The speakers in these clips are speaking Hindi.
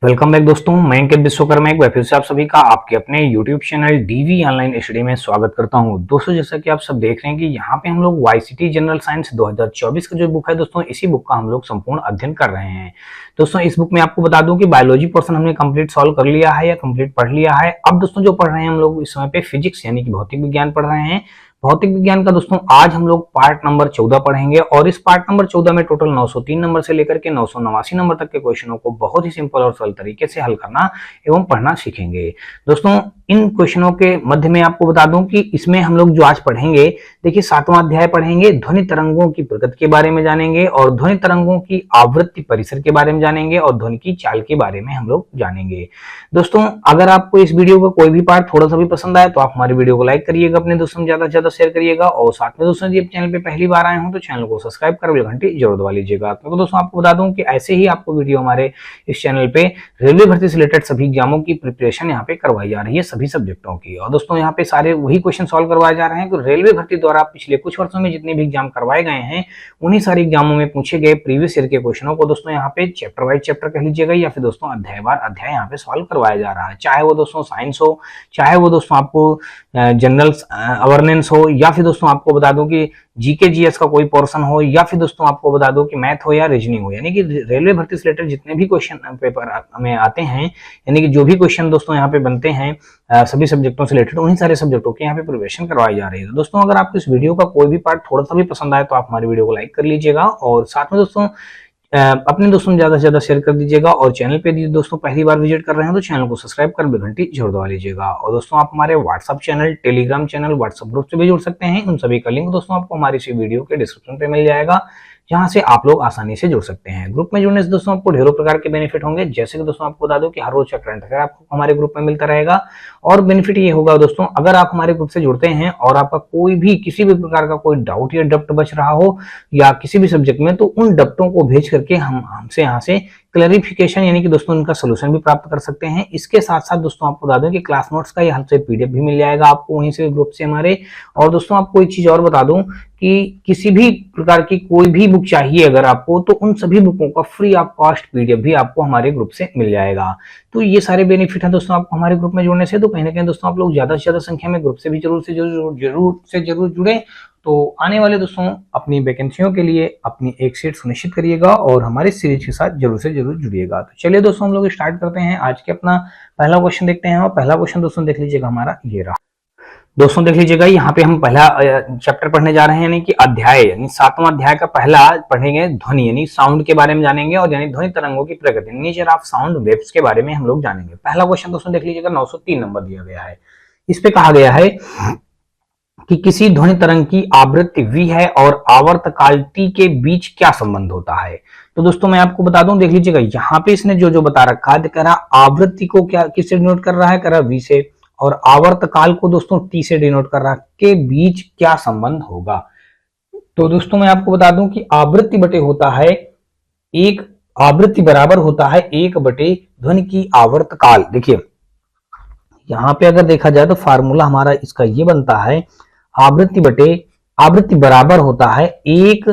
वेलकम बैक दोस्तों, मैं अंकित विश्वकर्मा एक बार फिर से आप सभी का आपके अपने YouTube channel DV online study में स्वागत करता हूं। दोस्तों, जैसा कि आप सब देख रहे हैं कि यहाँ पे हम लोग वाईसीटी जनरल साइंस 2024 का जो बुक है दोस्तों, इसी बुक का हम लोग संपूर्ण अध्ययन कर रहे हैं। दोस्तों, इस बुक में आपको बता दूं कि बायोलॉजी पोर्शन हमने कंप्लीट सॉल्व कर लिया है या कंप्लीट पढ़ लिया है। अब दोस्तों जो पढ़ रहे हैं हम लोग इस समय पे फिजिक्स यानी कि भौतिक विज्ञान पढ़ रहे हैं। भौतिक विज्ञान का दोस्तों आज हम लोग पार्ट नंबर 14 पढ़ेंगे और इस पार्ट नंबर 14 में टोटल 903 नंबर से लेकर के 989 नंबर तक के क्वेश्चनों को बहुत ही सिंपल और सरल तरीके से हल करना एवं पढ़ना सीखेंगे। दोस्तों, इन क्वेश्चनों के मध्य में आपको बता दूं कि इसमें हम लोग जो आज पढ़ेंगे, देखिए 7वां अध्याय पढ़ेंगे, ध्वनि तरंगों की प्रकृति के बारे में जानेंगे और ध्वनि तरंगों की आवृत्ति परिसर के बारे में जानेंगे और ध्वनि की चाल के बारे में हम लोग जानेंगे। दोस्तों, अगर आपको इस वीडियो का कोई भी पार्ट थोड़ा सा भी पसंद आए तो आप हमारे वीडियो को लाइक करिएगा, अपने दोस्तों में ज्यादा से ज्यादा शेयर करिएगा और साथ में दोस्तों यदि चैनल पे पहली बार आए हो तो चैनल को सब्सक्राइब कर बेल घंटी जरूर दबा लीजिएगा। तो दोस्तों आपको बता दूं कि ऐसे ही आपको वीडियो हमारे इस चैनल पे रेलवे भर्ती से रिलेटेड सभी एग्जामों की प्रिपरेशन यहाँ पे करवाई जा रही है, सभी सब्जेक्टों की। और दोस्तों यहाँ पे सारे वही क्वेश्चन सॉल्व करवाए जा रहे हैं कि रेलवे भर्ती द्वारा पिछले कुछ वर्षों में जितने भी एग्जाम करवाए गए हैं उन्हीं सारे एग्जामों में पूछे गए प्रीवियस ईयर के क्वेश्चनों को दोस्तों यहाँ पे चैप्टर वाइज चैप्टर कह लीजिएगा या फिर दोस्तों अध्यायवार अध्याय यहाँ पे सॉल्व करवाया जा रहा है। चाहे वो दोस्तों साइंस हो, चाहे वो दोस्तों आपको जनरल अवेयरनेस हो, या फिर दोस्तों आपको बता दूं कि जीके जीएस का कोई पोर्शन हो, या फिर दोस्तों आपको बता दूं कि मैथ हो या रीजनिंग हो, यानी कि रेलवे भर्ती से रिलेटेड जितने भी क्वेश्चन पेपर हमें आते हैं, यानी कि जो भी क्वेश्चन दोस्तों यहाँ पे बनते हैं सभी सब्जेक्टों से रिलेटेड, उन्हीं सारे सब्जेक्टों के यहाँ पे प्रिपरेशन करवाई जा रही है। तो दोस्तों अगर आपको इस वीडियो का कोई भी पार्ट थोड़ा सा भी पसंद आए तो आप हमारी वीडियो को लाइक कर लीजिएगा और साथ में दोस्तों अपने दोस्तों में ज्यादा से ज्यादा शेयर कर दीजिएगा और चैनल पे यदि दोस्तों पहली बार विजिट कर रहे हैं तो चैनल को सब्सक्राइब कर बेल घंटी जरूर दबा लीजिएगा। और दोस्तों आप हमारे WhatsApp channel, Telegram channel, WhatsApp group से भी जुड़ सकते हैं। उन सभी का लिंक दोस्तों आपको हमारी इसी वीडियो के डिस्क्रिप्शन पे मिल जाएगा, जहां से आप लोग आसानी से जुड़ सकते हैं। ग्रुप में जुड़ने से दोस्तों आपको ढेरों प्रकार के बेनिफिट होंगे, जैसे कि दोस्तों आपको बता दो कि हर रोज का करंट अफेयर आपको हमारे ग्रुप में मिलता रहेगा। और बेनिफिट ये होगा दोस्तों, अगर आप हमारे ग्रुप से जुड़ते हैं और आपका कोई भी किसी भी प्रकार का कोई डाउट या डप्ट बच रहा हो या किसी भी सब्जेक्ट में, तो उन डप्टों को भेज करके हमसे यहाँ से क्लैरिफिकेशन यानी कि दोस्तों इनका सोल्यूशन भी प्राप्त कर सकते हैं। इसके साथ साथ दोस्तों आपको बता दूं कि क्लास नोट्स का ये हमसे पीडीएफ भी मिल जाएगा आपको वहीं से ग्रुप से हमारे। और दोस्तों आपको एक चीज और बता दूं कि किसी भी प्रकार की कोई भी बुक चाहिए अगर आपको, तो उन सभी बुकों का फ्री ऑफ कॉस्ट पीडीएफ भी आपको हमारे ग्रुप से मिल जाएगा। तो ये सारे बेनिफिट हैं दोस्तों आपको हमारे ग्रुप में जुड़ने से। तो कहीं ना कहीं दोस्तों आप लोग ज्यादा से ज्यादा संख्या में ग्रुप से भी जरूर जुड़े। तो आने वाले दोस्तों अपनी वैकेंसियों के लिए अपनी एक सीट सुनिश्चित करिएगा और हमारे सीरीज के साथ जरूर से जरूर जुड़िएगा। तो चलिए दोस्तों हम लोग स्टार्ट करते हैं। आज के अपना पहला क्वेश्चन देखते हैं और पहला क्वेश्चन दोस्तों देख लीजिएगा हमारा ये रहा। दोस्तों देख लीजिएगा, यहाँ पे हम पहला चैप्टर पढ़ने जा रहे हैं, यानी कि अध्याय यानी 7वां अध्याय का पहला पढ़ेंगे ध्वनि यानी साउंड के बारे में जानेंगे और यानी ध्वनि तरंगों की प्रकृति नेचर ऑफ साउंड वेव्स के बारे में हम लोग जानेंगे। पहला क्वेश्चन दोस्तों देख लीजिएगा, 903 नंबर दिया गया है। इस पे कहा गया है कि किसी ध्वनि तरंग की आवृत्ति v है और आवर्तकाल t के बीच क्या संबंध होता है। तो दोस्तों मैं आपको बता दूं, देख लीजिएगा यहाँ पे इसने जो बता रखा है, कह रहा आवृत्ति को क्या किससे डिनोट कर रहा है, कह रहा v से, और आवर्तकाल को दोस्तों t से डिनोट कर रहा है, के बीच क्या संबंध होगा। तो दोस्तों मैं आपको बता दूं कि आवृत्ति बटे होता है एक, आवृत्ति बराबर होता है 1 बटे ध्वनि की आवर्तकाल। देखिए यहाँ पे अगर देखा जाए तो फार्मूला हमारा इसका ये बनता है, आवृत्ति बराबर होता है 1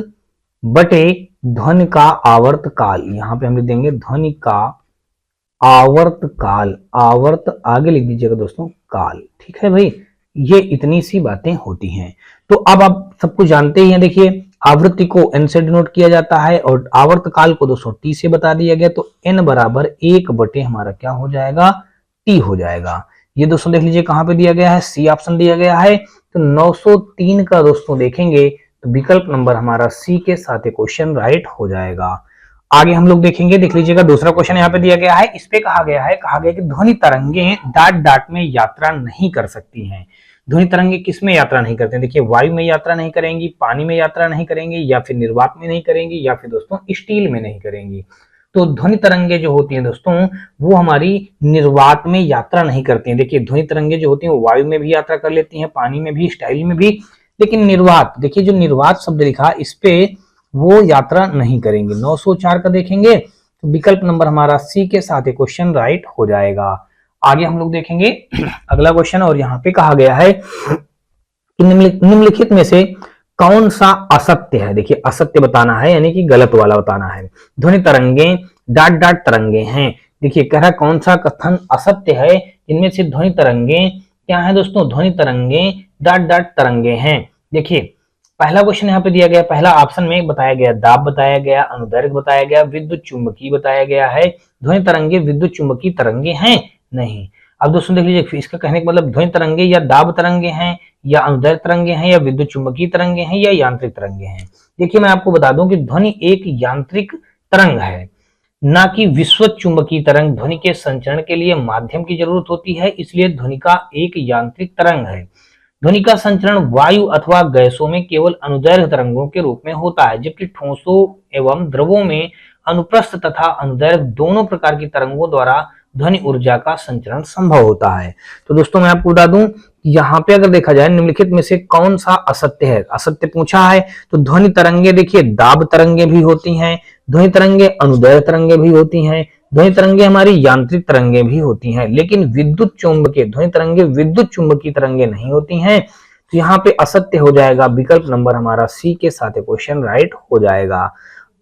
बटे ध्वनि का आवर्तकाल। यहाँ पे हम लिख देंगे ध्वनि का आवर्तकाल, आवर्त आगे लिख दीजिएगा दोस्तों काल। ठीक है भाई, ये इतनी सी बातें होती हैं। तो अब आप सब कुछ जानते ही हैं। देखिए आवृत्ति को n से डिनोट किया जाता है और आवर्तकाल को दोस्तों t से बता दिया गया, तो n बराबर 1 बटे हमारा क्या हो जाएगा, t हो जाएगा। ये दोस्तों देख लीजिए कहां पे दिया गया है, सी ऑप्शन दिया गया है। तो 903 का दोस्तों देखेंगे तो विकल्प नंबर हमारा सी के साथ क्वेश्चन राइट हो जाएगा। आगे हम लोग देखेंगे, देख लीजिएगा दूसरा क्वेश्चन यहाँ पे दिया गया है। इस पे कहा गया कि ध्वनि तरंगे डाट में यात्रा नहीं कर सकती हैं। ध्वनि तरंगे किस में यात्रा नहीं करते हैं, देखिए वायु में यात्रा नहीं करेंगी, पानी में यात्रा नहीं करेंगी, या फिर निर्वात में नहीं करेंगी, या फिर दोस्तों स्टील में नहीं करेंगी। तो ध्वनि तरंगे जो होती हैं दोस्तों वो हमारी निर्वात में यात्रा नहीं करती हैं। देखिए ध्वनि तरंगे जो होती हैं वो वायु में भी यात्रा कर लेती हैं, पानी में भी, स्टाइल में भी, लेकिन निर्वात, देखिए जो निर्वात शब्द लिखा इस पे वो यात्रा नहीं करेंगे। 904 का देखेंगे तो विकल्प नंबर हमारा सी के साथ क्वेश्चन राइट हो जाएगा। आगे हम लोग देखेंगे अगला क्वेश्चन, और यहाँ पे कहा गया है कि निम्नलिखित में से कौन सा असत्य है। देखिए असत्य बताना है यानी कि गलत वाला बताना है। ध्वनि तरंगे डाट तरंगे हैं देखिए कह रहा कौन सा कथन असत्य है, इनमें से ध्वनि तरंगे क्या है दोस्तों, ध्वनि तरंगे डॉट डॉट तरंगे हैं। देखिए पहला क्वेश्चन यहाँ पे दिया गया, पहला ऑप्शन में बताया गया दाब बताया गया, अनुदैर्घ्य बताया गया, विद्युत चुंबकीय बताया गया है। ध्वनि तरंगे विद्युत चुंबकीय तरंगे हैं नहीं। अब दोस्तों देख लीजिए इसका कहने का मतलब ध्वनि तरंगे या दाब तरंगे हैं या अनुदैर्घ्य तरंगे हैं या विद्युत चुंबकीय तरंगे हैं या यांत्रिक तरंगे हैं। देखिए मैं आपको बता दूं कि ध्वनि एक यांत्रिक तरंग है, ना कि विद्युत चुंबकीय तरंग। ध्वनि के संचरण के लिए माध्यम की जरूरत होती है, इसलिए ध्वनि का एक यांत्रिक तरंग है। ध्वनि का संचरण वायु अथवा गैसों में केवल अनुदैर्घ्य तरंगों के रूप में होता है, जबकि ठोसों एवं द्रवों में अनुप्रस्थ तथा अनुदैर्घ्य दोनों प्रकार की तरंगों द्वारा ध्वनि ऊर्जा का संचरण संभव होता है। तो दोस्तों मैं आपको बता दूं यहाँ पे अगर देखा जाए निम्नलिखित में से कौन सा असत्य है, असत्य पूछा है तो ध्वनि तरंगे देखिए दाब तरंगे भी होती हैं, ध्वनि तरंगे अनुदैर्घ्य तरंगे भी होती हैं, ध्वनि तरंगे हमारी यांत्रिक तरंगे भी होती हैं, लेकिन विद्युत चुंबकीय ध्वनि तरंगे विद्युत चुंबकीय तरंगे नहीं होती हैं। तो यहाँ पे असत्य हो जाएगा, विकल्प नंबर हमारा सी के साथ क्वेश्चन राइट हो जाएगा।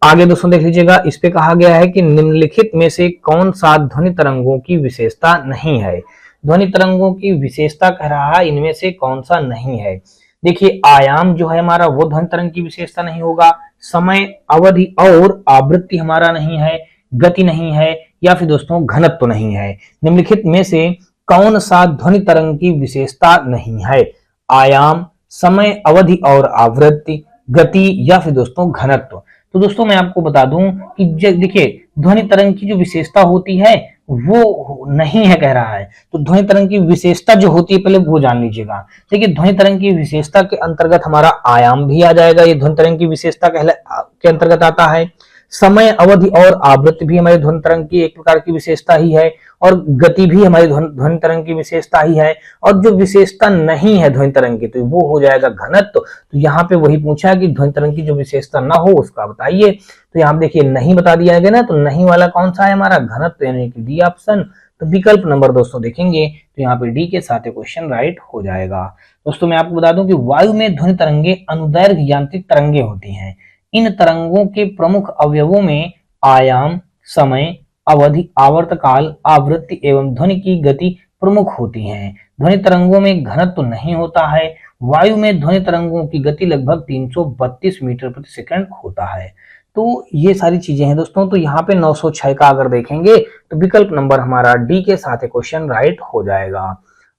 आगे दोस्तों देख लीजिएगा, इस पे कहा गया है कि निम्नलिखित में से कौन सा ध्वनि तरंगों की विशेषता नहीं है। ध्वनि तरंगों की विशेषता कह रहा है इनमें से कौन सा नहीं है। देखिए आयाम जो है हमारा वो ध्वनि तरंग की विशेषता नहीं होगा, समय अवधि और आवृत्ति हमारा नहीं है, गति नहीं है, या फिर दोस्तों घनत्व नहीं है। निम्नलिखित में से कौन सा ध्वनि तरंग की विशेषता नहीं है, आयाम, समय अवधि और आवृत्ति, गति या फिर दोस्तों घनत्व। तो दोस्तों मैं आपको बता दूं कि देखिए ध्वनि तरंग की जो विशेषता होती है वो नहीं है कह रहा है। तो ध्वनि तरंग की विशेषता जो होती है पहले वो जान लीजिएगा। देखिए ध्वनि तरंग की विशेषता के अंतर्गत हमारा आयाम भी आ जाएगा, ये ध्वनि तरंग की विशेषता के अंतर्गत आता है। समय अवधि और आवृत्ति भी हमारी ध्वनि तरंग की एक प्रकार की विशेषता ही है, और गति भी हमारी ध्वनि तरंग की विशेषता ही है। और जो विशेषता नहीं है ध्वनि तरंग की तो वो हो जाएगा घनत्व। तो यहाँ पे वही पूछा है कि ध्वनि तरंग की जो विशेषता ना हो उसका बताइए। तो यहाँ देखिए नहीं बता दिया गया ना, तो नहीं वाला कौन सा है हमारा घनत्व, यानी कि डी ऑप्शन। तो विकल्प नंबर दोस्तों देखेंगे तो यहाँ पे डी के साथ क्वेश्चन राइट हो जाएगा। दोस्तों मैं आपको बता दूं कि वायु में ध्वनि तरंगे अनुदैर्घ्य यांत्रिक तरंगे होती हैं। इन तरंगों के प्रमुख अवयवों में आयाम, समय, अवधि, आवर्तकाल, आवृत्ति एवं ध्वनि की गति प्रमुख होती हैं। ध्वनि तरंगों में घनत्व नहीं होता है। वायु में ध्वनि तरंगों की गति लगभग 332 मीटर प्रति सेकंड होता है। तो ये सारी चीजें हैं दोस्तों। तो यहाँ पे 906 का अगर देखेंगे तो विकल्प नंबर हमारा डी के साथ क्वेश्चन राइट हो जाएगा।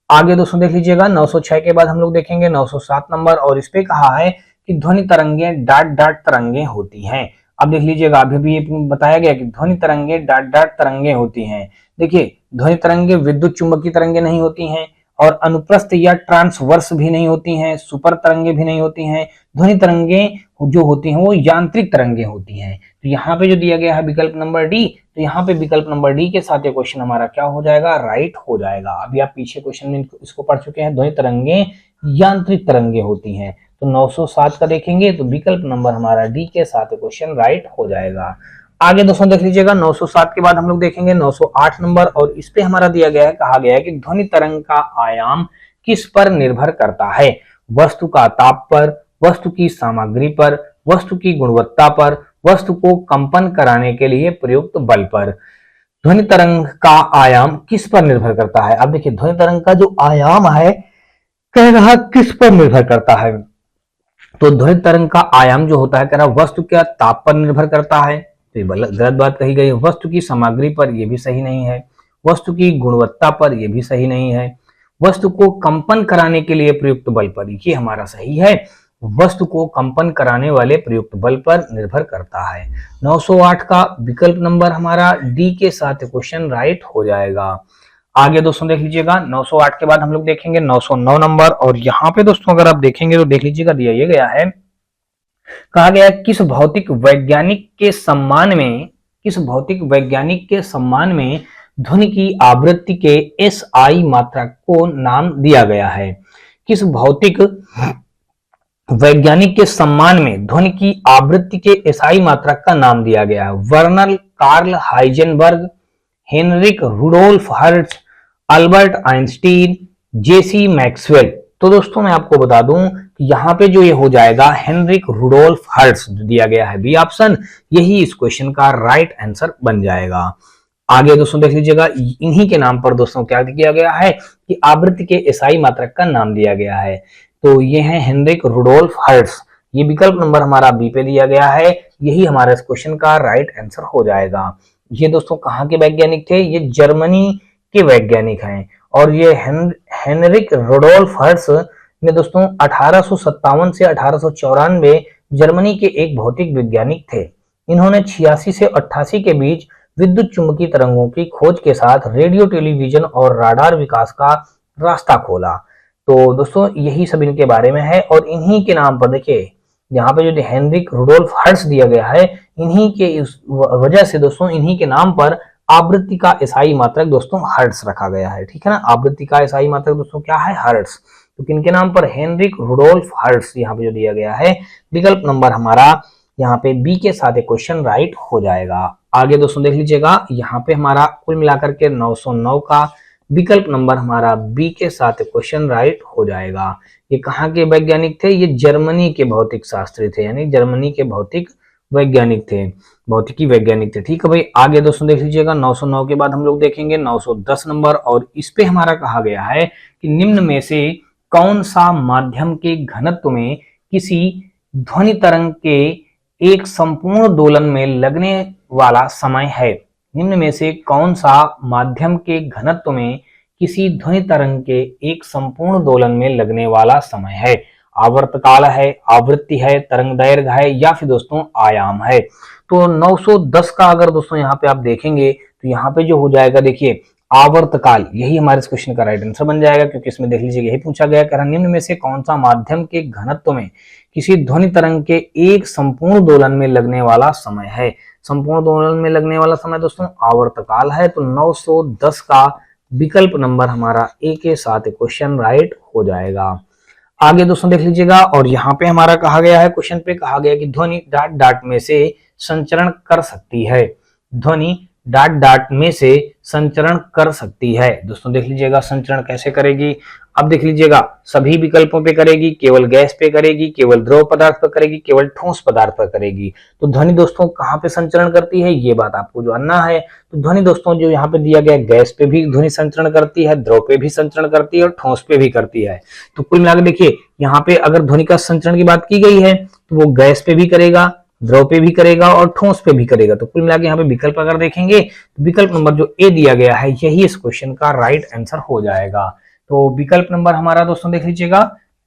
आगे दोस्तों देख लीजिएगा 906 के बाद हम लोग देखेंगे 907 नंबर, और इस पे कहा है कि ध्वनि तरंगे डॉट डॉट तरंगे होती हैं। अब देख लीजिएगा अभी भी बताया गया कि ध्वनि तरंगे डॉट डॉट तरंगे होती हैं। देखिए ध्वनि तरंगे विद्युत चुंबकीय तरंगे नहीं होती हैं, और अनुप्रस्थ या ट्रांसवर्स भी नहीं होती हैं, सुपर तरंगे भी नहीं होती हैं। ध्वनि तरंगे जो होती हैं वो यांत्रिक तरंगे होती हैं। तो यहाँ पे जो दिया गया है विकल्प नंबर डी, तो यहाँ पे विकल्प नंबर डी के साथ ये क्वेश्चन हमारा क्या हो जाएगा, राइट हो जाएगा। अभी आप पीछे क्वेश्चन में इसको पढ़ चुके हैं, ध्वनि तरंगे यांत्रिक तरंगे होती हैं। तो 907 का देखेंगे तो विकल्प नंबर हमारा डी के साथ क्वेश्चन राइट हो जाएगा। आगे दोस्तों देख लीजिएगा 907 के बाद हम लोग देखेंगे 908 नंबर, और इस पे हमारा दिया गया है, कहा गया है कि ध्वनि तरंग का आयाम किस पर निर्भर करता है, वस्तु का ताप पर, वस्तु की सामग्री पर, वस्तु की गुणवत्ता पर, वस्तु को कंपन कराने के लिए प्रयुक्त बल पर। ध्वनि तरंग का आयाम किस पर निर्भर करता है। अब देखिए ध्वनि तरंग का जो आयाम है कह रहा किस पर निर्भर करता है, तो ध्वनि तरंग का आयाम जो होता है कह रहा वस्तु के ताप पर निर्भर करता है, तो ये गलत बात कही गई है। वस्तु की सामग्री पर, ये भी सही नहीं है। वस्तु की गुणवत्ता पर, ये भी सही नहीं है। वस्तु को कंपन कराने के लिए प्रयुक्त बल पर, ये हमारा सही है। वस्तु को कंपन कराने वाले प्रयुक्त बल पर निर्भर करता है। 908 का विकल्प नंबर हमारा डी के साथ क्वेश्चन राइट हो जाएगा। आगे दोस्तों देख लीजिएगा 908 के बाद हम लोग देखेंगे 909 नंबर, और यहाँ पे दोस्तों अगर आप देखेंगे तो देख लीजिएगा दिया ये गया है, कहा गया किस भौतिक वैज्ञानिक के सम्मान में ध्वनि की आवृत्ति के SI मात्रा को नाम दिया गया है। किस भौतिक वैज्ञानिक के सम्मान में ध्वनि की आवृत्ति के SI मात्रा का नाम दिया गया है। Werner Karl Heisenberg, Heinrich Rudolf Hertz, Albert Einstein, JC Maxwell. तो दोस्तों मैं आपको बता दूं कि यहाँ पे जो ये हो जाएगा हेनरिक रुडोल्फ हर्ट्ज दिया गया है, बी ऑप्शन, यही इस क्वेश्चन का राइट आंसर बन जाएगा। आगे दोस्तों देख लीजिएगा, इन्हीं के नाम पर दोस्तों क्या किया गया है कि आवृत्ति के एसआई मात्रक का नाम दिया गया है। तो ये है हेनरिक रुडोल्फ हर्ट्ज। ये विकल्प नंबर हमारा बी पे दिया गया है, यही हमारा इस क्वेश्चन का राइट आंसर हो जाएगा। ये दोस्तों कहाँ के वैज्ञानिक थे? ये जर्मनी के वैज्ञानिक हैं और ये हेनरिक रुडोल्फ हर्ट्ज ने दोस्तों 1857 से 1894 जर्मनी के एक भौतिक वैज्ञानिक थे। इन्होंने 86 से 88 के बीच विद्युत चुंबकीय तरंगों की खोज के साथ रेडियो, टेलीविजन और राडार विकास का रास्ता खोला। तो दोस्तों यही सब इनके बारे में है और इन्हीं के नाम पर देखिए यहाँ पे जो हेनरिक रुडोल्फ हर्ट्ज दिया गया है, इन्हीं के इस वजह से दोस्तों इन्हीं के नाम पर आवृत्ति का एसआई मात्रक दोस्तों हर्ट्ज रखा गया है। ठीक है ना, आवृत्ति का एसआई मात्रक दोस्तों क्या है? हर्ट्ज। तो किनके नाम पर? हेनरिक रुडोल्फ हर्ट्ज यहाँ पे जो दिया गया है। विकल्प नंबर हमारा यहाँ पे बी के साथ एक क्वेश्चन राइट हो जाएगा। आगे दोस्तों देख लीजिएगा, यहाँ पे हमारा कुल मिलाकर के 909 का विकल्प नंबर हमारा बी के साथ क्वेश्चन राइट हो जाएगा। ये कहाँ के वैज्ञानिक थे? ये जर्मनी के भौतिक शास्त्री थे, यानी जर्मनी के भौतिक वैज्ञानिक थे, भौतिकी वैज्ञानिक थे। ठीक है भाई, आगे दोस्तों देख लीजिएगा, 909 के बाद हम लोग देखेंगे 910 नंबर और इस पे हमारा कहा गया है कि निम्न में से कौन सा माध्यम के घनत्व में किसी ध्वनि तरंग के एक संपूर्ण दोलन में लगने वाला समय है? निम्न में से कौन सा माध्यम के घनत्व में किसी ध्वनि तरंग के एक संपूर्ण दोलन में लगने वाला समय है? आवर्तकाल है, आवृत्ति है, तरंग दैर्घ्य है या फिर दोस्तों आयाम है। तो 910 का अगर दोस्तों यहाँ पे आप देखेंगे तो यहाँ पे जो हो जाएगा देखिए आवर्तकाल, यही हमारे इस क्वेश्चन का राइट आंसर बन जाएगा, क्योंकि इसमें देख लीजिए यही पूछा गया कि निम्न में से कौन सा माध्यम के घनत्व में किसी ध्वनि तरंग के एक संपूर्ण दोलन में लगने वाला समय है? संपूर्ण दोलन में लगने वाला समय दोस्तों आवर्तकाल है। तो 910 का विकल्प नंबर हमारा ए के साथ क्वेश्चन राइट हो जाएगा। आगे दोस्तों देख लीजिएगा, और यहाँ पे हमारा कहा गया है, क्वेश्चन पे कहा गया कि ध्वनि डाट डाट में से संचरण कर सकती है। ध्वनि डाट डाट में से संचरण कर सकती है। दोस्तों देख लीजिएगा संचरण कैसे करेगी। अब देख लीजिएगा सभी विकल्पों पे करेगी, केवल गैस पे करेगी, केवल द्रव पदार्थ पर करेगी, केवल ठोस पदार्थ पर करेगी। तो ध्वनि दोस्तों कहाँ पे संचरण करती है, ये बात आपको जानना है। तो ध्वनि दोस्तों जो यहाँ पे दिया गया गैस पे भी ध्वनि संचरण करती है, द्रव पे भी संचरण करती है और ठोस पे भी करती है। तो कुल मिलाकर देखिए यहाँ पे अगर ध्वनि का संचरण की बात की गई है तो वो गैस पे भी करेगा, द्रव पे भी करेगा और ठोस पे भी करेगा। तो कुल मिलाकर यहाँ पे विकल्प अगर देखेंगे तो विकल्प नंबर जो ए दिया गया है यही इस क्वेश्चन का राइट आंसर हो जाएगा। तो विकल्प नंबर हमारा दोस्तों देख लीजिएगा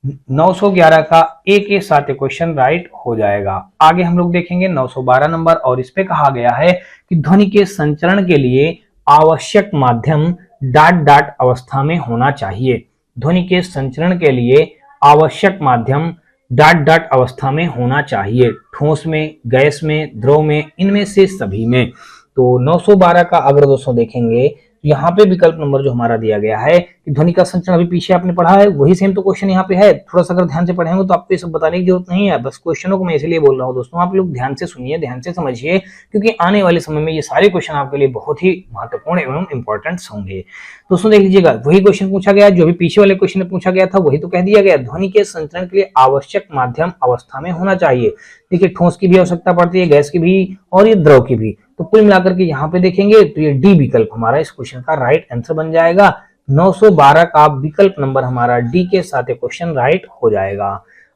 911 का ए के साथ क्वेश्चन राइट हो जाएगा। आगे हम लोग देखेंगे 912 नंबर और इस पे कहा गया है कि ध्वनि के संचरण के लिए आवश्यक माध्यम डाट डाट अवस्था में होना चाहिए। ध्वनि के संचरण के लिए आवश्यक माध्यम डाट डाट अवस्था में होना चाहिए, ठोस में, गैस में, द्रव में, इनमें से सभी में। तो 912 का अगर दोस्तों देखेंगे यहाँ पे विकल्प नंबर जो हमारा दिया गया है कि ध्वनि का संचरण अभी पीछे आपने पढ़ा है वही सेम तो क्वेश्चन यहाँ पे है। थोड़ा सा अगर ध्यान से पढ़ेंगे तो आपको ये सब बताने की जरूरत नहीं है, बस क्वेश्चनों को मैं इसलिए बोल रहा हूँ दोस्तों, आप लोग ध्यान से सुनिए, ध्यान से समझिए, क्योंकि आने वाले समय में ये सारे क्वेश्चन आपके लिए बहुत ही महत्वपूर्ण एवं इंपॉर्टेंट होंगे। दोस्तों देख लीजिएगा वही क्वेश्चन पूछा गया जो भी पीछे वाले क्वेश्चन में पूछा गया था, वही तो कह दिया गया, ध्वनि के संचरण के लिए आवश्यक माध्यम अवस्था में होना चाहिए। देखिए ठोस की भी आवश्यकता पड़ती है, गैस की भी और ये द्रव की भी। तो कुल मिलाकर के यहाँ पे देखेंगे तो ये डी विकल्प हमारा इस क्वेश्चन का राइट आंसर बन जाएगा। 912 का विकल्प नंबर हमारा डी के साथ क्वेश्चन राइट हो जाएगा।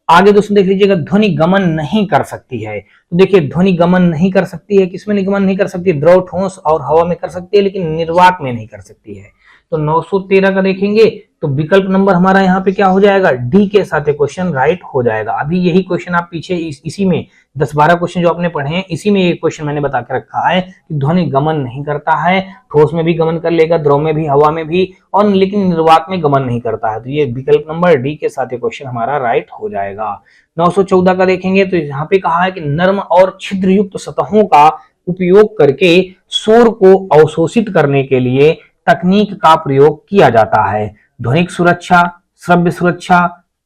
आगे दोस्तों देख लीजिएगा ध्वनि गमन नहीं कर सकती है। तो देखिए ध्वनि गमन नहीं कर सकती है, किसमें गमन नहीं कर सकती? द्रव, ठोस और हवा में कर सकती है, लेकिन निर्वात में नहीं कर सकती है। तो 913 का देखेंगे तो विकल्प नंबर हमारा यहाँ पे क्या हो जाएगा? डी के साथ क्वेश्चन राइट हो जाएगा। अभी यही क्वेश्चन आप पीछे इसी में 10-12 क्वेश्चन जो आपने पढ़े हैं इसी में एक क्वेश्चन मैंने बता के रखा है कि ध्वनि गमन नहीं करता है, ठोस में भी गमन कर लेगा, द्रव में भी, हवा में भी, और लेकिन निर्वात में गमन नहीं करता है। तो ये विकल्प नंबर डी के साथ क्वेश्चन हमारा राइट हो जाएगा। 914 का देखेंगे तो यहाँ पे कहा है कि नर्म और छिद्र युक्त सतहों का उपयोग करके शोर को अवशोषित करने के लिए तकनीक का प्रयोग किया जाता है। ध्वनिक सुरक्षा, श्रव्य सुरक्षा,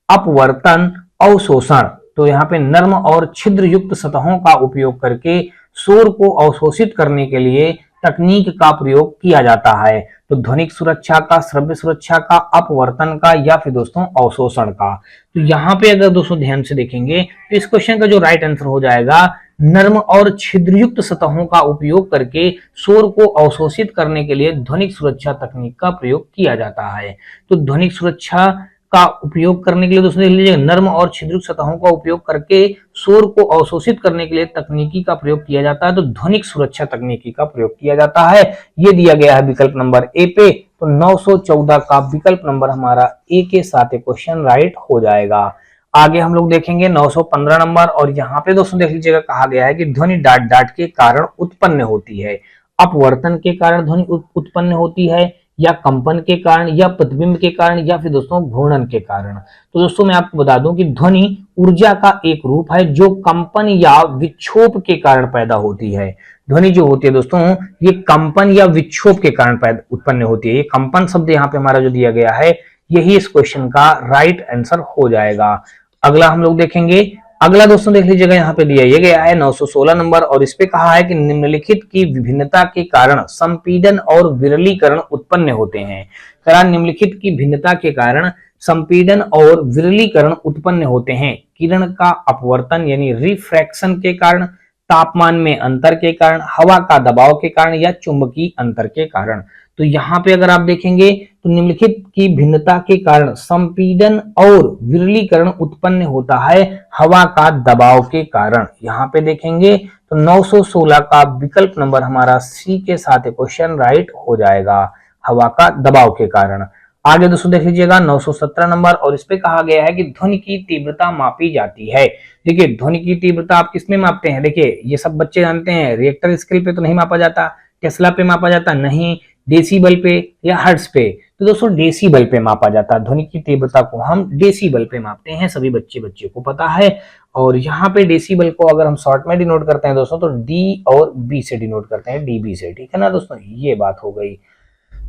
अपवर्तन, अवशोषण। तो यहाँ पे नर्म और छिद्र युक्त सतहों का उपयोग करके शोर को अवशोषित करने के लिए तकनीक का प्रयोग किया जाता है। तो ध्वनिक सुरक्षा का, श्रव्य सुरक्षा का, अपवर्तन का या फिर दोस्तों अवशोषण का। तो यहाँ पे अगर दोस्तों ध्यान से देखेंगे तो इस क्वेश्चन का जो राइट आंसर हो जाएगा नर्म और छिद्रयुक्त सतहों का उपयोग करके शोर को अवशोषित करने के लिए ध्वनिक सुरक्षा तकनीक का प्रयोग किया जाता है। तो ध्वनिक सुरक्षा का उपयोग करने के लिए दोस्तों देख लीजिए, नर्म और छिद्रयुक्त सतहों का उपयोग करके शोर को अवशोषित करने के लिए तकनीकी का प्रयोग किया जाता है, तो ध्वनिक सुरक्षा तकनीकी का प्रयोग किया जाता है। ये दिया गया है विकल्प नंबर ए पे, तो 914 का विकल्प नंबर हमारा ए के साथ क्वेश्चन राइट हो जाएगा। आगे हम लोग देखेंगे 915 नंबर, और यहाँ पे दोस्तों देख लीजिएगा कहा गया है कि ध्वनि डाट डाट के कारण उत्पन्न होती है। अपवर्तन के कारण ध्वनि उत्पन्न होती है, या कंपन के कारण, या प्रतिबिंब के कारण, या फिर दोस्तों घूर्णन के कारण। तो दोस्तों मैं आपको बता दूं कि ध्वनि ऊर्जा का एक रूप है जो कंपन या विक्षोभ के कारण पैदा होती है। ध्वनि जो होती है दोस्तों, ये कंपन या विक्षोभ के कारण उत्पन्न होती है। ये कंपन शब्द यहाँ पे हमारा जो दिया गया है, यही इस क्वेश्चन का राइट आंसर हो जाएगा। अगला हम लोग देखेंगे, अगला दोस्तों देख लीजिएगा यहाँ पे दिया ये गया है 916 नंबर, और इस पे कहा है कि निम्नलिखित की विभिन्नता के कारण संपीडन और विरलीकरण उत्पन्न होते हैं। करा निम्नलिखित की भिन्नता के कारण संपीडन और विरलीकरण उत्पन्न होते हैं। किरण का अपवर्तन यानी रिफ्रैक्शन के कारण, तापमान में अंतर के कारण, हवा का दबाव के कारण, या चुंबकीय अंतर के कारण। तो यहाँ पे अगर आप देखेंगे तो निम्नलिखित की भिन्नता के कारण संपीडन और विरलीकरण उत्पन्न होता है हवा का दबाव के कारण। यहाँ पे देखेंगे तो 916 का विकल्प नंबर हमारा सी के साथ क्वेश्चन राइट हो जाएगा, हवा का दबाव के कारण। आगे दोस्तों देख लीजिएगा 917 नंबर, और इस पे कहा गया है कि ध्वनि की तीव्रता मापी जाती है। देखिए ध्वनि की तीव्रता आप किसमें मापते हैं, देखिए ये सब बच्चे जानते हैं, रिएक्टर स्केल पे तो नहीं मापा जाता, टेस्ला पे मापा जाता नहीं, डेसिबल पे या हर्ट्ज पे। तो दोस्तों डेसिबल पे मापा जाता है, ध्वनि की तीव्रता को हम डेसिबल पे मापते हैं, सभी बच्चे को पता है। और यहाँ पे डेसिबल को अगर हम शॉर्ट में डिनोट करते हैं दोस्तों, तो डी और बी से डिनोट करते हैं, डीबी से, ठीक है ना दोस्तों, ये बात हो गई।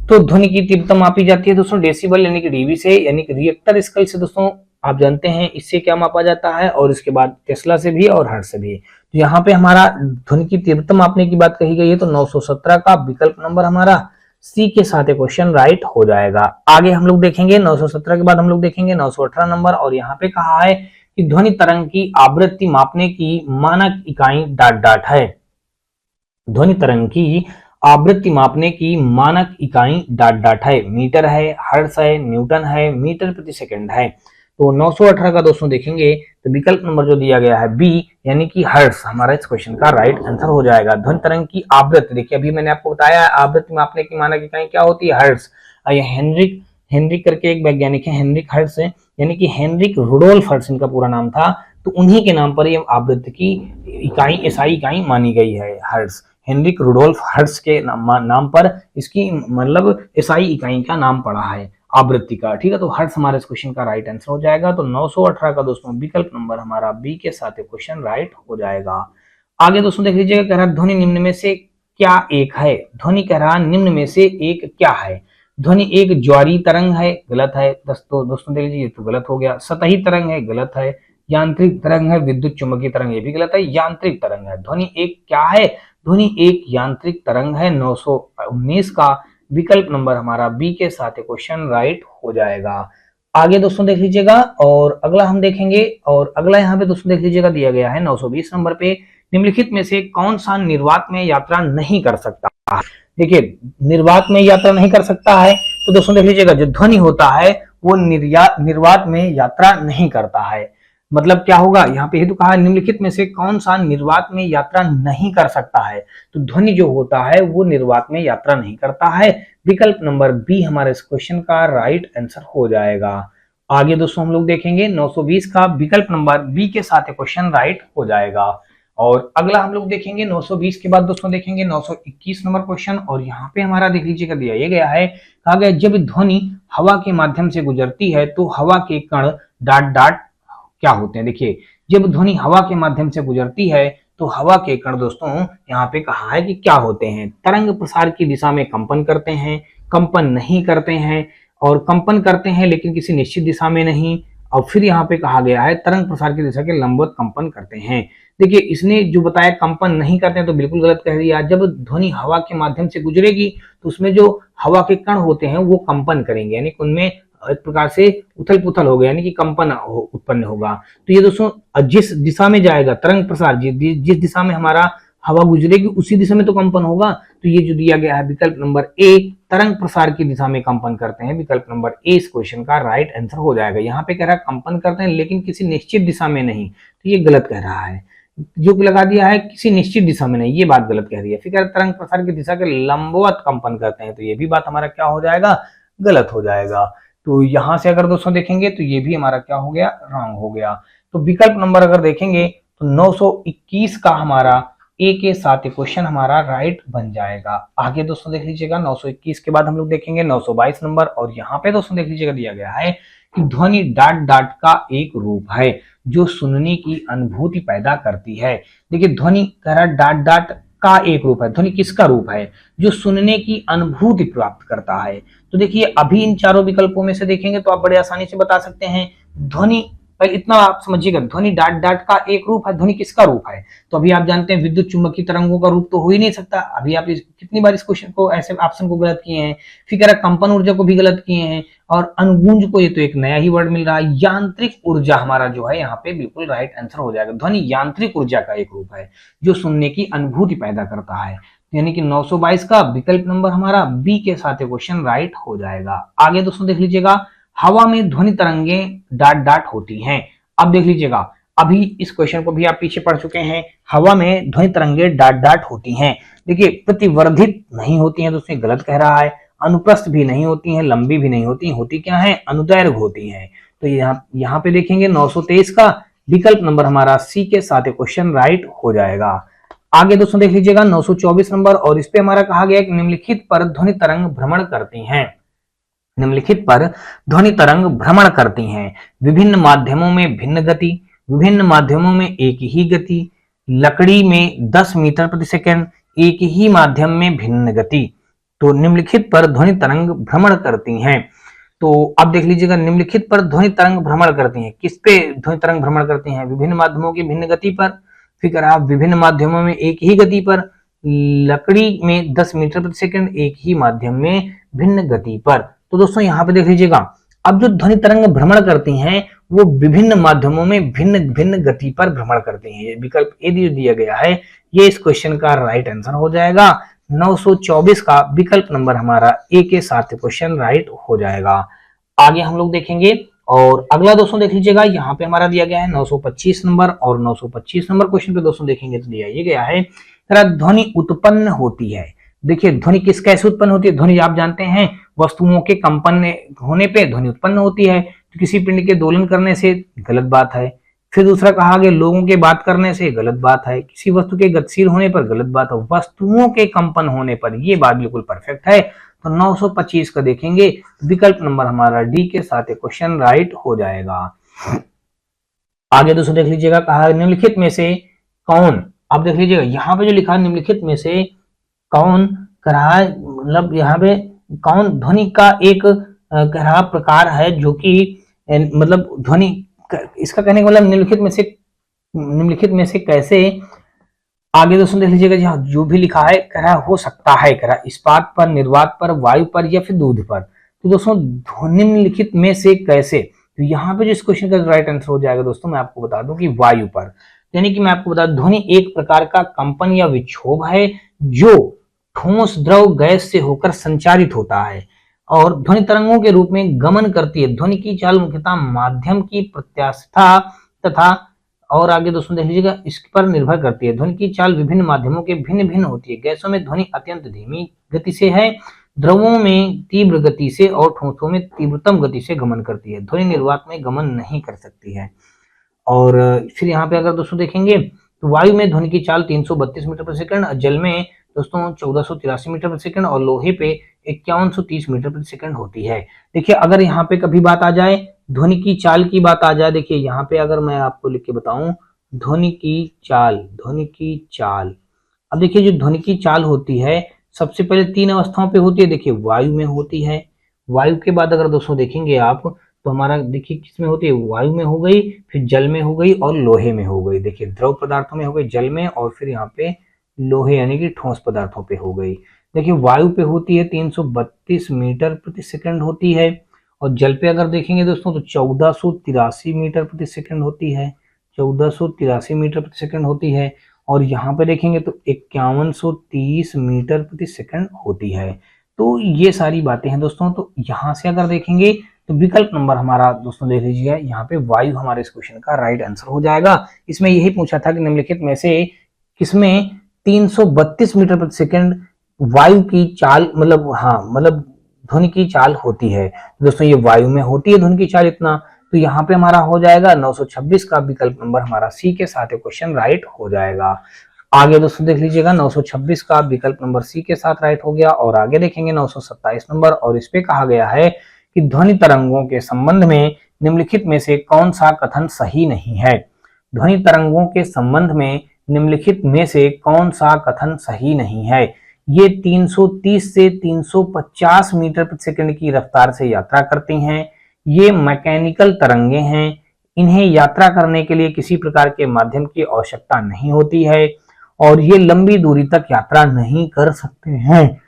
तो ध्वनि की तीव्रता मापी जाती है दोस्तों डेसिबल यानी कि डीबी से, यानी कि रिएक्टर स्केल से दोस्तों आप जानते हैं इससे क्या मापा जाता है, और इसके बाद टेस्ला से भी और हर्ट्ज से भी। तो यहाँ पे हमारा ध्वनि की तीव्रता मापने की बात कही गई है, तो 917 का विकल्प नंबर हमारा सी के साथ क्वेश्चन राइट हो जाएगा। आगे हम लोग देखेंगे 917 के बाद हम लोग देखेंगे 918 नंबर, और यहाँ पे कहा है कि ध्वनि तरंग की आवृत्ति मापने की मानक इकाई डाट डाट है। ध्वनि तरंग की आवृत्ति मापने की मानक इकाई डाट डाट है, मीटर है, हर्ट्ज है, न्यूटन है, मीटर प्रति सेकंड है। तो 918 का दोस्तों देखेंगे तो विकल्प नंबर जो दिया गया है बी यानी कि हर्ट्ज हमारा इस क्वेश्चन का राइट आंसर हो जाएगा। ध्वनि तरंग की आवृत्ति, देखिए अभी मैंने आपको बताया आवृत्ति मापने की मानक इकाई क्या होती है, हर्ट्ज। हेनरिक करके एक वैज्ञानिक है, हेनरिक हर्ट्ज है, यानी कि हेनरिक रुडोल्फ हर्ट्ज इनका पूरा नाम था, तो उन्हीं के नाम पर ये आवृत्ति की इकाई एसआई इकाई मानी गई है हर्ट्ज। हेनरिक रुडोल्फ हर्ट्ज के नाम पर इसकी मतलब एसआई इकाई का नाम पड़ा है आवृत्ति का, ठीक है। तो हर्ट्ज हमारे इस क्वेश्चन का राइट आंसर हो जाएगा। तो 918 का दोस्तों विकल्प नंबर हमारा बी के साथ क्वेश्चन राइट हो जाएगा। आगे दोस्तों देख लीजिएगा, कह रहा ध्वनि निम्न में से क्या एक है। ध्वनि कह रहा निम्न में से एक क्या है। ध्वनि एक ज्वारीय तरंग है, गलत है दोस्तों देख लीजिए, तो गलत हो गया। सतही तरंग है, गलत है। यांत्रिक तरंग है, विद्युत चुंबकीय तरंग, ये भी गलत है। यांत्रिक तरंग है। ध्वनि एक क्या है, ध्वनि एक यांत्रिक तरंग है। 919 का विकल्प नंबर हमारा बी के साथ क्वेश्चन राइट हो जाएगा। आगे दोस्तों देख लीजिएगा, और अगला हम देखेंगे, और अगला यहाँ पे दोस्तों देख लीजिएगा दिया गया है 920 नंबर पे, निम्नलिखित में से कौन सा निर्वात में यात्रा नहीं कर सकता। देखिए निर्वात में यात्रा नहीं कर सकता है, तो दोस्तों देख लीजिएगा जो ध्वनि होता है वो निर्वात में यात्रा नहीं करता है। मतलब क्या होगा, यहाँ पे हेतु कहा निम्नलिखित में से कौन सा निर्वात में यात्रा नहीं कर सकता है, तो ध्वनि जो होता है वो निर्वात में यात्रा नहीं करता है। विकल्प नंबर बी हमारे इस क्वेश्चन का राइट आंसर हो जाएगा। आगे दोस्तों हम लोग देखेंगे 920 का विकल्प नंबर बी के साथ क्वेश्चन राइट हो जाएगा। और अगला हम लोग देखेंगे 920 के बाद दोस्तों देखेंगे 921 नंबर क्वेश्चन, और यहाँ पे हमारा देख लीजिएगा दिया ये गया है, कहा गया जब ध्वनि हवा के माध्यम से गुजरती है तो हवा के कण डाट डाट क्या होते हैं। देखिए जब ध्वनि हवा के माध्यम से गुजरती है तो हवा के कण दोस्तों यहाँ पे कहा है कि क्या होते हैं। तरंग प्रसार की दिशा में कंपन करते हैं, कंपन नहीं करते हैं, और कंपन करते हैं लेकिन किसी निश्चित दिशा में नहीं। और फिर यहाँ पे कहा गया है तरंग प्रसार की दिशा के लंबवत कंपन करते हैं। देखिए इसने जो बताया कंपन नहीं करते हैं तो बिल्कुल गलत कह दिया। जब ध्वनि हवा के माध्यम से गुजरेगी तो उसमें जो हवा के कण होते हैं वो कंपन करेंगे, यानी उनमें एक प्रकार से उथल पुथल हो गया, यानी कि कंपन उत्पन्न होगा। तो ये दोस्तों जिस दिशा में जाएगा तरंग प्रसार, जिस दिशा में हमारा हवा गुजरेगी उसी दिशा में तो कंपन होगा। तो ये जो दिया गया है विकल्प नंबर ए, तरंग प्रसार की दिशा में कंपन करते हैं, विकल्प नंबर ए इस क्वेश्चन का राइट आंसर हो जाएगा। यहाँ पे कह रहा है कंपन करते हैं लेकिन किसी निश्चित दिशा में नहीं, तो ये गलत कह रहा है। जो लगा दिया है किसी निश्चित दिशा में नहीं, ये बात गलत कह रही है। फिर तरंग प्रसार की दिशा के लंबवत कंपन करते हैं, तो ये भी बात हमारा क्या हो जाएगा, गलत हो जाएगा। तो यहां से अगर दोस्तों देखेंगे तो ये भी हमारा क्या हो गया, रॉन्ग हो गया। तो विकल्प नंबर अगर देखेंगे तो 921 का हमारा ए के साथ क्वेश्चन हमारा राइट बन जाएगा। आगे दोस्तों देख लीजिएगा 921 के बाद हम लोग देखेंगे 922 नंबर, और यहाँ पे दोस्तों देख लीजिएगा दिया गया है कि ध्वनि डाट डाट का एक रूप है जो सुनने की अनुभूति पैदा करती है। देखिए ध्वनि कह रहा डाट डाट का एक रूप है, ध्वनि किसका रूप है, जो सुनने की अनुभूति प्राप्त करता है। तो देखिए अभी इन चारों विकल्पों में से देखेंगे तो आप बड़े आसानी से बता सकते हैं ध्वनि, इतना आप समझिएगा ध्वनि डाट डाट का एक रूप है, ध्वनि किसका रूप है। तो अभी आप जानते हैं विद्युत चुंबकीय तरंगों का रूप तो हो ही नहीं सकता। अभी आप कितनी बार इस क्वेश्चन को ऐसे ऑप्शन को गलत किए हैं, फिर कह रहा कंपन ऊर्जा को भी गलत किए हैं, और अनुगूंज को ये तो एक नया ही वर्ड मिल रहा है। यांत्रिक ऊर्जा हमारा जो है यहाँ पे बिल्कुल राइट आंसर हो जाएगा। ध्वनि यांत्रिक ऊर्जा का एक रूप है जो सुनने की अनुभूति पैदा करता है, यानी कि 922 का विकल्प नंबर हमारा बी के साथ क्वेश्चन राइट हो जाएगा। आगे दोस्तों देख लीजिएगा हवा में ध्वनि तरंगे डाट डाट होती हैं। अब देख लीजिएगा अभी इस क्वेश्चन को भी आप पीछे पढ़ चुके हैं, हवा में ध्वनि तरंगे डाट डाट होती हैं। देखिए प्रतिवर्धित नहीं होती हैं, तो उसमें गलत कह रहा है। अनुप्रस्थ भी नहीं होती हैं, लंबी भी नहीं होती, होती क्या है, अनुदैर्घ्य होती हैं। तो यहाँ पे देखेंगे 923 का विकल्प नंबर हमारा सी के साथ क्वेश्चन राइट हो जाएगा। आगे दोस्तों देख लीजिएगा 924 नंबर, और इस पे हमारा कहा गया कि निम्नलिखित पर ध्वनि तरंग भ्रमण करती हैं। निम्नलिखित पर ध्वनि तरंग भ्रमण करती हैं। विभिन्न माध्यमों में भिन्न गति, विभिन्न माध्यमों में एक ही गति, लकड़ी में 10 मीटर प्रति सेकंड, एक ही माध्यम में भिन्न गति। तो निम्नलिखित पर ध्वनि तरंग भ्रमण करती हैं। तो अब देख लीजिएगा निम्नलिखित पर ध्वनि तरंग भ्रमण करती हैं, किस पे ध्वनि तरंग भ्रमण करती हैं, विभिन्न माध्यमों की भिन्न गति पर, फिर आप विभिन्न माध्यमों में एक ही गति पर, लकड़ी में 10 मीटर प्रति सेकंड, एक ही माध्यम में भिन्न गति पर। तो दोस्तों यहाँ पे देख लीजिएगा अब जो ध्वनि तरंग भ्रमण करती हैं वो विभिन्न माध्यमों में भिन्न भिन्न गति पर भ्रमण करती हैं। ये विकल्प ए दिया गया है, ये इस क्वेश्चन का राइट आंसर हो जाएगा। 924 का विकल्प नंबर हमारा ए के साथ क्वेश्चन राइट हो जाएगा। आगे हम लोग देखेंगे, और अगला दोस्तों देख लीजिएगा यहाँ पे हमारा दिया गया है 925 नंबर, और 925 नंबर क्वेश्चन पे दोस्तों देखेंगे तो दिया ये गया है ध्वनि उत्पन्न होती है। देखिए ध्वनि किस कैसे उत्पन्न होती है, ध्वनि आप जानते हैं वस्तुओं के कंपन होने पे ध्वनि उत्पन्न होती है। तो किसी पिंड के दोलन करने से गलत बात है। फिर दूसरा कहा गया लोगों के बात करने से गलत बात है। किसी वस्तु के गतिशील होने पर गलत बात है। वस्तुओं के कंपन होने पर ये बात बिल्कुल परफेक्ट है। तो 925 का देखेंगे विकल्प नंबर हमारा डी के साथ क्वेश्चन राइट हो जाएगा। आगे दोस्तों देख लीजिएगा कहा निम्नलिखित में से कौन, अब देख लीजिएगा यहाँ पे जो लिखा है निम्नलिखित में से कौन कहा, मतलब यहाँ पे कौन ध्वनि का एक कहा प्रकार है जो कि मतलब ध्वनि, इसका कहने का मतलब निम्नलिखित में से कैसे। आगे दोस्तों देख लीजिएगा जो भी लिखा है कह रहा हो सकता है, कह रहा इस्पात पर, निर्वात पर, वायु पर या फिर दूध पर। तो दोस्तों निम्नलिखित में से कैसे, तो यहाँ पे जो इस क्वेश्चन का राइट आंसर हो जाएगा दोस्तों मैं आपको बता दूं कि वायु पर। यानी कि मैं आपको बता दूं ध्वनि एक प्रकार का कंपन या विक्षोभ है जो ठोस द्रव गैस से होकर संचारित होता है और ध्वनि तरंगों के रूप में गमन करती है। ध्वनि की चाल मुख्यतः माध्यम की प्रत्यास्थता तथा, और आगे दोस्तों देख लीजिएगा इस पर निर्भर करती है। ध्वनि की चाल विभिन्न माध्यमों के भिन्न भिन्न होती है। गैसों में ध्वनि अत्यंत धीमी गति से है, द्रवों में तीव्र गति से और ठोसों में तीव्रतम गति से गमन करती है। ध्वनि निर्वात में गमन नहीं कर सकती है। और फिर यहाँ पे अगर दोस्तों देखेंगे तो वायु में ध्वनि की चाल 332 मीटर प्रति सेकंड, जल में दोस्तों 1483 मीटर प्रति सेकंड और लोहे पे 5130 मीटर प्रति सेकंड होती है। देखिए अगर यहाँ पे कभी बात आ जाए ध्वनि की चाल की बात आ जाए, देखिए यहाँ पे अगर मैं आपको लिख के बताऊं ध्वनि की चाल, अब देखिए जो ध्वनि की चाल होती है सबसे पहले 3 अवस्थाओं पे होती है। देखिए वायु में होती है, वायु के बाद अगर दोस्तों देखेंगे आप तो हमारा देखिए किसमें होती है, वायु में हो गई, फिर जल में हो गई और लोहे में हो गई। देखिए द्रव पदार्थों में हो गई, जल में, और फिर यहाँ पे लोहे यानी कि ठोस पदार्थों पे हो गई। देखिए वायु पे होती है 332 मीटर प्रति सेकंड होती है, और जल पे अगर देखेंगे दोस्तों तो 1483 मीटर प्रति सेकंड होती है, 1483 मीटर प्रति सेकंड होती है। और यहाँ पे देखेंगे तो 5130 मीटर प्रति सेकंड होती है। तो ये सारी बातें हैं दोस्तों। तो यहाँ से अगर देखेंगे तो विकल्प नंबर हमारा दोस्तों देख लीजिए, यहाँ पे वायु हमारे इस क्वेश्चन का राइट आंसर हो जाएगा। इसमें यही पूछा था कि निम्नलिखित में से किसमें 332 मीटर प्रति सेकंड वायु की चाल मतलब ध्वनि की चाल होती है। दोस्तों ये वायु में होती है ध्वनि की चाल इतना, तो यहाँ पे हमारा हो जाएगा 926 का विकल्प नंबर हमारा सी के साथ क्वेश्चन राइट हो जाएगा। आगे दोस्तों देख लीजिएगा 926 का विकल्प नंबर सी के साथ राइट हो गया। और आगे देखेंगे 927 नंबर, और इस पे कहा गया है कि ध्वनि तरंगों के संबंध में निम्नलिखित में से कौन सा कथन सही नहीं है। ध्वनि तरंगों के संबंध में निम्नलिखित में से कौन सा कथन सही नहीं है। ये 330 से 350 मीटर प्रति सेकंड की रफ्तार से यात्रा करती हैं। ये मैकेनिकल तरंगे हैं। इन्हें यात्रा करने के लिए किसी प्रकार के माध्यम की आवश्यकता नहीं होती है और ये लंबी दूरी तक यात्रा नहीं कर सकते हैं।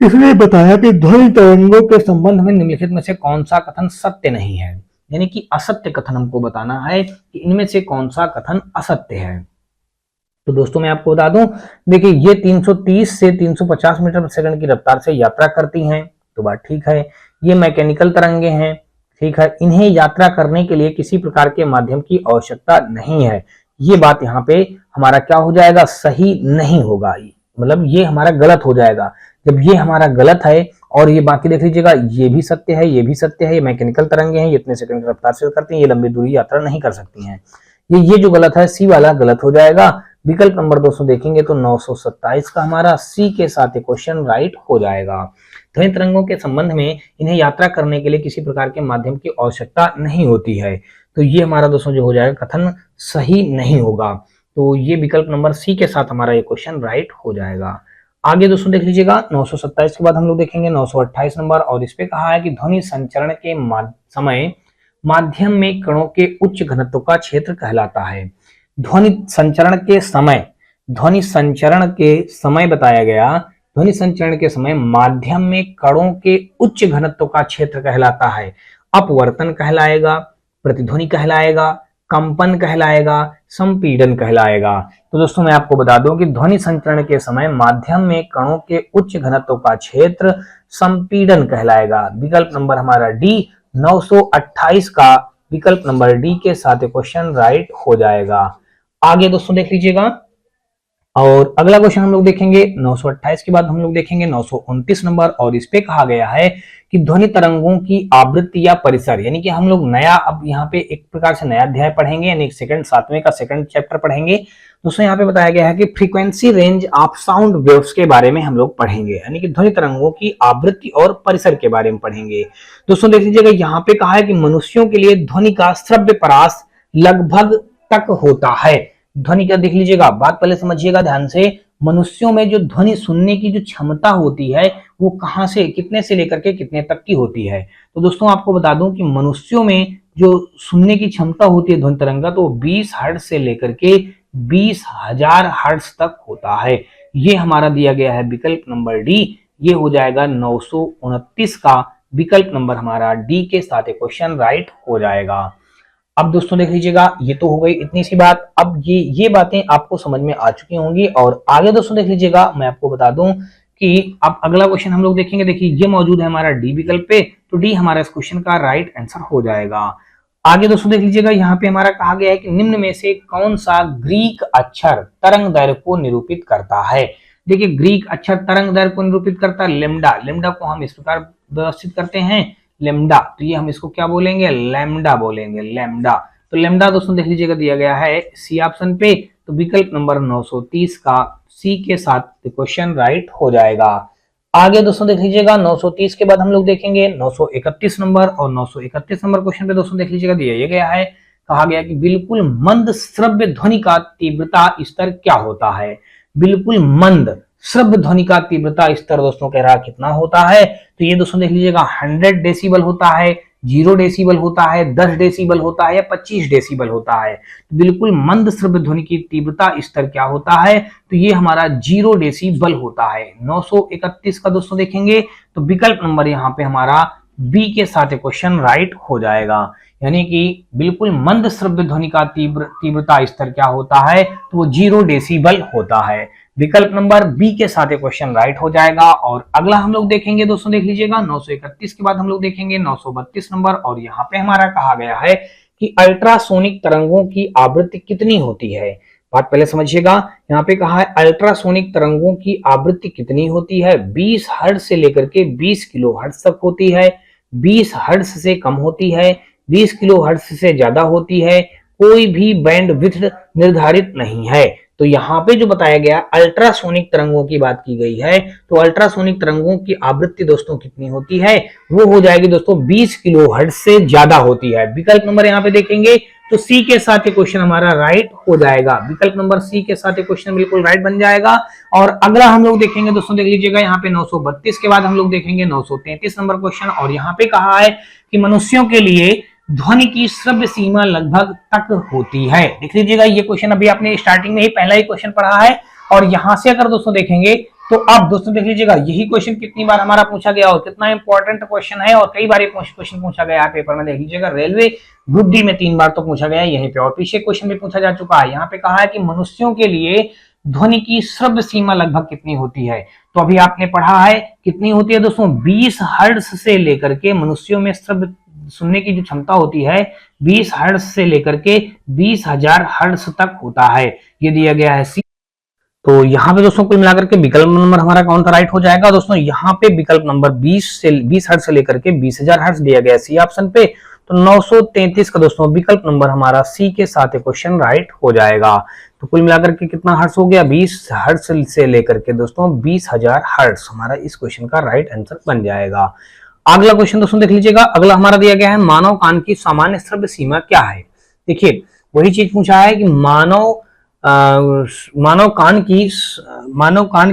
इसलिए बताया कि ध्वनि तरंगों के संबंध में निम्नलिखित में से कौन सा कथन सत्य नहीं है, यानी कि असत्य कथन हमको बताना है कि इनमें से कौन सा कथन असत्य है। तो दोस्तों मैं आपको बता दूं, देखिए ये 330 से 350 मीटर प्रति सेकंड की रफ्तार से यात्रा करती हैं, तो बात ठीक है। ये मैकेनिकल तरंगे हैं, ठीक है। इन्हें यात्रा करने के लिए किसी प्रकार के माध्यम की आवश्यकता नहीं है। ये बात यहाँ पे हमारा क्या हो जाएगा, सही नहीं होगा, मतलब ये हमारा गलत हो जाएगा। जब ये हमारा गलत है और ये बाकी देख लीजिएगा, ये भी सत्य है, ये भी सत्य है। ये मैकेनिकल तरंगे हैं, ये इतने सेकंड की रफ्तार से करती हैं, ये लंबी दूरी यात्रा नहीं कर सकती हैं। ये जो गलत है, सी वाला गलत हो जाएगा। विकल्प नंबर दोस्तों देखेंगे तो 927 का हमारा सी के साथ क्वेश्चन राइट हो जाएगा। ध्वनि तरंगों के संबंध में इन्हें यात्रा करने के लिए किसी प्रकार के माध्यम की आवश्यकता नहीं होती है, तो ये हमारा दोस्तों जो हो जाएगा कथन सही नहीं होगा। तो ये विकल्प नंबर सी के साथ हमारा ये क्वेश्चन राइट हो जाएगा। आगे दोस्तों देख लीजिएगा 927 के बाद हम लोग देखेंगे 928 नंबर, और इस पे कहा है कि ध्वनि संचरण के समय माध्यम में कणों के उच्च घनत्व का क्षेत्र कहलाता है। ध्वनि संचरण के समय बताया गया, ध्वनि संचरण के समय माध्यम में कणों के उच्च घनत्व का क्षेत्र कहलाता है। अपवर्तन कहलाएगा, प्रतिध्वनि कहलाएगा, कंपन कहलाएगा, संपीड़न कहलाएगा। तो दोस्तों मैं आपको बता दूं कि ध्वनि संचरण के समय माध्यम में कणों के उच्च घनत्व का क्षेत्र संपीड़न कहलाएगा। विकल्प नंबर हमारा डी 928 का विकल्प नंबर डी के साथ क्वेश्चन राइट हो जाएगा। आगे दोस्तों देख लीजिएगा, और अगला क्वेश्चन हम लोग देखेंगे 928 के बाद हम लोग देखेंगे 929 नंबर, और इस पे कहा गया है कि ध्वनि तरंगों की आवृत्ति या परिसर, यानी कि हम लोग नया अब यहाँ पे एक प्रकार से नया अध्याय पढ़ेंगे, यानी सेकंड 7वें का सेकंड चैप्टर पढ़ेंगे। दोस्तों यहाँ पे बताया गया है कि frequency range of sound waves के बारे में हम लोग पढ़ेंगे, यानी कि ध्वनि तरंगों की आवृत्ति और परिसर के बारे में पढ़ेंगे। दोस्तों देख लीजिएगा, यहाँ पे कहा है कि मनुष्यों के लिए ध्वनि का श्रव्य परास लगभग तक होता है। ध्वनि का देख लीजिएगा, बात पहले समझिएगा ध्यान से। मनुष्यों में जो ध्वनि सुनने की जो क्षमता होती है वो कहां से कितने से लेकर के कितने तक की होती है। तो दोस्तों आपको बता दूं कि मनुष्यों में जो सुनने की क्षमता होती है ध्वनि तरंग का, तो 20 हर्ट्ज से लेकर के 20,000 हर्ट्ज तक होता है। ये हमारा दिया गया है विकल्प नंबर डी, ये हो जाएगा 929 का विकल्प नंबर हमारा डी के साथ क्वेश्चन राइट हो जाएगा। अब दोस्तों देख लीजिएगा, ये तो हो गई इतनी सी बात। अब ये बातें आपको समझ में आ चुकी होंगी। और आगे दोस्तों देख लीजिएगा, मैं आपको बता दूं कि अब अगला क्वेश्चन हम लोग देखेंगे। देखिए ये मौजूद है हमारा डी विकल्प पे, तो डी हमारा इस क्वेश्चन का राइट आंसर हो जाएगा। आगे दोस्तों देख लीजिएगा, यहाँ पे हमारा कहा गया है कि निम्न में से कौन सा ग्रीक अक्षर तरंग दैर्घ्य को निरूपित करता है। देखिए ग्रीक अक्षर तरंग दैर्घ्य को निरूपित करता है लेम्डा। लेम्डा को हम इस प्रकार व्यवस्थित करते हैं लेम्डा, तो ये हम इसको क्या बोलेंगे, लैम्डा बोलेंगे, लैम्डा। तो लैम्डा दोस्तों देख लीजिएगा दिया गया है सी ऑप्शन पे, तो विकल्प नंबर 930 का सी के साथ क्वेश्चन राइट हो जाएगा। आगे दोस्तों देख लीजिएगा 930 के बाद हम लोग देखेंगे 931 नंबर, और 931 नंबर क्वेश्चन पे दोस्तों देख लीजिएगा दिया गया है, कहा गया कि बिल्कुल मंद श्रव्य ध्वनि का तीव्रता स्तर क्या होता है। बिल्कुल मंद श्रव्य ध्वनि का तीव्रता स्तर दोस्तों कह रहा कितना होता है, तो ये दोस्तों देख लीजिएगा 100 डेसिबल होता है, 0 डेसिबल होता है, 10 डेसिबल होता है या 25 डेसिबल होता है। तो बिल्कुल मंद श्रव्य ध्वनि की तीव्रता स्तर क्या होता है, तो ये हमारा 0 डेसिबल होता है। 931 का दोस्तों देखेंगे तो विकल्प नंबर यहाँ पे हमारा बी के साथ क्वेश्चन राइट हो जाएगा। यानी कि बिल्कुल मंद श्रव्य ध्वनि का तीव्रता स्तर क्या होता है, तो वो 0 डेसिबल होता है। विकल्प नंबर बी के साथ क्वेश्चन राइट हो जाएगा। और अगला हम लोग देखेंगे दोस्तों, देख लीजिएगा 931 के बाद हम लोग देखेंगे 932 नंबर, और यहाँ पे हमारा कहा गया है कि अल्ट्रासोनिक तरंगों की आवृत्ति कितनी होती है। बात पहले समझिएगा, यहाँ पे कहा है अल्ट्रासोनिक तरंगों की आवृत्ति कितनी होती है। 20 हर्ट्ज से लेकर के 20 किलो हर्ट्ज तक होती है, 20 हर्ट्ज से कम होती है, 20 किलो हर्ट्ज से ज्यादा होती है, कोई भी बैंड विड्थ निर्धारित नहीं है। तो यहाँ पे जो बताया गया अल्ट्रासोनिक तरंगों की बात की गई है, तो अल्ट्रासोनिक तरंगों की आवृत्ति दोस्तों कितनी होती है, वो हो जाएगी दोस्तों 20 किलो हर्ट्ज से ज्यादा होती है। विकल्प नंबर यहाँ पे देखेंगे तो सी के साथ ये क्वेश्चन हमारा राइट हो जाएगा। विकल्प नंबर सी के साथ ये क्वेश्चन बिल्कुल राइट बन जाएगा। और अगला हम लोग देखेंगे दोस्तों, देख लीजिएगा यहाँ पे 932 के बाद हम लोग देखेंगे 933 नंबर क्वेश्चन, और यहाँ पे कहा है कि मनुष्यों के लिए ध्वनि की श्रव्य सीमा लगभग तक होती है। देख लीजिएगा ये क्वेश्चन अभी आपने स्टार्टिंग में ही पहला ही क्वेश्चन पढ़ा है, और यहां से अगर दोस्तों देखेंगे तो अब दोस्तों देख लीजिएगा यही क्वेश्चन कितनी बार हमारा पूछा गया और कितना इंपॉर्टेंट क्वेश्चन है, और कई बार क्वेश्चन पूछा गया है पेपर में। देख लीजिएगा रेलवे ग्रुप डी में 3 बार तो पूछा गया है यहीं पे, और पीछे क्वेश्चन भी पूछा जा चुका है। यहाँ पे कहा है कि मनुष्यों के लिए ध्वनि की श्रव्य सीमा लगभग कितनी होती है। तो अभी आपने पढ़ा है कितनी होती है दोस्तों, 20 हर्ट्ज से लेकर के मनुष्यों में श्रव्य सुनने की जो क्षमता होती है 20 हर्ट्ज से लेकर के 20,000 हर्ट्ज तक होता है। ये दिया गया है सी। तो यहाँ पे दोस्तों कुल मिलाकर के विकल्प नंबर हमारा कौन सा राइट हो जाएगा दोस्तों, यहाँ पे विकल्प नंबर 20 हर्ट्ज से लेकर के 20,000 हर्ट्ज दिया गया सी ऑप्शन पे। तो 933 का दोस्तों विकल्प नंबर हमारा सी के साथ क्वेश्चन राइट हो जाएगा। तो कुल मिलाकर के कितना हर्ट्ज हो गया, 20 हर्ट्ज से लेकर के दोस्तों 20,000 हर्ट्ज हमारा इस क्वेश्चन का राइट आंसर बन जाएगा। अगला क्वेश्चन दोस्तों देख लीजिएगा, अगला हमारा दिया गया है मानव कान की सामान्य श्रव्य सीमा क्या है। देखिए वही चीज पूछा है कि मानव कान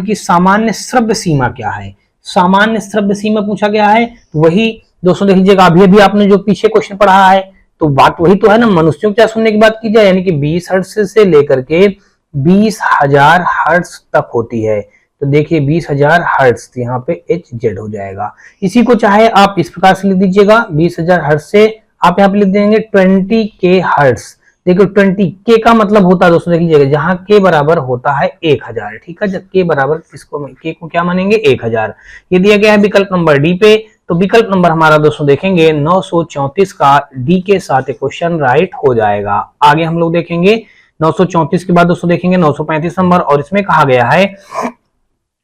की सामान्य श्रव्य सीमा क्या है। सामान्य श्रव्य सीमा पूछा गया है, तो वही दोस्तों देख लीजिएगा अभी अभी आपने जो पीछे क्वेश्चन पढ़ा है, तो बात वही तो है ना, मनुष्यों क्या सुनने की बात की जाए, यानी कि 20 हर्ट्ज से लेकर के 20,000 हर्ट्ज तक होती है। तो देखिए 20,000 हर्ट्ज, यहाँ पे HZ हो जाएगा। इसी को चाहे आप इस प्रकार से लिख दीजिएगा, 20,000 हर्ट्ज से आप यहाँ पे लिख देंगे 20K हर्ट्ज। देखिए 20K का मतलब होता है दोस्तों देख लीजिएगा, जहां K बराबर होता है 1000, ठीक है। जब K बराबर किसको, K को क्या मानेंगे 1000। ये दिया गया है विकल्प नंबर डी पे। तो विकल्प नंबर हमारा दोस्तों देखेंगे 934 का डी के साथ क्वेश्चन राइट हो जाएगा। आगे हम लोग देखेंगे 934 के बाद दोस्तों देखेंगे 935 नंबर, और इसमें कहा गया है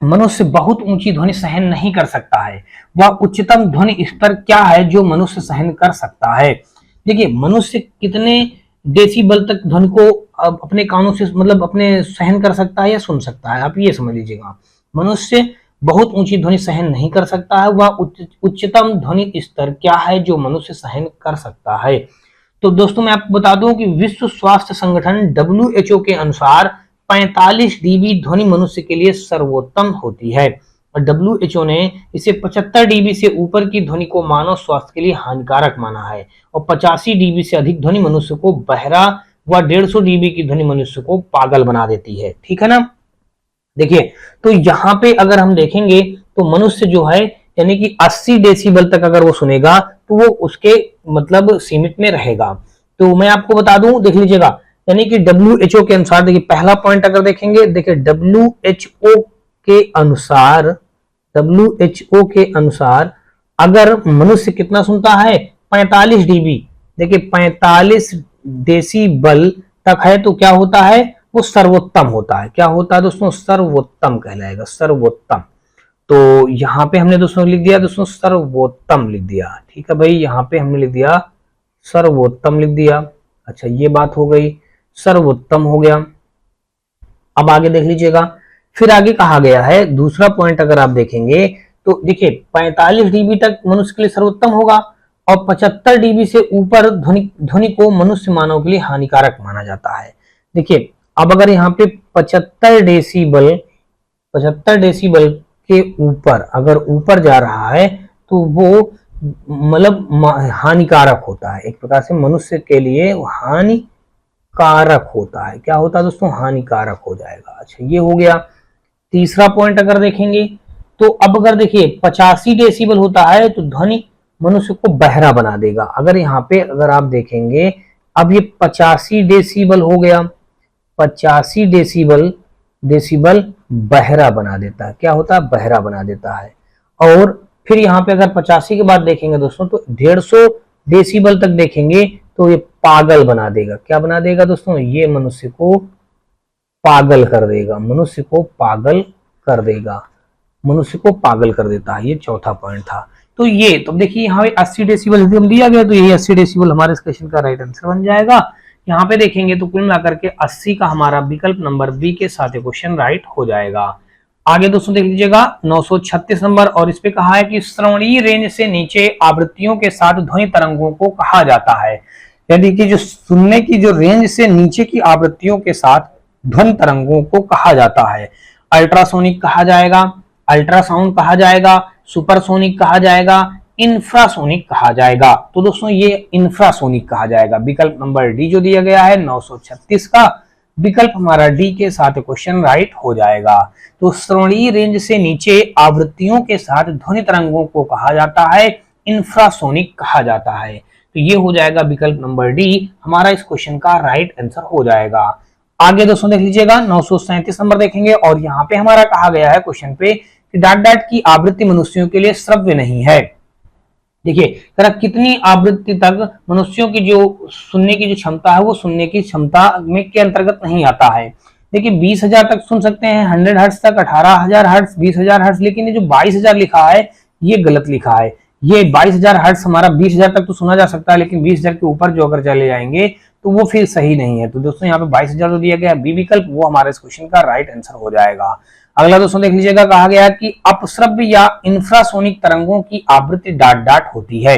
मनुष्य बहुत ऊंची ध्वनि सहन नहीं कर सकता है, वह उच्चतम ध्वनि स्तर क्या है जो मनुष्य सहन कर सकता है। देखिए मनुष्य कितने डेसिबल तक ध्वनि को अपने कानों से मतलब अपने सहन कर सकता है या सुन सकता है, आप ये समझ लीजिएगा। मनुष्य बहुत ऊंची ध्वनि सहन नहीं कर सकता है, वह उच्चतम ध्वनि स्तर क्या है जो मनुष्य सहन कर सकता है। तो दोस्तों मैं आपको बता दूं कि विश्व स्वास्थ्य संगठन WHO के अनुसार 45 dB ध्वनि मनुष्य के लिए सर्वोत्तम होती है, और WHO ने इसे 75 dB से ऊपर की ध्वनि को मानव स्वास्थ्य के लिए हानिकारक माना है, और 85 dB से अधिक ध्वनि मनुष्य को बहरा व 150 dB की ध्वनि मनुष्य को पागल बना देती है, ठीक है ना। देखिए तो यहाँ पे अगर हम देखेंगे तो मनुष्य जो है यानी कि 80 डेसिबल तक अगर वो सुनेगा तो वो उसके मतलब सीमित में रहेगा। तो मैं आपको बता दूं, देख लीजिएगा यानी कि WHO के अनुसार, देखिए पहला पॉइंट अगर देखेंगे, देखिए WHO के अनुसार अगर मनुष्य कितना सुनता है 45 dB, देखिए 45 डेसिबल तक है, तो क्या होता है वो सर्वोत्तम होता है। क्या होता है दोस्तों, सर्वोत्तम कहलाएगा, सर्वोत्तम। तो यहाँ पे हमने दोस्तों लिख दिया दोस्तों सर्वोत्तम लिख दिया, ठीक है भाई, यहाँ पे हमने लिख दिया सर्वोत्तम लिख दिया। अच्छा ये बात हो गई, सर्वोत्तम हो गया। अब आगे देख लीजिएगा, फिर आगे कहा गया है दूसरा पॉइंट अगर आप देखेंगे तो देखिए 45 dB तक मनुष्य के लिए सर्वोत्तम होगा, और 75 dB से ऊपर ध्वनि को मनुष्य मानव के लिए हानिकारक माना जाता है। देखिए अब अगर यहाँ पे 75 डेसिबल के ऊपर अगर ऊपर जा रहा है तो वो मतलब हानिकारक होता है, एक प्रकार से मनुष्य के लिए हानिकारक होता है। क्या होता है दोस्तों, हानिकारक हो जाएगा। अच्छा ये हो गया। तीसरा पॉइंट अगर देखेंगे तो अब अगर देखिए 85 डेसिबल होता है तो ध्वनि मनुष्य को बहरा बना देगा। अगर यहाँ पे अगर आप देखेंगे, अब ये 85 डेसिबल हो गया, 85 डेसिबल बहरा बना देता है। क्या होता है? बहरा बना देता है। और फिर यहाँ पे अगर 85 के बाद देखेंगे दोस्तों तो 150 डेसिबल तक देखेंगे तो ये पागल बना देगा। क्या बना देगा दोस्तों? ये मनुष्य को पागल कर देगा, मनुष्य को पागल कर देगा, मनुष्य को पागल कर देता है। ये चौथा पॉइंट था। तो ये तो देखिए यहाँ पे 80 डेसिबल दिया गया, तो यही 80 डेसिबल हमारे इस क्वेश्चन का राइट आंसर बन जाएगा। यहाँ पे देखेंगे तो कुल मिलाकर के 80 का हमारा विकल्प नंबर बी के साथ क्वेश्चन राइट हो जाएगा। आगे दोस्तों देख लीजिएगा 936 नंबर, और इस पे कहा है कि श्रवणीय रेंज से नीचे आवृत्तियों के साथ ध्वनि तरंगों को कहा जाता है। यानी कि जो सुनने की जो रेंज से नीचे की आवृत्तियों के साथ ध्वनि तरंगों को कहा जाता है। अल्ट्रासोनिक कहा जाएगा, अल्ट्रासाउंड कहा जाएगा, सुपरसोनिक कहा जाएगा, इंफ्रासोनिक कहा जाएगा। तो दोस्तों ये इंफ्रासोनिक कहा जाएगा। विकल्प नंबर डी जो दिया गया है 936 का विकल्प हमारा डी के साथ क्वेश्चन राइट हो जाएगा। तो श्रवणीय रेंज से नीचे आवृत्तियों के साथ ध्वनि तरंगों को कहा जाता है, इंफ्रासोनिक कहा जाता है। तो ये हो जाएगा विकल्प नंबर डी, हमारा इस क्वेश्चन का राइट आंसर हो जाएगा। आगे दोस्तों देख लीजिएगा 937 नंबर देखेंगे, और यहाँ पे हमारा कहा गया है क्वेश्चन पे कि डाट डाट की आवृत्ति मनुष्यों के लिए श्रव्य नहीं है। देखिए कितनी आवृत्ति तक मनुष्यों की जो सुनने की जो क्षमता है वो सुनने की क्षमता में के अंतर्गत नहीं आता है। देखिए 20,000 तक सुन सकते हैं, 100 हर्ट्ज तक, 18,000 हर्ट्ज, 20,000 हर्ट्ज, लेकिन ये जो 22,000 लिखा है ये गलत लिखा है। ये 22,000 हर्ट्ज हमारा 20,000 तक तो सुना जा सकता है, लेकिन 20,000 के ऊपर जो अगर चले जाएंगे तो वो फिर सही नहीं है। तो दोस्तों यहाँ पे 22,000 जो दिया गया बी विकल्प वो हमारे इस क्वेश्चन का राइट आंसर हो जाएगा। अगला दोस्तों देख लीजिएगा, कहा गया कि अपश्रव्य या इंफ्रासोनिक तरंगों की आवृत्ति डाट डाट होती है।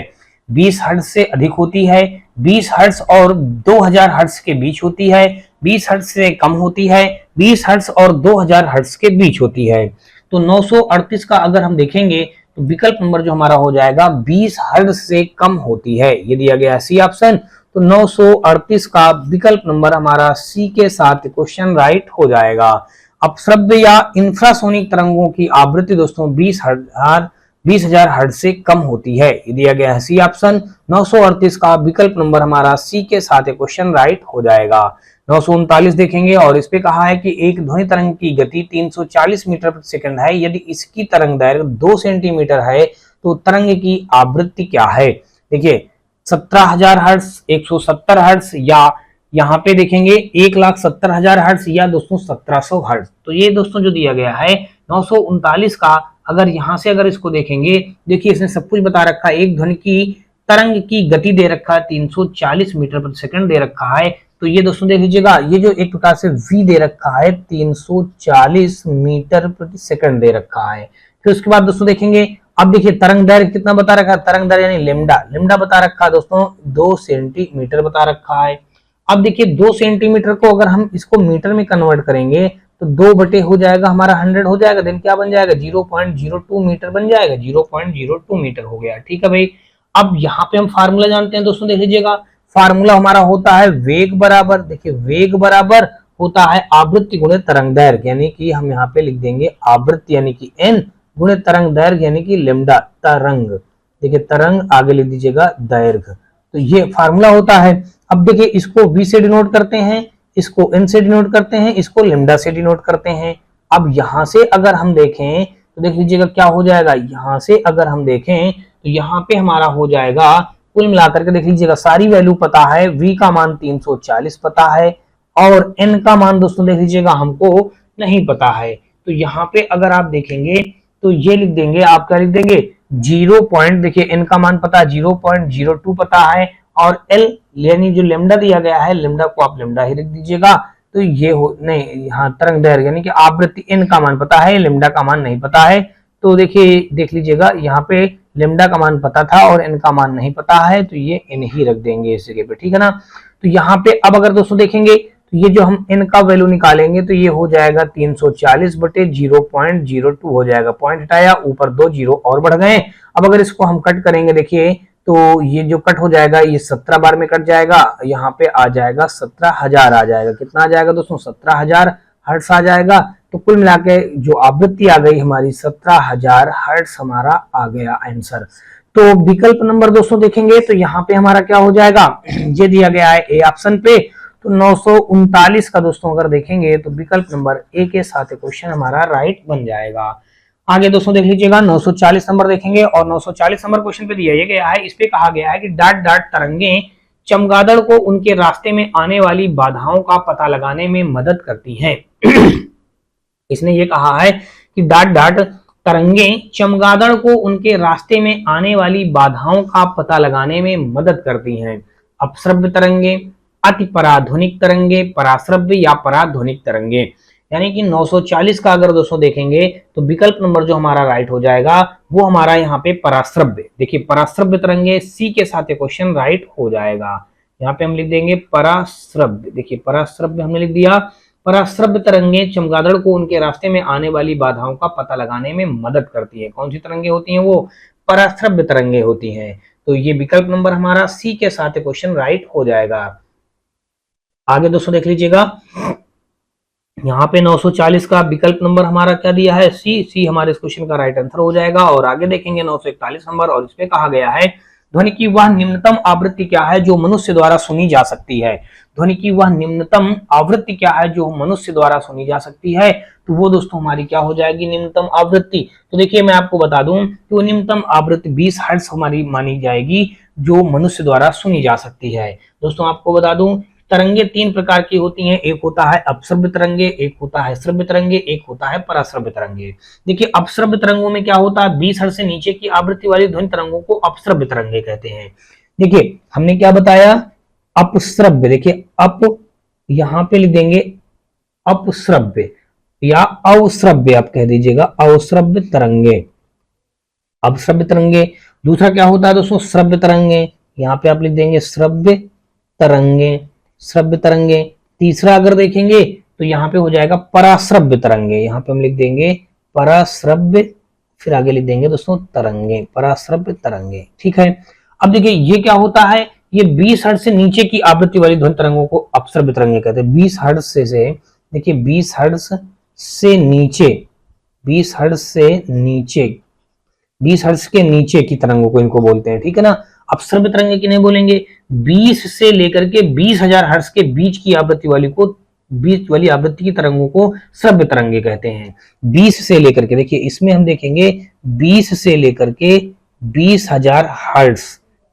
20 हर्ट्ज से अधिक होती है, 20 हर्ट्ज और 2000 हर्ट्ज के बीच होती है, 20 हर्ट्ज से कम होती है, 20 हर्ट्ज और 2000 हर्ट्ज के बीच होती है। तो 938 का अगर हम देखेंगे तो विकल्प नंबर जो हमारा हो जाएगा 20 हर्ट्ज से कम होती है, ये दिया गया सी ऑप्शन। तो 938 का विकल्प नंबर हमारा सी के साथ क्वेश्चन राइट हो जाएगा। अपश्रव्य या इंफ्रासोनिक तरंगों की आवृत्ति दोस्तों 20,000 हर्ट्ज से कम होती है, ये दिया गया है सी ऑप्शन। 938 का विकल्प नंबर हमारा सी के साथ क्वेश्चन राइट हो जाएगा। 939 देखेंगे, और इस पे कहा है कि एक ध्वनि तरंग की गति 340 मीटर प्रति सेकंड है। यदि इसकी तरंग दैर्घ्य 2 सेंटीमीटर है तो तरंग की आवृत्ति क्या है? देखिए 17,000 हर्ट्ज, 170 हर्ट्ज, या यहाँ पे देखेंगे 1,70,000 हर्ट्ज, या दोस्तों 1700 हर्ट्ज। तो ये दोस्तों जो दिया गया है 939 का, अगर यहाँ से अगर इसको देखेंगे, देखिए इसने सब कुछ बता रखा है। एक ध्वनि की तरंग की गति दे रखा है 340 मीटर प्रति सेकंड दे रखा है। तो ये दोस्तों देख लीजिएगा, ये जो एक प्रकार से v दे रखा है 340 मीटर प्रति सेकंड दे रखा है। फिर उसके बाद दोस्तों देखेंगे, अब देखिए तरंग दैर्घ्य कितना बता रखा है, तरंग दैर्घ्य यानी लेमडा बता रखा है दोस्तों 2 सेंटीमीटर बता रखा है। अब देखिए 2 सेंटीमीटर को अगर हम इसको मीटर में कन्वर्ट करेंगे तो 2 बटे हो जाएगा हमारा 100 हो जाएगा, देन क्या बन जाएगा 0.02 मीटर बन जाएगा, 0.02 मीटर हो गया। ठीक है भाई। अब यहाँ पे हम फार्मूला जानते हैं दोस्तों, देख लीजिएगा फार्मूला हमारा होता है वेग बराबर, देखिए वेग बराबर होता है आवृत्ति गुणे तरंग दैर्घ्य, यानी कि हम यहाँ पे लिख देंगे आवृत्ति यानी कि n गुणे तरंग दैर्घ्य यानी कि लेमडा तरंग। देखिए तरंग आगे लिख दीजिएगा दैर्घ्य, तो ये फार्मूला होता है। अब देखिए इसको v से डिनोट करते हैं, इसको n से डिनोट करते हैं, इसको लेमडा से डिनोट करते हैं। अब यहां से अगर हम देखें तो देख लीजिएगा क्या हो जाएगा, यहां से अगर हम देखें तो यहाँ पे हमारा हो जाएगा कुल मिलाकर के देख लीजिएगा सारी वैल्यू पता है, v का मान 340 पता है और n का मान दोस्तों देख लीजिएगा हमको नहीं पता है। तो यहाँ पे अगर आप देखेंगे तो ये लिख देंगे, आप क्या लिख देंगे 0 पॉइंट, देखिए n का मान पता 0.02 पता है, और l यानी जो लेमडा दिया गया है लेमडा को आप लेमडा ही लिख दीजिएगा। तो ये हो नहीं, यहाँ तरंग दैर्घ्य यानी कि आवृत्ति n का मान पता है, लेमडा का मान नहीं पता है। तो देखिए देख लीजिएगा यहाँ पे लेमडा का मान पता था और n का मान नहीं पता है, तो ये n ही रख देंगे इस जगह पे, ठीक है ना। तो यहाँ पे अब अगर दोस्तों देखेंगे तो ये जो हम n का वैल्यू निकालेंगे तो ये हो जाएगा 340 बटे 0.02 हो जाएगा, पॉइंट हटाया ऊपर 2 जीरो और बढ़ गए। अब अगर इसको हम कट करेंगे देखिए तो ये जो कट हो जाएगा ये 17 बार में कट जाएगा, यहाँ पे आ जाएगा 17,000 आ जाएगा। कितना आ जाएगा दोस्तों 17,000 हर्ट्ज आ जाएगा। तो कुल मिला के जो आवृत्ति आ गई हमारी 17,000 हर्ट्ज हमारा आ गया आंसर। तो विकल्प नंबर दोस्तों देखेंगे तो यहाँ पे हमारा क्या हो जाएगा, ये दिया गया है ए ऑप्शन पे, तो 939 का दोस्तों अगर देखेंगे तो विकल्प नंबर ए के साथ क्वेश्चन हमारा राइट बन जाएगा। आगे दोस्तों देख लीजिएगा 940 नंबर देखेंगे और 940 नंबर क्वेश्चन पे दिया गया है, इस पे कहा गया है कि डाट डाट तरंगे चमगादड़ को उनके रास्ते में आने वाली बाधाओं का पता लगाने में मदद करती हैं। इसने ये कहा है कि डाट डाट तरंगे चमगादड़ को उनके रास्ते में आने वाली बाधाओं का पता लगाने में मदद करती हैं। अपश्रव्य तरंगे, अति पराध्वनिक तरंगे, पराश्रव्य या पराध्वनिक तरंगे। यानी कि 940 का अगर दोस्तों देखेंगे तो विकल्प नंबर जो हमारा राइट हो जाएगा वो हमारा यहाँ पे पराश्रव्य। देखिए पराश्रव्य तरंगे सी के साथ क्वेश्चन राइट हो जाएगा। यहाँ पे हम लिख देंगे पराश्रव्य। देखिए पराश्रव्य हमने लिख दिया। पराश्रव्य तरंगे चमगादड़ को उनके रास्ते में आने वाली बाधाओं का पता लगाने में मदद करती है। कौन सी तरंगे होती हैं? वो पराश्रव्य तरंगे होती हैं। तो ये विकल्प नंबर हमारा सी के साथ क्वेश्चन राइट हो जाएगा। आगे दोस्तों देख लीजिएगा, यहाँ पे 940 का विकल्प नंबर हमारा क्या दिया है? सी। सी हमारे इस क्वेश्चन का राइट आंसर हो जाएगा। और आगे देखेंगे 941 नंबर, और इसमें कहा गया है ध्वनि की वह निम्नतम आवृत्ति क्या है जो मनुष्य द्वारा सुनी जा सकती है। ध्वनि की वह निम्नतम आवृत्ति क्या है जो मनुष्य द्वारा सुनी जा सकती है? तो वो दोस्तों हमारी क्या हो जाएगी? निम्नतम आवृत्ति। तो देखिए मैं आपको बता दूं कि वो निम्नतम आवृत्ति 20 हर्ट्ज हमारी मानी जाएगी जो मनुष्य द्वारा सुनी जा सकती है। दोस्तों आपको बता दूं तरंगे 3 प्रकार की होती हैं। एक होता है अपश्रव्य तरंगे, एक होता है श्रव्य तरंगे, एक होता है पराश्रव्य तरंगे। देखिए अपश्रव्य तरंगों में क्या होता है? 20 हर्ट्ज से नीचे की आवृत्ति वाली ध्वनि तरंगों को अपश्रव्य तरंगे कहते हैं। देखिए हमने क्या बताया? अपश्रव्य। देखिए अप यहाँ पे लिख देंगे अपश्रव्य या अवश्रव्य, आप कह दीजिएगा अवश्रव्य तरंगे, अपश्रव्य तरंगे। दूसरा क्या होता है दोस्तों? श्रव्य तरंगे। यहाँ पे आप लिख देंगे श्रव्य तरंगे, श्रव्य तरंगे। तीसरा अगर देखेंगे तो यहाँ पे हो जाएगा पराश्रव्य तरंगे। यहाँ पे हम लिख देंगे पराश्रव्य, फिर आगे लिख देंगे दोस्तों तरंगे, पराश्रव्य तरंगे। ठीक है। अब देखिए ये क्या होता है? ये 20 हर्ट्ज से नीचे की आवृत्ति वाली ध्वनि तरंगों को अपश्रव्य तरंगे कहते हैं। 20 हर्ट्ज से देखिए 20 हर्ट्ज से नीचे, 20 हर्ट्ज से नीचे, 20 हर्ट्ज के नीचे की तरंगों को इनको बोलते हैं। ठीक है ना। अपश्रव्य तरंगे किन्हें बोलेंगे? 20 से लेकर के 20,000 हर्ट्ज के बीच की आवृत्ति वाली को, बीच वाली आवृत्ति की तरंगों को श्रव्य तरंगे कहते हैं। 20 से लेकर के, देखिए इसमें हम देखेंगे 20 से लेकर के 20,000 हर्ट्ज,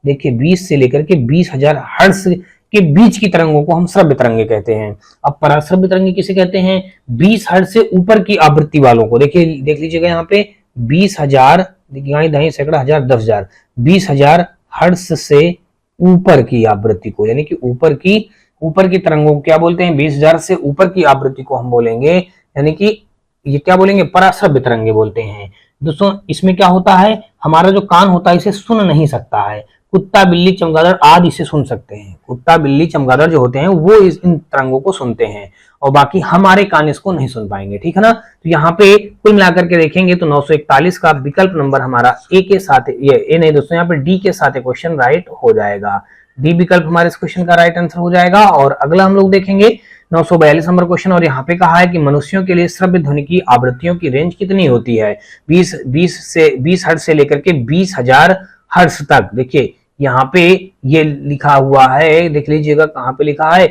देखिए 20 से लेकर के 20,000 हर्ट्ज के बीच की तरंगों को हम श्रव्य तरंगे कहते हैं। अब पराश्रव्य तरंगे किसे कहते हैं? 20 हर्ट्ज से ऊपर की आवृत्ति वालों को। देखिए देख लीजिएगा यहाँ पे 20,000, दाई सैकड़ा हजार 10,000, 20,000 हर्ट्ज से ऊपर की आवृत्ति को, यानी कि ऊपर की तरंगों को क्या बोलते हैं? 20,000 से ऊपर की आवृत्ति को हम बोलेंगे, यानी कि ये क्या बोलेंगे? पराश्रव्य तरंगे बोलते हैं। दोस्तों इसमें क्या होता है? हमारा जो कान होता है इसे सुन नहीं सकता है। कुत्ता, बिल्ली, चमगादड़ आदि इसे सुन सकते हैं। कुत्ता, बिल्ली, चमगादड़ जो होते हैं वो इन तरंगों को सुनते हैं और बाकी हमारे कान इसको नहीं सुन पाएंगे। ठीक है ना। तो यहाँ पे कुल मिलाकर के देखेंगे तो 941 का विकल्प नंबर हमारा ए के साथ, ये ए नहीं दोस्तों, यहाँ पे डी के साथ क्वेश्चन राइट हो जाएगा। डी विकल्प हमारे इस क्वेश्चन का राइट आंसर हो जाएगा। और अगला हम लोग देखेंगे 942 नंबर क्वेश्चन, और यहाँ पे कहा है कि मनुष्यों के लिए श्रव्य ध्वनि की आवृत्तियों की रेंज कितनी होती है? 20 हर्ट्ज से लेकर के 20,000 हर्ट्ज तक। देखिए यहाँ पे ये लिखा हुआ है, देख लीजिएगा कहाँ पे लिखा है,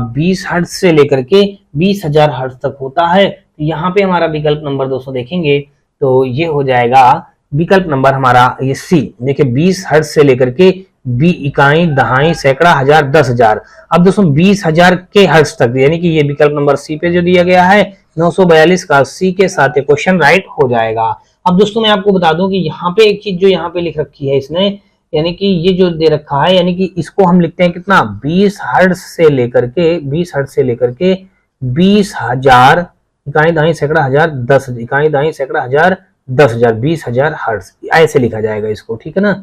20 हर्ट्ज से लेकर के 20,000 हर्ट्ज तक होता है। तो यहाँ पे हमारा विकल्प नंबर दोस्तों देखेंगे तो ये हो जाएगा विकल्प नंबर हमारा ये सी। देखिए 20 हर्ट्ज से लेकर के इकाई, दहाई, सैकड़ा, हजार, 10,000। अब दोस्तों 20,000 के हर्ट्ज तक, यानी कि ये विकल्प नंबर सी पे जो दिया गया है 942 का सी के साथ क्वेश्चन राइट हो जाएगा। अब दोस्तों मैं आपको बता दूं कि यहाँ पे एक चीज जो यहाँ पे लिख रखी है इसने, यानी कि ये जो दे रखा है, यानी कि इसको हम लिखते हैं कितना? 20 हर्ट्ज से लेकर के 20,000 इकाई, दाई, सैकड़ा, हजार, 10 इकाई, दाई, सैकड़ा, हजार, 10,000, 20,000 हर्ट्ज ऐसे लिखा जाएगा इसको। ठीक है ना।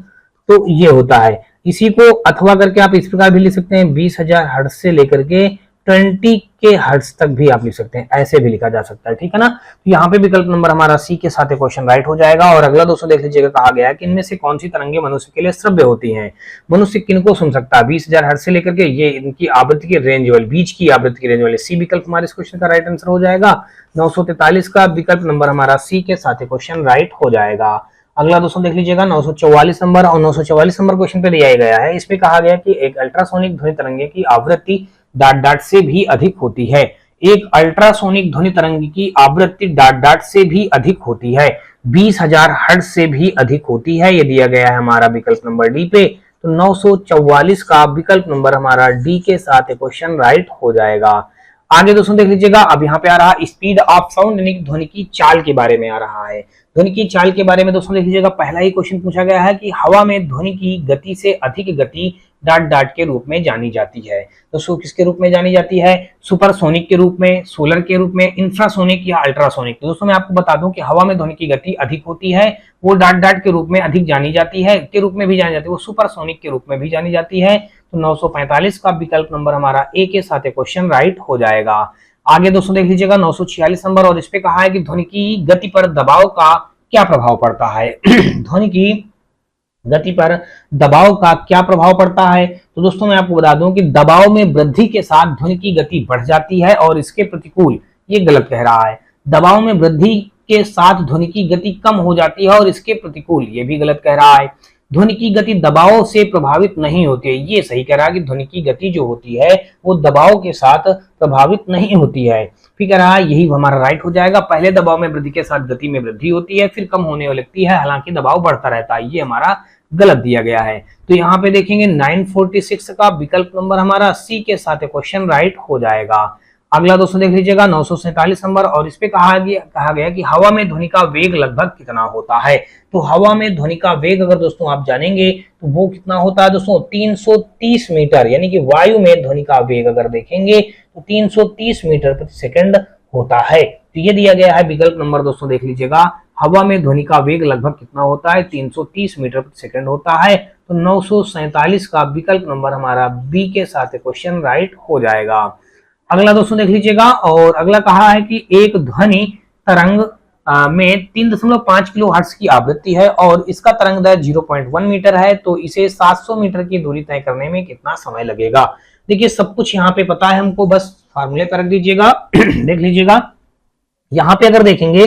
तो ये होता है। इसी को अथवा करके आप इस प्रकार भी लिख सकते हैं 20,000 हर्ट्ज से लेकर के 20 के हर्ट्ज तक भी आप लिख सकते हैं, ऐसे भी लिखा जा सकता है, ठीक है ना। तो यहाँ पे विकल्प नंबर हमारा सी के साथ क्वेश्चन राइट हो जाएगा। और अगला दोस्तों देख लीजिएगा, कहा गया है कि इनमें से कौन सी तरंगे मनुष्य के लिए श्रव्य होती हैं। मनुष्य किनको सुन सकता है 20,000 हर्ट्ज से लेकर के, ये इनकी आवृत्ति की रेंज वाली, बीच की आवृत्ति की रेंज वाली। सी विकल्प हमारे इस क्वेश्चन का राइट आंसर हो जाएगा। 943 का विकल्प नंबर हमारा सी के साथ क्वेश्चन राइट हो जाएगा। अगला दोस्तों देख लीजिएगा 944 नंबर, और 944 नंबर क्वेश्चन पे दिया गया है। इसमें कहा गया कि एक अल्ट्रासोनिक ध्वनि तरंगे की आवृत्ति डाट डाट से भी अधिक होती है। एक अल्ट्रासोनिक ध्वनि तरंग की आवृत्ति डाट डाट से भी अधिक होती है, 20,000 हर्ट्ज से भी अधिक होती है। ये दिया गया है हमारा विकल्प नंबर डी पे। तो 944 का विकल्प नंबर हमारा डी के साथ क्वेश्चन राइट हो जाएगा। आगे दोस्तों देख लीजिएगा, अब यहाँ पे आ रहा स्पीड ऑफ साउंड, यानी ध्वनि की चाल के बारे में आ रहा है। ध्वनि की चाल के बारे में दोस्तों देख लीजिएगा, पहला ही क्वेश्चन पूछा गया है कि हवा में ध्वनि की गति से अधिक गति डाट डाट के रूप में जानी जाती है। दोस्तों किसके रूप में जानी जाती है? सुपरसोनिक के रूप में, सोलर के रूप में, इंफ्रासोनिक या अल्ट्रासोनिक। तो दोस्तों मैं आपको बता दूं कि हवा में ध्वनि की गति अधिक होती है, वो डाट डाट के रूप में अधिक जानी जाती है, के रूप में भी जानी जाती है, वो सुपरसोनिक के रूप में भी जानी जाती है। तो 945 का विकल्प नंबर हमारा ए के साथ क्वेश्चन राइट हो जाएगा। आगे दोस्तों देख लीजिएगा 946 नंबर, और इस पे कहा है कि ध्वनि की गति पर दबाव का क्या प्रभाव पड़ता है। ध्वनि की गति पर दबाव का क्या प्रभाव पड़ता है? तो दोस्तों मैं आपको बता दूं कि दबाव में वृद्धि के साथ ध्वनि की गति बढ़ जाती है और इसके प्रतिकूल, ये गलत कह रहा है। दबाव में वृद्धि के साथ ध्वनि की गति कम हो जाती है और इसके प्रतिकूल, ये भी गलत कह रहा है। ध्वनि की गति दबाव से प्रभावित नहीं होती है, ये सही कह रहा है कि ध्वनि की गति जो होती है वो दबाव के साथ प्रभावित नहीं होती है। फिर कह रहा है यही हमारा राइट हो जाएगा। पहले दबाव में वृद्धि के साथ गति में वृद्धि होती है, फिर कम होने लगती है, हालांकि दबाव बढ़ता रहता है, ये हमारा गलत दिया गया है। तो यहाँ पे देखेंगे 946 का विकल्प नंबर हमारा सी के साथ क्वेश्चन राइट हो जाएगा। अगला दोस्तों देख लीजिएगा 947 नंबर, और इस पे कहा गया कि हवा में ध्वनि का वेग लगभग कितना होता है। तो हवा में ध्वनि का वेग अगर दोस्तों आप जानेंगे तो वो कितना होता है दोस्तों, 330 मीटर, यानी कि वायु में ध्वनि का वेग अगर देखेंगे तो 330 मीटर प्रति सेकंड होता है। तो ये दिया गया है विकल्प नंबर दोस्तों देख लीजिएगा, हवा में ध्वनि का वेग लगभग कितना होता है, 330 मीटर प्रति सेकंड होता है। तो 947 का विकल्प नंबर हमारा बी के साथ क्वेश्चन राइट हो जाएगा। अगला दोस्तों देख लीजिएगा, और अगला कहा है कि एक ध्वनि तरंग में 3.5 किलो हर्ट्ज की आवृत्ति है और इसका तरंग दैर्घ्य 0.1 मीटर है, तो इसे 700 मीटर की दूरी तय करने में कितना समय लगेगा। देखिए सब कुछ यहाँ पे पता है हमको, बस फार्मूले पर रख दीजिएगा। देख लीजिएगा यहाँ पे अगर देखेंगे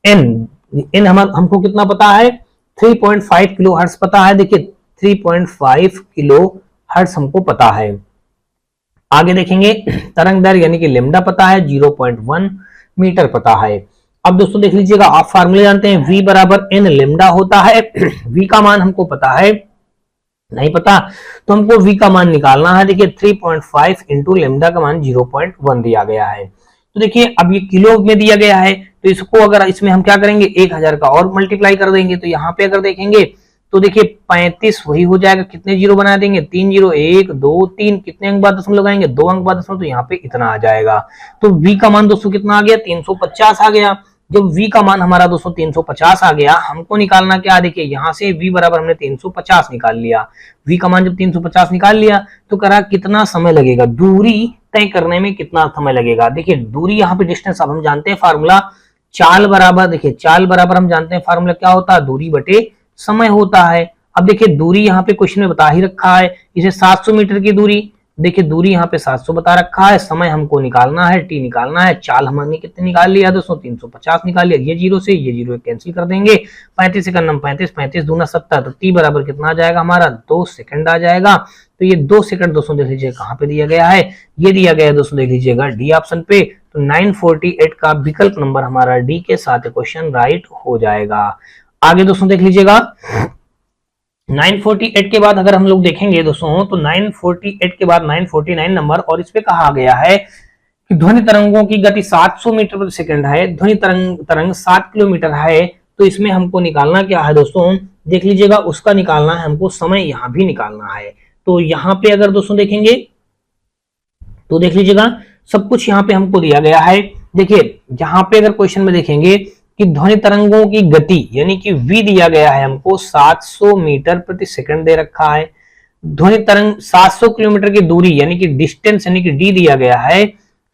एन हमको कितना पता है, 3.5 किलो हर्ट्ज पता है। देखिए 3.5 किलो हर्ट्ज हमको पता है। आगे देखेंगे तरंग दैर्घ्य यानी कि लेमडा पता है, 0.1 मीटर पता है। अब दोस्तों देख लीजिएगा, आप फार्मूले जानते हैं, v बराबर एन लेमडा होता है। v का मान हमको पता है, नहीं पता तो हमको v का मान निकालना है। देखिए 3.5 इंटू लेमडा का मान 0.1 दिया गया है। तो देखिए अब ये किलो में दिया गया है, तो इसको अगर इसमें हम क्या करेंगे, 1000 का और मल्टीप्लाई कर देंगे। तो यहाँ पे अगर देखेंगे तो देखिए 35 वही हो जाएगा, कितने जीरो बना देंगे, 3 0 1 2 3, कितने अंक बाद दशमलव लगाएंगे, 2 अंक बाद दशमलव, तो यहाँ पे इतना आ जाएगा। तो v का मान दोस्तों कितना आ गया, 350 आ गया। जब v का मान हमारा दोस्तों 350 आ गया, हमको निकालना क्या, देखिए यहाँ से v बराबर हमने 350 निकाल लिया। v का मान जब 350 निकाल लिया तो करा कितना समय लगेगा, दूरी तय करने में कितना समय लगेगा। देखिए दूरी यहाँ पे डिस्टेंस, अब हम जानते हैं फार्मूला चाल बराबर, देखिए चाल बराबर हम जानते हैं फार्मूला क्या होता है, दूरी बटे समय होता है। अब देखिए दूरी यहाँ पे क्वेश्चन में बता ही रखा है, इसे 700 मीटर की दूरी, देखिए दूरी यहाँ पे 700 बता रखा है, समय हमको निकालना है, टी निकालना है। चाल हमने कितने निकाल लिया दोस्तों, 350 निकाल लिया। ये जीरो से ये जीरो कैंसिल कर देंगे, 35 से करना 35, 35 दूना 70, तो टी बराबर कितना आ जाएगा हमारा, 2 सेकंड आ जाएगा। तो ये 2 सेकंड दोस्तों देख लीजिए कहाँ पे दिया गया है, ये दिया गया है दोस्तों देख लीजिएगा डी ऑप्शन पे। तो 948 का विकल्प नंबर हमारा डी के साथ क्वेश्चन राइट हो जाएगा। आगे दोस्तों देख लीजिएगा 948 के बाद अगर हम लोग देखेंगे दोस्तों, तो 948 के बाद 949 नंबर, और इस पे कहा गया है कि ध्वनि तरंगों की गति 700 मीटर प्रति सेकंड है, ध्वनि तरंग 7 किलोमीटर है। तो इसमें हमको निकालना क्या है दोस्तों, देख लीजिएगा उसका निकालना है हमको समय, यहाँ भी निकालना है। तो यहाँ पे अगर दोस्तों देखेंगे तो देख लीजिएगा सब कुछ यहाँ पे हमको दिया गया है। देखिए यहाँ पे अगर क्वेश्चन में देखेंगे कि ध्वनि तरंगों की गति यानी कि v दिया गया है हमको 700 मीटर प्रति सेकंड दे रखा है। ध्वनि तरंग 700 किलोमीटर की दूरी यानी कि डिस्टेंस यानी कि डी दिया गया है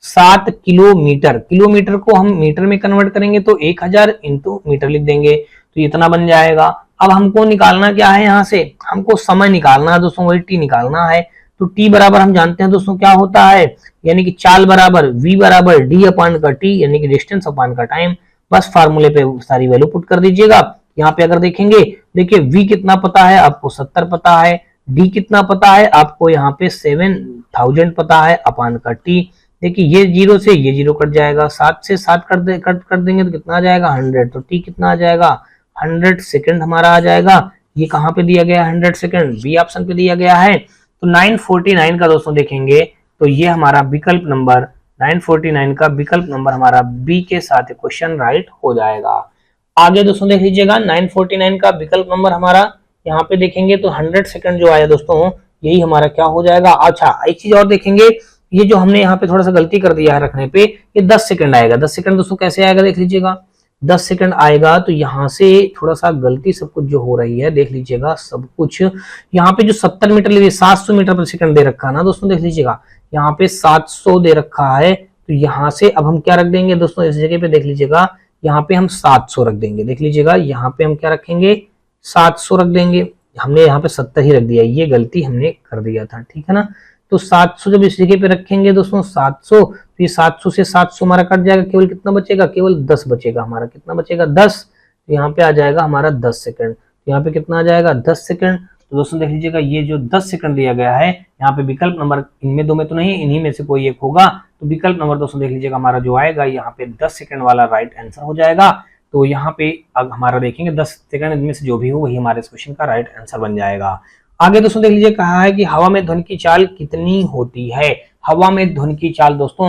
7 किलोमीटर। किलोमीटर को हम मीटर में कन्वर्ट करेंगे तो 1000 इंटू मीटर लिख देंगे, तो इतना बन जाएगा। अब हमको निकालना क्या है, यहाँ से हमको समय निकालना है दोस्तों, वही टी निकालना है। तो टी बराबर हम जानते हैं दोस्तों क्या होता है, यानी कि चाल बराबर वी बराबर डी अपान का टी यानी कि डिस्टेंस अपान का टाइम। बस फार्मूले पे सारी वैल्यू पुट कर दीजिएगा। यहाँ पे अगर देखेंगे, देखिए वी कितना पता है आपको 70 पता है, डी कितना पता है आपको यहाँ पे 7000 पता है अपान का टी। देखिए ये जीरो से ये जीरो कट जाएगा, 7 से 7 कट कर देंगे तो कितना आ जाएगा 100, तो टी कितना आ जाएगा 100 सेकंड हमारा आ जाएगा। ये कहाँ पे दिया गया है 100 सेकंड, बी ऑप्शन पे दिया गया है। तो 949 का दोस्तों देखेंगे तो ये हमारा विकल्प नंबर 949 का विकल्प नंबर हमारा बी के साथ क्वेश्चन राइट हो जाएगा। आगे दोस्तों देख लीजिएगा 949 का विकल्प नंबर हमारा यहाँ पे देखेंगे तो 100 सेकंड जो आया दोस्तों यही हमारा क्या हो जाएगा। अच्छा एक चीज और देखेंगे, ये जो हमने यहाँ पे थोड़ा सा गलती कर दिया है रखने पे, ये 10 सेकंड आएगा। 10 सेकंड दोस्तों कैसे आएगा देख लीजिएगा, 10 सेकंड आएगा तो यहाँ से थोड़ा सा गलती सब कुछ जो हो रही है देख लीजिएगा। सब कुछ यहाँ पे जो 70 मीटर ले 700 मीटर प्रति सेकंड दे रखा है ना दोस्तों, देख लीजिएगा यहाँ पे 700 दे रखा है। तो यहाँ से अब हम क्या रख देंगे दोस्तों, इस जगह पे देख लीजिएगा यहाँ पे हम 700 रख देंगे। देख लीजिएगा यहाँ पे हम क्या रखेंगे 700 रख देंगे। हमने यहाँ पे 70 ही रख दिया, ये गलती हमने कर दिया था, ठीक है ना। तो 700 जब इस जगह पे रखेंगे दोस्तों 700, तो ये 700 से 700 हमारा कट जाएगा, केवल कितना बचेगा, केवल 10 बचेगा हमारा। कितना बचेगा 10, तो यहाँ पे आ जाएगा हमारा 10 सेकंड। तो यहाँ पे कितना आ जाएगा 10 सेकंड। तो दोस्तों देख लीजिएगा ये जो 10 सेकंड दिया गया है यहाँ पे विकल्प नंबर इनमें दो में तो नहीं, इन्हीं में से कोई एक होगा। तो विकल्प नंबर दोस्तों देख लीजिएगा हमारा जो आएगा यहाँ पे 10 सेकंड वाला राइट आंसर हो जाएगा। तो यहाँ पे अब हमारा देखेंगे 10 सेकंड इनमें से जो भी हो वही हमारे इस क्वेश्चन का राइट आंसर बन जाएगा। आगे दोस्तों देख लीजिए कहा है कि हवा में ध्वनि की चाल कितनी होती है। हवा में ध्वनि की चाल दोस्तों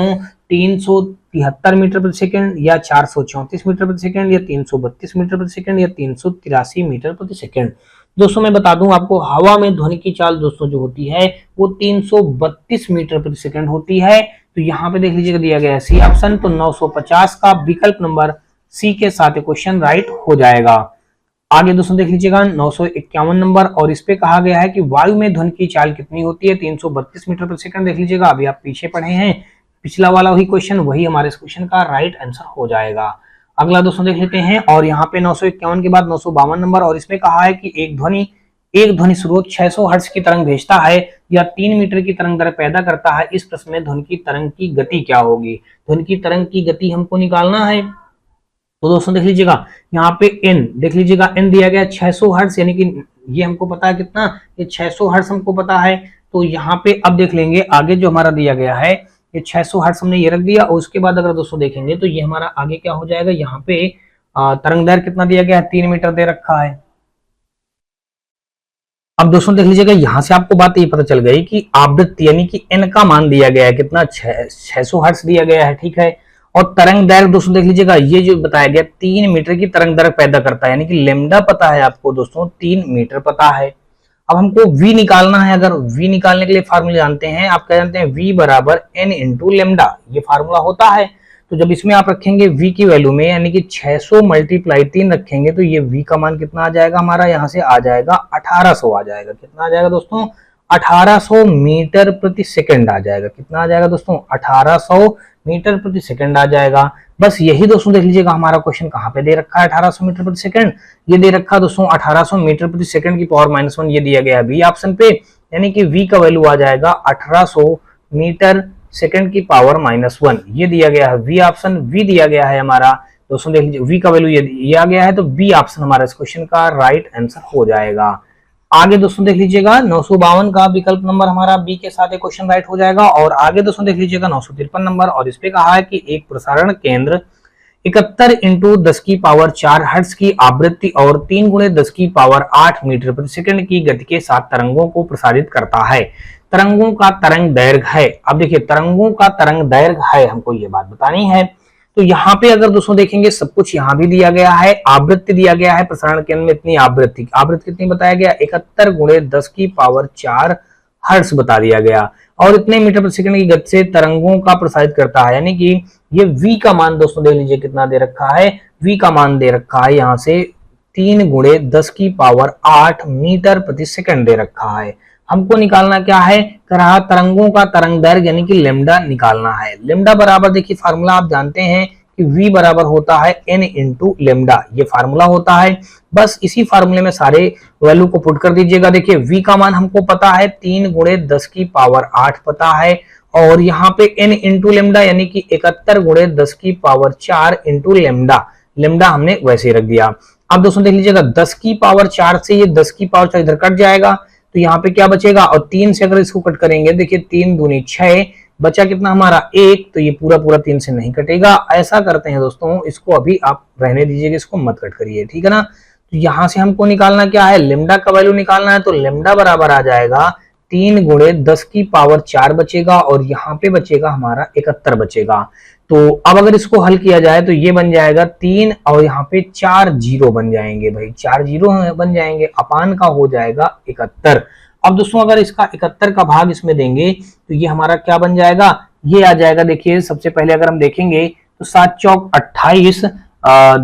373 मीटर प्रति सेकंड या 434 मीटर प्रति सेकंड या 332 मीटर प्रति सेकंड या 383 मीटर प्रति सेकंड। दोस्तों मैं बता दूं आपको हवा में ध्वनि की चाल दोस्तों जो होती है वो 332 मीटर प्रति सेकंड होती है। तो यहाँ पे देख लीजिएगा दिया गया है सी ऑप्शन, तो 950 का विकल्प नंबर सी के साथ क्वेश्चन राइट हो जाएगा। आगे दोस्तों देख लीजिएगा 951 नंबर, और इस पे कहा गया है कि वायु में ध्वनि की चाल कितनी होती है 332 मीटर प्रति सेकंड। देख लीजिएगा अभी आप पीछे पढ़े हैं पिछला वाला वही क्वेश्चन, वही हमारे इस क्वेश्चन का राइट आंसर हो जाएगा। अगला दोस्तों देख लेते हैं, और यहाँ पे 951 के बाद 952 नंबर, और इसमें कहा है कि एक ध्वनि स्रोत 600 हर्ट्ज की तरंग भेजता है या 3 मीटर की तरंग दर पैदा करता है। इस प्रश्न में ध्वनि की तरंग की गति क्या होगी। ध्वनि की तरंग की गति हमको निकालना है। तो दोस्तों देख लीजिएगा यहाँ पे n देख लीजिएगा n दिया गया 600 हर्ट्ज, यानी कि ये हमको पता है कितना, ये 600 हर्ट्ज हमको पता है। तो यहाँ पे अब देख लेंगे आगे जो हमारा दिया गया है ये 600 हर्ट्ज हमने ये रख दिया, और उसके बाद अगर दोस्तों देखेंगे तो ये हमारा आगे क्या हो जाएगा, यहाँ पे तरंग दैर्घ्य कितना दिया गया है 3 मीटर दे रखा है। अब दोस्तों देख लीजिएगा यहाँ से आपको बात ये पता चल गई कि आवृत्ति यानी कि n का मान दिया गया है कितना 600 हर्ट्ज दिया गया है, ठीक है। और तरंग दैर्घ्य दोस्तों देख लीजिएगा ये जो बताया गया 3 मीटर की तरंग दैर्घ्य पैदा करता है, यानी कि लेमडा पता है आपको दोस्तों 3 मीटर पता है। अब हमको v निकालना है। अगर v निकालने के लिए फार्मूला जानते हैं, आप क्या जानते हैं v बराबर n इंटू लेमडा, ये फार्मूला होता है। तो जब इसमें आप रखेंगे v की वैल्यू में यानी कि 600 मल्टीप्लाई 3 रखेंगे तो ये v का मान कितना आ जाएगा हमारा, यहाँ से आ जाएगा 1800 आ जाएगा। कितना आ जाएगा दोस्तों 1800 मीटर प्रति सेकंड आ जाएगा। कितना आ जाएगा दोस्तों 1800 मीटर प्रति सेकंड आ जाएगा। बस यही दोस्तों देख लीजिएगा हमारा क्वेश्चन कहाँ पे दे रखा है 1800 मीटर प्रति सेकंड, ये दे रखा है दोस्तों 1800 मीटर प्रति सेकंड की पावर -1, ये दिया गया है बी ऑप्शन पे, यानी कि v का वैल्यू आ जाएगा 1800 मीटर सेकंड की पावर -1, ये दिया गया है v ऑप्शन। v दिया गया है हमारा दोस्तों देख लीजिए v का वैल्यू ये आ गया है, तो बी ऑप्शन हमारा इस क्वेश्चन का राइट आंसर हो जाएगा। आगे दोस्तों देख लीजिएगा 952 का विकल्प नंबर हमारा बी के साथ एक क्वेश्चन राइट हो जाएगा। और आगे दोस्तों देख लीजिएगा 953 नंबर, और इस पे कहा है कि एक प्रसारण केंद्र 71 इंटू 10 की पावर 4 हर्ट्ज की आवृत्ति और 3 गुणे 10 की पावर 8 मीटर प्रति सेकंड की गति के साथ तरंगों को प्रसारित करता है। तरंगों का तरंग दैर्घ्य है। अब देखिए तरंगों का तरंग दैर्घ्य है, हमको ये बात बतानी है। तो यहाँ पे अगर दोस्तों देखेंगे सब कुछ यहाँ भी दिया गया है, आवृत्ति दिया गया है प्रसारण केंद्र में इतनी आवृत्ति कितनी बताया गया 71 गुणे 10 की पावर 4 हर्ट्ज बता दिया गया, और इतने मीटर प्रति सेकंड की गति से तरंगों का प्रसारित करता है। यानी कि ये v का मान दोस्तों देख लीजिए कितना दे रखा है, v का मान दे रखा है यहाँ से 3 गुणे 10 की पावर 8 मीटर प्रति सेकंड दे रखा है। हमको निकालना क्या है, कहा तरंगों का तरंग दैर्घ्य यानी कि लेमडा निकालना है। लेमडा बराबर देखिए फार्मूला आप जानते हैं कि v बराबर होता है n इंटू लेमडा, ये फार्मूला होता है। बस इसी फार्मूले में सारे वैल्यू को पुट कर दीजिएगा। देखिए v का मान हमको पता है 3 गुणे 10 की पावर 8 पता है, और यहाँ पे n इंटू लेमडा यानी कि 71 गुणे 10 की पावर 4 इंटू लेमडा, लेमडा हमने वैसे ही रख दिया। अब दोस्तों देख लीजिएगा 10 की पावर 4 से ये 10 की पावर 4 इधर कट जाएगा, तो यहाँ पे क्या बचेगा, और 3 से अगर इसको कट करेंगे, देखिए 3 दूनी 6, बचा कितना हमारा 1, तो ये पूरा पूरा 3 से नहीं कटेगा। ऐसा करते हैं दोस्तों, इसको अभी आप रहने दीजिएगा, इसको मत कट करिए, ठीक है ना। तो यहाँ से हमको निकालना क्या है, लेमडा का वैल्यू निकालना है, तो लेमडा बराबर आ जाएगा 3 गुणे 10 की पावर 4 बचेगा, और यहाँ पे बचेगा हमारा 71 बचेगा। तो अब अगर इसको हल किया जाए तो ये बन जाएगा 3 और यहाँ पे 4 जीरो बन जाएंगे भाई, 4 जीरो बन जाएंगे, अपान का हो जाएगा 71। अब दोस्तों अगर इसका 71 का भाग इसमें देंगे तो ये हमारा क्या बन जाएगा, ये आ जाएगा। देखिए सबसे पहले अगर हम देखेंगे तो 7 चौक 28,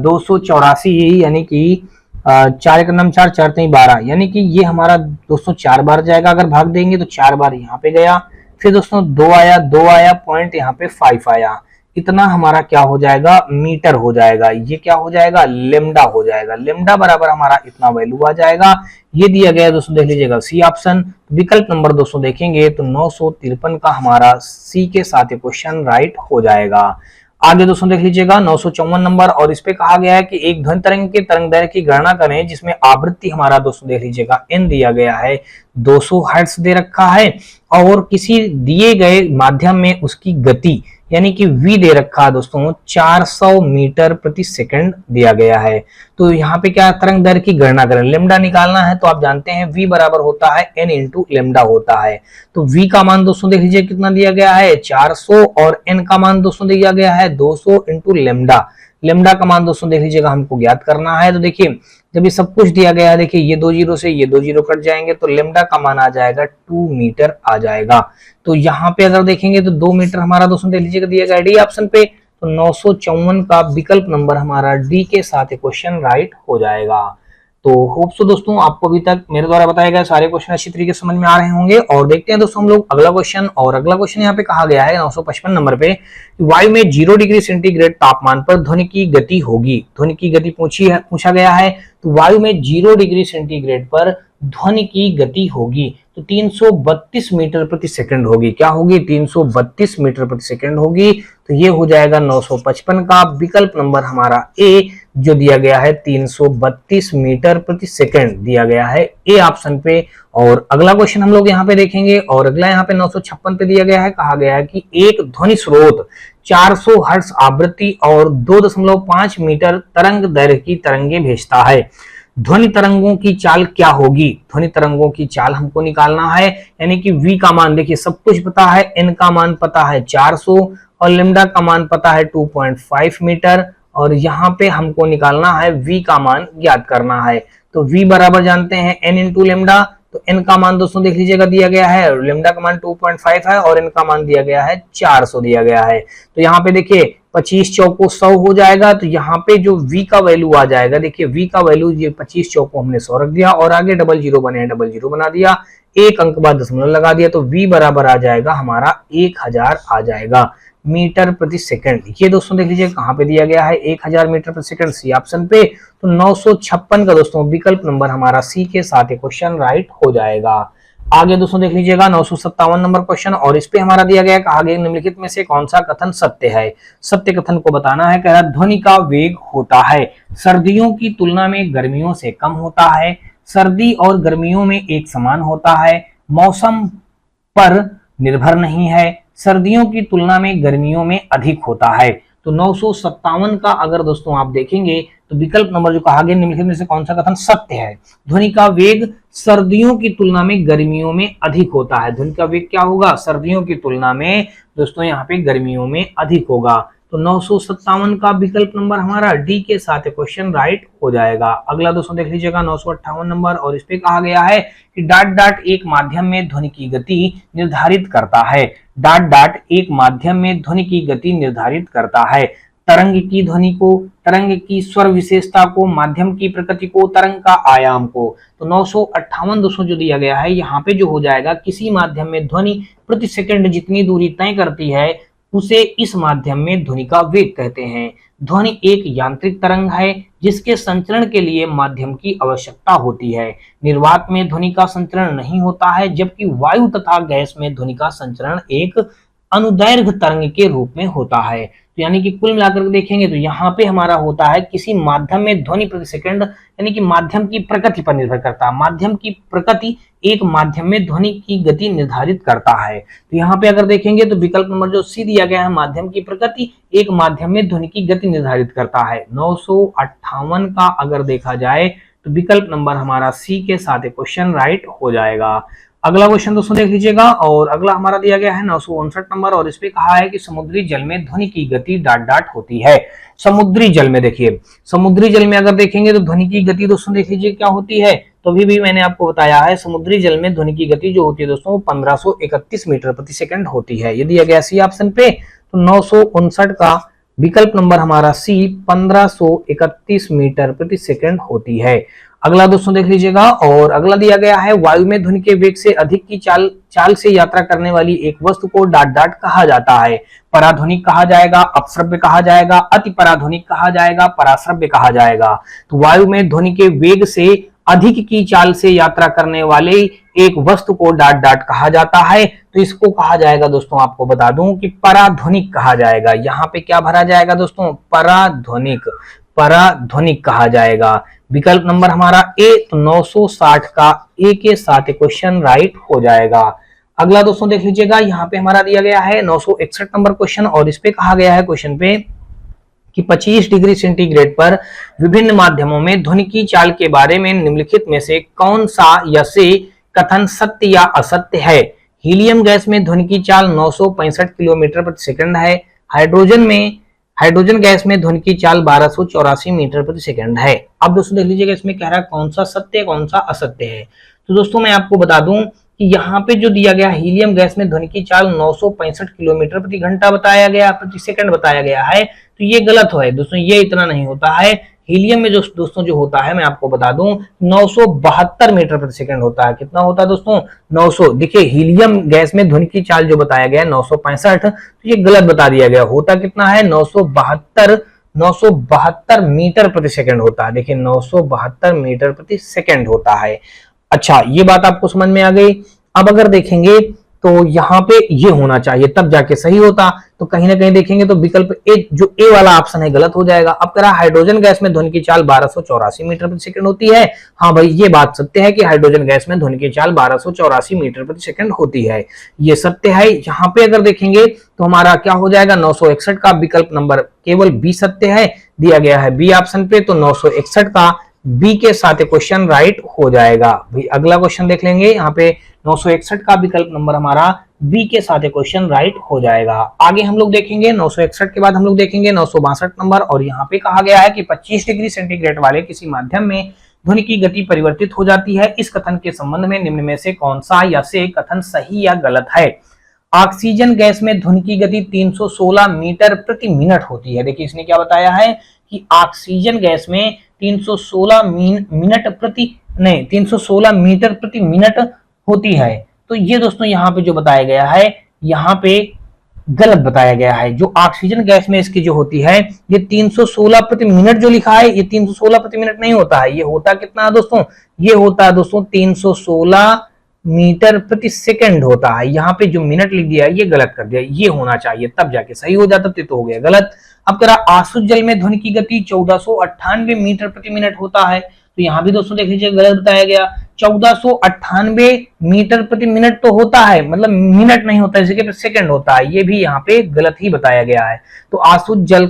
284 यानी कि 4 एक नम 4, 4 3 12, यानी कि ये हमारा दोस्तों 4 बार जाएगा। अगर भाग देंगे तो 4 बार यहाँ पे गया, फिर दोस्तों 2 आया, पॉइंट यहाँ पे 5 आया, इतना हमारा क्या हो जाएगा, मीटर हो जाएगा। ये क्या हो जाएगा, लेमडा हो जाएगा। लेमडा बराबर हमारा इतना वैल्यू आ जाएगा। ये दिया गया है दोस्तों, देख लीजिएगा सी ऑप्शन। विकल्प नंबर दोस्तों देखेंगे तो 953 का हमारा सी के साथ क्वेश्चन राइट हो जाएगा। आगे दोस्तों देख लीजिएगा 954 नंबर, और इस पे कहा गया है कि एक ध्वनि तरंग के तरंग दैर्घ्य की गणना करें जिसमें आवृत्ति हमारा दोस्तों देख लीजिएगा एन दिया गया है, 200 हर्ट्ज दे रखा है, और किसी दिए गए माध्यम में उसकी गति यानी कि v दे रखा है दोस्तों 400 मीटर प्रति सेकंड दिया गया है। तो यहाँ पे क्या तरंग दैर्घ्य की गणना करें, लेमडा निकालना है, तो आप जानते हैं v बराबर होता है n इंटू लेमडा होता है। तो v का मान दोस्तों देख लीजिए कितना दिया गया है 400, और n का मान दोस्तों दिया गया है 200 इंटू लेमडा। लेमडा का मान दोस्तों देख लीजिएगा हमको ज्ञात करना है। तो देखिए जब ये सब कुछ दिया गया है, देखिए ये 2 जीरो से ये 2 जीरो कट जाएंगे, तो लेमडा का मान आ जाएगा 2 मीटर आ जाएगा। तो यहाँ पे अगर देखेंगे तो 2 मीटर हमारा दोस्तों देख लीजिएगा दिया गया डी ऑप्शन पे। तो 954 का विकल्प नंबर हमारा डी के साथ क्वेश्चन राइट हो जाएगा। तो होप सो दोस्तों आपको अभी तक मेरे द्वारा बताए गए सारे क्वेश्चन अच्छी तरीके से समझ में आ रहे होंगे। और देखते हैं दोस्तों हम लोग अगला क्वेश्चन। और अगला क्वेश्चन यहाँ पे कहा गया है 955 नंबर पे, वायु में 0 डिग्री सेंटीग्रेड तापमान पर ध्वनि की गति होगी। ध्वनि की गति पूछा गया है। तो वायु में 0 डिग्री सेंटीग्रेड पर ध्वनि की गति होगी तो 332 मीटर प्रति सेकंड होगी। क्या होगी, 332 मीटर प्रति सेकंड होगी। तो ये हो जाएगा 955 का विकल्प नंबर हमारा ए, जो दिया गया है 332 मीटर प्रति सेकंड दिया गया है ए ऑप्शन पे। और अगला क्वेश्चन हम लोग यहाँ पे देखेंगे, और अगला यहाँ पे 956 पे दिया गया है, कहा गया है कि एक ध्वनि स्रोत 400 हर्ट्ज आवृत्ति और 2.5 मीटर तरंग दैर्घ्य की तरंगे भेजता है। ध्वनि तरंगों की चाल क्या होगी। ध्वनि तरंगों की चाल हमको निकालना है, यानी कि v का मान देखिए सब कुछ पता है, n का मान पता है 400, और लेमडा का मान पता है 2.5 मीटर, और यहाँ पे हमको निकालना है v का मान ज्ञात करना है। तो v बराबर जानते हैं n इंटू लेमडा। तो n का मान दोस्तों देख लीजिएगा दिया गया है, लेमडा का मान 2.5 है, और n का मान दिया गया है 400 दिया गया है। तो यहाँ पे देखिए 25 चौको 100 हो जाएगा। तो यहाँ पे जो v का वैल्यू आ जाएगा, देखिए v का वैल्यू ये 25 चौको हमने 100 रख दिया, और आगे डबल जीरो बने डबल जीरो बना दिया, एक अंक बाद दशमलव लगा दिया, तो v बराबर आ जाएगा हमारा 1000 आ जाएगा मीटर प्रति सेकंड। ये दोस्तों देख लीजिए कहाँ पे दिया गया है 1000 मीटर प्रति सेकंड, सी ऑप्शन पे। तो 956 का दोस्तों विकल्प नंबर हमारा सी के साथ क्वेश्चन राइट हो जाएगा। आगे दोस्तों देख लीजिएगा 957 नंबर क्वेश्चन, और इस पे हमारा दिया गया कहा गया निम्नलिखित में से कौन सा कथन सत्य है। सत्य कथन को बताना है। कह रहा ध्वनि का वेग होता है सर्दियों की तुलना में गर्मियों से कम होता है, सर्दी और गर्मियों में एक समान होता है, मौसम पर निर्भर नहीं है, सर्दियों की तुलना में गर्मियों में अधिक होता है। तो 957 का अगर दोस्तों आप देखेंगे तो विकल्प नंबर जो कहा गया निम्नलिखित में से कौन सा कथन सत्य है। ध्वनि का वेग सर्दियों की तुलना में गर्मियों में अधिक होता है। ध्वनि का वेग क्या होगा, सर्दियों की तुलना में दोस्तों यहाँ पे गर्मियों में अधिक होगा। तो 957 का विकल्प नंबर हमारा डी के साथ क्वेश्चन राइट हो जाएगा। अगला दोस्तों देख लीजिएगा 958 नंबर, और इस पे कहा गया है कि डाट डाट एक माध्यम में ध्वनि की गति निर्धारित करता है। डाट डाट एक माध्यम में ध्वनि की गति निर्धारित करता है। तरंग की ध्वनि को, तरंग की स्वर विशेषता को, माध्यम की प्रकृति को, तरंग का आयाम को। तो 958 दोस्तों जो दिया गया है यहाँ पे जो हो जाएगा, किसी माध्यम में ध्वनि प्रति सेकंड जितनी दूरी तय करती है उसे इस माध्यम में ध्वनि का वेग कहते हैं। ध्वनि एक यांत्रिक तरंग है जिसके संचरण के लिए माध्यम की आवश्यकता होती है। निर्वात में ध्वनि का संचरण नहीं होता है, जबकि वायु तथा गैस में ध्वनि का संचरण एक अनुदैर्घ्य तरंग के रूप में होता है। तो यानी कि कुल मिलाकर देखेंगे तो यहाँ पे हमारा होता है किसी माध्यम में ध्वनि प्रति सेकंड, यानी कि माध्यम की प्रकृति पर निर्भर करता है। माध्यम की प्रकृति एक माध्यम में ध्वनि की गति निर्धारित करता है। तो यहाँ पे अगर देखेंगे तो विकल्प नंबर जो सी दिया गया है, माध्यम की प्रकृति एक माध्यम में ध्वनि की गति निर्धारित करता है। 958 का अगर देखा जाए तो विकल्प नंबर हमारा सी के साथ क्वेश्चन राइट हो जाएगा। अगला क्वेश्चन दोस्तों देख लीजिएगा, और अगला हमारा दिया गया है 959 नंबर, और इस पे कहा है कि समुद्री जल में ध्वनि की गति डाट डाट होती है। समुद्री जल में देखिए, समुद्री जल में अगर देखेंगे तो ध्वनि की गति दोस्तों देख लीजिए क्या होती है। तो अभी भी मैंने आपको बताया है, समुद्री जल में ध्वनि की गति जो होती है दोस्तों 1531 मीटर प्रति सेकंड होती है। ये दिया गया सी ऑप्शन पे। तो 959 का विकल्प नंबर हमारा सी 1531 मीटर प्रति सेकंड होती है। अगला दोस्तों देख लीजिएगा, और अगला दिया गया है, वायु में ध्वनि के वेग से अधिक की चाल से यात्रा करने वाली एक वस्तु को डाट डाट कहा जाता है। पराध्वनिक कहा जाएगा, अपश्रव्य कहा जाएगा, अति पराध्वनिक कहा जाएगा, पराश्रव्य कहा जाएगा। तो वायु में ध्वनि के वेग से अधिक की चाल से यात्रा करने वाले एक वस्तु को डाट डाट कहा जाता है। तो इसको कहा जाएगा दोस्तों, आपको बता दूं कि पराध्वनिक कहा जाएगा। यहाँ पे क्या भरा जाएगा दोस्तों, पराध्वनिक, पराध्वनिक कहा जाएगा। विकल्प नंबर हमारा ए। तो 960 का ए के साथ क्वेश्चन राइट हो जाएगा। अगला दोस्तों देख लीजिएगा, यहाँ पे हमारा दिया गया है 961 नंबर क्वेश्चन, और इस पे कहा गया है क्वेश्चन पे कि 25 डिग्री सेंटीग्रेड पर विभिन्न माध्यमों में ध्वनि की चाल के बारे में निम्नलिखित में से कौन सा या से कथन सत्य या असत्य है। हीलियम गैस में ध्वनि की चाल 965 किलोमीटर प्रति सेकंड है। हाइड्रोजन गैस में ध्वनि की चाल 1284 मीटर प्रति सेकंड है। अब दोस्तों देख लीजिएगा, इसमें कह रहा है कौन सा सत्य है कौन सा असत्य है। तो दोस्तों मैं आपको बता दूं कि यहाँ पे जो दिया गया, हीलियम गैस में ध्वनि की चाल 965 किलोमीटर प्रति घंटा बताया गया, प्रति सेकंड बताया गया है, तो ये गलत है दोस्तों, ये इतना नहीं होता है। हीलियम में जो दोस्तों जो होता है, मैं आपको बता दूं 972 मीटर प्रति सेकंड होता है। कितना होता है दोस्तों, 900। देखिए हीलियम गैस में ध्वनि की चाल जो बताया गया 965, तो ये गलत बता दिया गया। होता कितना है, 972 मीटर प्रति सेकंड होता है। देखिए 972 मीटर प्रति सेकंड होता है। अच्छा, ये बात आपको समझ में आ गई। अब अगर देखेंगे तो यहाँ पे ये होना चाहिए तब जाके सही होता। तो कहीं ना कहीं देखेंगे तो विकल्प ए, जो ए वाला ऑप्शन है, गलत हो जाएगा। अब कह हाइड्रोजन गैस में ध्वनि की चाल 1284 मीटर प्रति सेकंड होती है। हाँ भाई, ये बात सत्य है कि हाइड्रोजन गैस में ध्वनि की चाल 1284 मीटर प्रति सेकंड होती है, ये सत्य है। यहाँ पे अगर देखेंगे तो हमारा क्या हो जाएगा, 961 का विकल्प नंबर केवल बी सत्य है, दिया गया है बी ऑप्शन पे। तो 961 का बी के साथ क्वेश्चन राइट हो जाएगा। भाई अगला क्वेश्चन देख लेंगे, यहाँ पे 961 का विकल्प नंबर हमारा बी के साथ क्वेश्चन राइट हो जाएगा। आगे हम लोग देखेंगे 961 के बाद हम लोग देखेंगे 962 नंबर, और यहाँ पे कहा गया है कि 25 डिग्री सेंटीग्रेड वाले किसी माध्यम में ध्वनि की गति परिवर्तित हो जाती है। इस कथन के संबंध में निम्न में से कौन सा या से कथन सही या गलत है। ऑक्सीजन गैस में ध्वनि की गति 316 मीटर प्रति मिनट होती है। देखिए इसने क्या बताया है कि ऑक्सीजन गैस में 316 मीटर प्रति मिनट होती है। तो ये दोस्तों यहाँ पे जो बताया गया है, यहाँ पे गलत बताया गया है। जो ऑक्सीजन गैस में इसकी जो होती है, ये 316 प्रति मिनट जो लिखा है, ये 316 प्रति मिनट नहीं होता है। ये होता कितना है दोस्तों, ये होता है दोस्तों 316 मीटर प्रति सेकंड होता है। यहाँ पे जो मिनट लिख दिया है ये गलत कर दिया, ये होना चाहिए तब जाके सही हो जाता, तो हो गया गलत। अब करा आसुत जल में ध्वनि की गति 1498 मीटर प्रति मिनट होता है। तो यहाँ भी दोस्तों देख लीजिए गलत बताया गया। 1498 मीटर प्रति मिनट तो होता है, मतलब मिनट नहीं होता, इसी के सेकंड होता है, ये भी यहाँ पे गलत ही बताया गया है। तो आसुत जल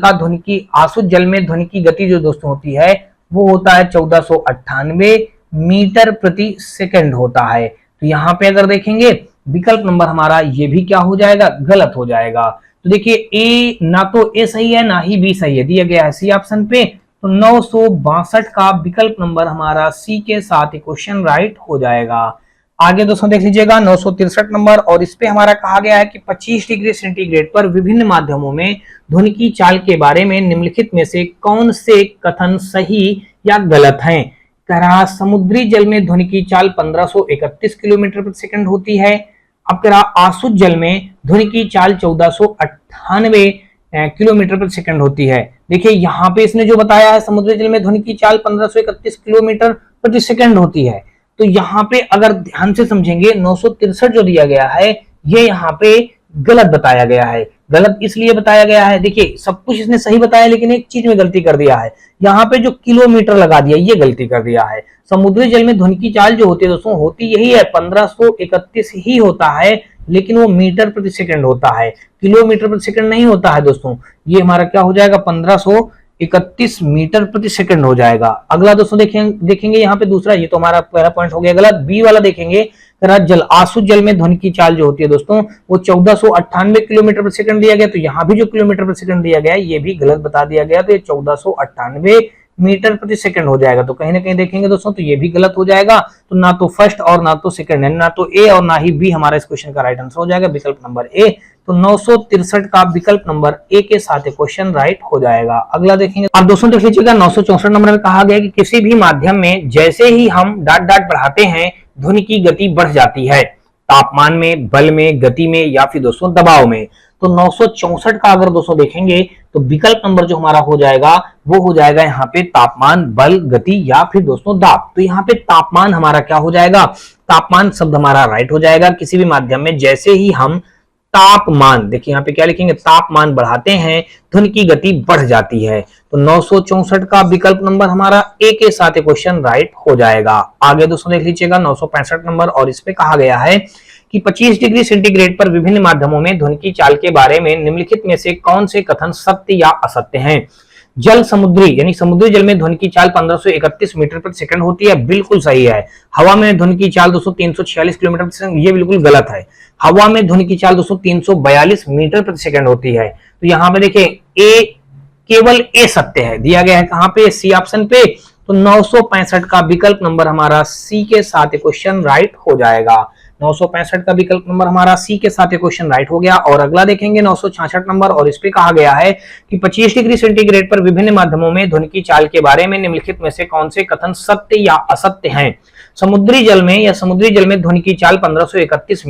में ध्वनि की गति जो दोस्तों होती है वो होता है 1498 मीटर प्रति सेकंड होता है। तो यहाँ पे अगर देखेंगे विकल्प नंबर हमारा ये भी क्या हो जाएगा, गलत हो जाएगा। तो देखिए ए, ना तो ए सही है ना ही बी सही है, दिया गया है सी ऑप्शन पे। तो 962 का विकल्प नंबर हमारा सी के साथ क्वेश्चन राइट हो जाएगा। आगे दोस्तों देख लीजिएगा 963 नंबर, और इस पे हमारा कहा गया है कि 25 डिग्री सेंटीग्रेड पर विभिन्न माध्यमों में ध्वनि की चाल के बारे में निम्नलिखित में से कौन से कथन सही या गलत हैं। कह रहा समुद्री जल में ध्वनि की चाल 1531 किलोमीटर प्रति सेकंड होती है। अब कह रहा आसुत जल में ध्वनि की चाल 1498 किलोमीटर प्रति सेकंड होती है। देखिए यहाँ पे इसने जो बताया है समुद्री जल में ध्वनि की चाल 1531 किलोमीटर प्रति सेकंड होती है, तो यहाँ पे अगर ध्यान से समझेंगे 963 जो दिया गया है ये यहाँ पे गलत बताया गया है। गलत इसलिए बताया गया है, देखिए सब कुछ इसने सही बताया लेकिन एक चीज में गलती कर दिया है, यहाँ पे जो किलोमीटर लगा दिया ये गलती कर दिया है। समुद्री जल में ध्वनि की चाल जो होती है दोस्तों होती यही है 1531 ही होता है, लेकिन वो मीटर प्रति सेकंड होता है, किलोमीटर प्रति सेकंड नहीं होता है दोस्तों। ये हमारा क्या हो जाएगा 1531 मीटर प्रति सेकंड हो जाएगा। अगला दोस्तों देखेंगे यहाँ पे दूसरा, ये तो हमारा पहला पॉइंट हो गया गलत। बी वाला देखेंगे जल आसुत जल में ध्वनि की चाल जो होती है दोस्तों वो 1498 किलोमीटर प्रति सेकंड दिया गया, तो यहाँ भी जो किलोमीटर प्रति सेकंड दिया गया है ये भी गलत बता दिया गया, तो ये 1498 मीटर प्रति सेकंड हो जाएगा। तो कहीं ना कहीं देखेंगे दोस्तों तो ये भी गलत हो जाएगा। तो ना तो फर्स्ट और ना तो सेकंड, ना तो ए और ना ही बी हमारा इस क्वेश्चन का राइट आंसर हो जाएगा, विकल्प नंबर ए। तो 963 का विकल्प नंबर ए के साथ क्वेश्चन राइट हो जाएगा। अगला देखेंगे अब दोस्तों देख लीजिएगा 964 नंबर में कहा गया कि किसी भी माध्यम में जैसे ही हम डॉट डॉट बढ़ाते हैं ध्वनि की गति बढ़ जाती है, तापमान में, बल में, गति में या फिर दोस्तों दबाव में। तो 964 का अगर दोस्तों देखेंगे तो विकल्प नंबर जो हमारा हो जाएगा वो हो जाएगा यहाँ पे तापमान, बल, गति या फिर दोस्तों दाब। तो यहाँ पे तापमान हमारा क्या हो जाएगा, तापमान शब्द हमारा राइट हो जाएगा। किसी भी माध्यम में जैसे ही हम तापमान, देखिए यहाँ पे क्या लिखेंगे, तापमान बढ़ाते हैं ध्वनि की गति बढ़ जाती है। तो 964 का विकल्प नंबर हमारा ए के साथ क्वेश्चन राइट हो जाएगा। आगे दोस्तों देख लीजिएगा 965 नंबर, और इस पे कहा गया है कि 25 डिग्री सेंटीग्रेड पर विभिन्न माध्यमों में ध्वनि की चाल के बारे में निम्नलिखित में से कौन से कथन सत्य या असत्य हैं। जल समुद्री यानी समुद्री जल में ध्वनि की चाल 1531 मीटर प्रति सेकंड होती है, बिल्कुल सही है। हवा में ध्वनि की चाल 346 किलोमीटर प्रति सेकंड, ये बिल्कुल गलत है। हवा में ध्वनि की चाल 342 मीटर प्रति सेकंड होती है। तो यहाँ पे देखिए ए, केवल ए सत्य है, दिया गया है कहाँ पे, सी ऑप्शन पे। तो 965 का विकल्प नंबर हमारा सी के साथ क्वेश्चन राइट हो जाएगा। 965 का विकल्प नंबर हमारा सी के साथ क्वेश्चन राइट हो गया। और अगला देखेंगे 966 नंबर, और इस पे कहा गया है कि 25 डिग्री सेंटीग्रेड पर विभिन्न माध्यमों में ध्वनि की चाल के बारे में निम्नलिखित में से कौन से कथन सत्य या असत्य हैं। समुद्री जल में ध्वनि की चाल 1531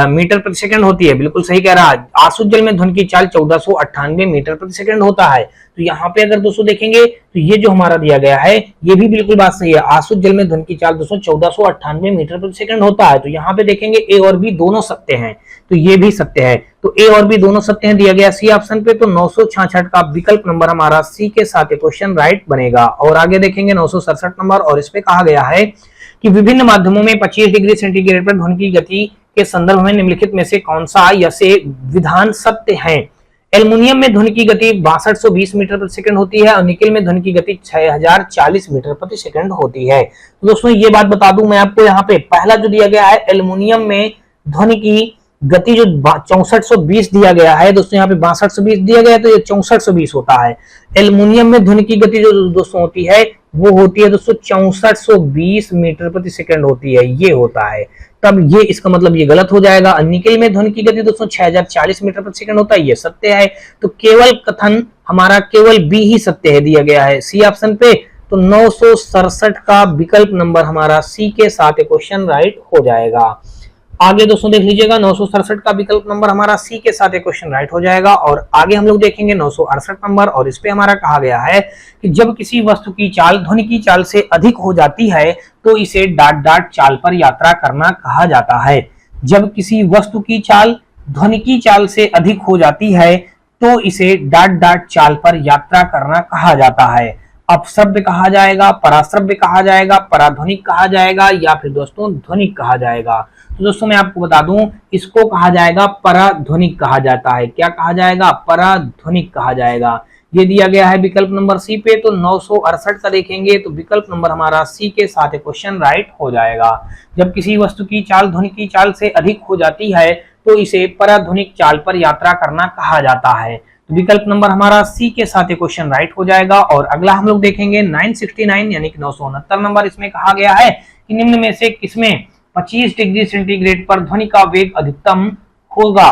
मीटर प्रति सेकंड होती है, बिल्कुल सही कह रहा है। आसुत जल में ध्वनि की चाल 1498 मीटर प्रति सेकंड होता है। तो यहाँ पे अगर दोस्तों देखेंगे तो ये जो हमारा दिया गया है ये भी बिल्कुल बात सही है। आसुत जल में ध्वनि की चाल दोस्तों 1498 मीटर प्रति सेकंड होता है। तो यहाँ पे देखेंगे ए और बी दोनों सत्य हैं, तो ये भी सत्य है। तो ए और बी दोनों सत्य हैं, दिया गया सी ऑप्शन पे। तो 966 का विकल्प नंबर हमारा सी के साथ क्वेश्चन राइट बनेगा। और आगे देखेंगे 967 नंबर, और इस पे कहा गया है कि विभिन्न माध्यमों में 25 डिग्री सेंटीग्रेड पर ध्वनि की गति के संदर्भ में निम्नलिखित में से कौन सा या से विधान सत्य है। एल्युमिनियम में ध्वनि की गति 6220 मीटर प्रति सेकंड होती है, और निकेल में ध्वनि की गति 6040 मीटर प्रति सेकंड होती है। तो दोस्तों ये बात बता दूं मैं आपको, यहाँ पे पहला जो दिया गया है एल्युमिनियम में ध्वनि की गति जो 6420 दिया गया है दोस्तों, यहाँ पे 6220 दिया गया है तो ये 6420 होता है। एल्युमिनियम में ध्वनि की गति जो दोस्तों होती है वो होती है दोस्तों 6420 मीटर प्रति सेकंड होती है, ये होता है। तब ये इसका मतलब ये गलत हो जाएगा। निकेल में ध्वनि की गति दोस्तों 6040 मीटर प्रति सेकंड होता है, ये सत्य है। तो केवल कथन हमारा केवल बी ही सत्य है, दिया गया है सी ऑप्शन पे। तो 967 का विकल्प नंबर हमारा सी के साथ क्वेश्चन राइट हो जाएगा। आगे दोस्तों देख लीजिएगा 967 का विकल्प नंबर हमारा सी के साथ क्वेश्चन राइट हो जाएगा। और आगे हम लोग देखेंगे 968 नंबर, और इस पे हमारा कहा गया है कि जब किसी वस्तु की चाल ध्वनि की चाल से अधिक हो जाती है तो इसे डॉट डॉट चाल पर यात्रा करना कहा जाता है। जब किसी वस्तु की चाल ध्वनि की चाल से अधिक हो जाती है तो इसे डॉट डॉट चाल पर यात्रा करना कहा जाता है। अपशब्द कहा जाएगा, पराश्रव्य कहा जाएगा, पराध्वनिक कहा जाएगा या फिर दोस्तों ध्वनिक कहा जाएगा। तो दोस्तों मैं आपको बता दूं इसको कहा जाएगा पराध्वनिक कहा जाता है। क्या कहा जाएगा, पराध्वनिक कहा जाएगा। ये दिया गया है विकल्प नंबर सी पे। तो 968 का देखेंगे तो विकल्प नंबर हमारा सी के साथ क्वेश्चन राइट हो जाएगा। जब किसी वस्तु की चाल ध्वनि की चाल से अधिक हो जाती है तो इसे पराध्वनिक चाल पर यात्रा करना कहा जाता है। तो विकल्प नंबर हमारा सी के साथ क्वेश्चन राइट हो जाएगा। और अगला हम लोग देखेंगे 969 यानी कि 969 नंबर, इसमें कहा गया है कि निम्न में से किसमें 25 डिग्री सेंटीग्रेड पर ध्वनि का वेग अधिकतम होगा।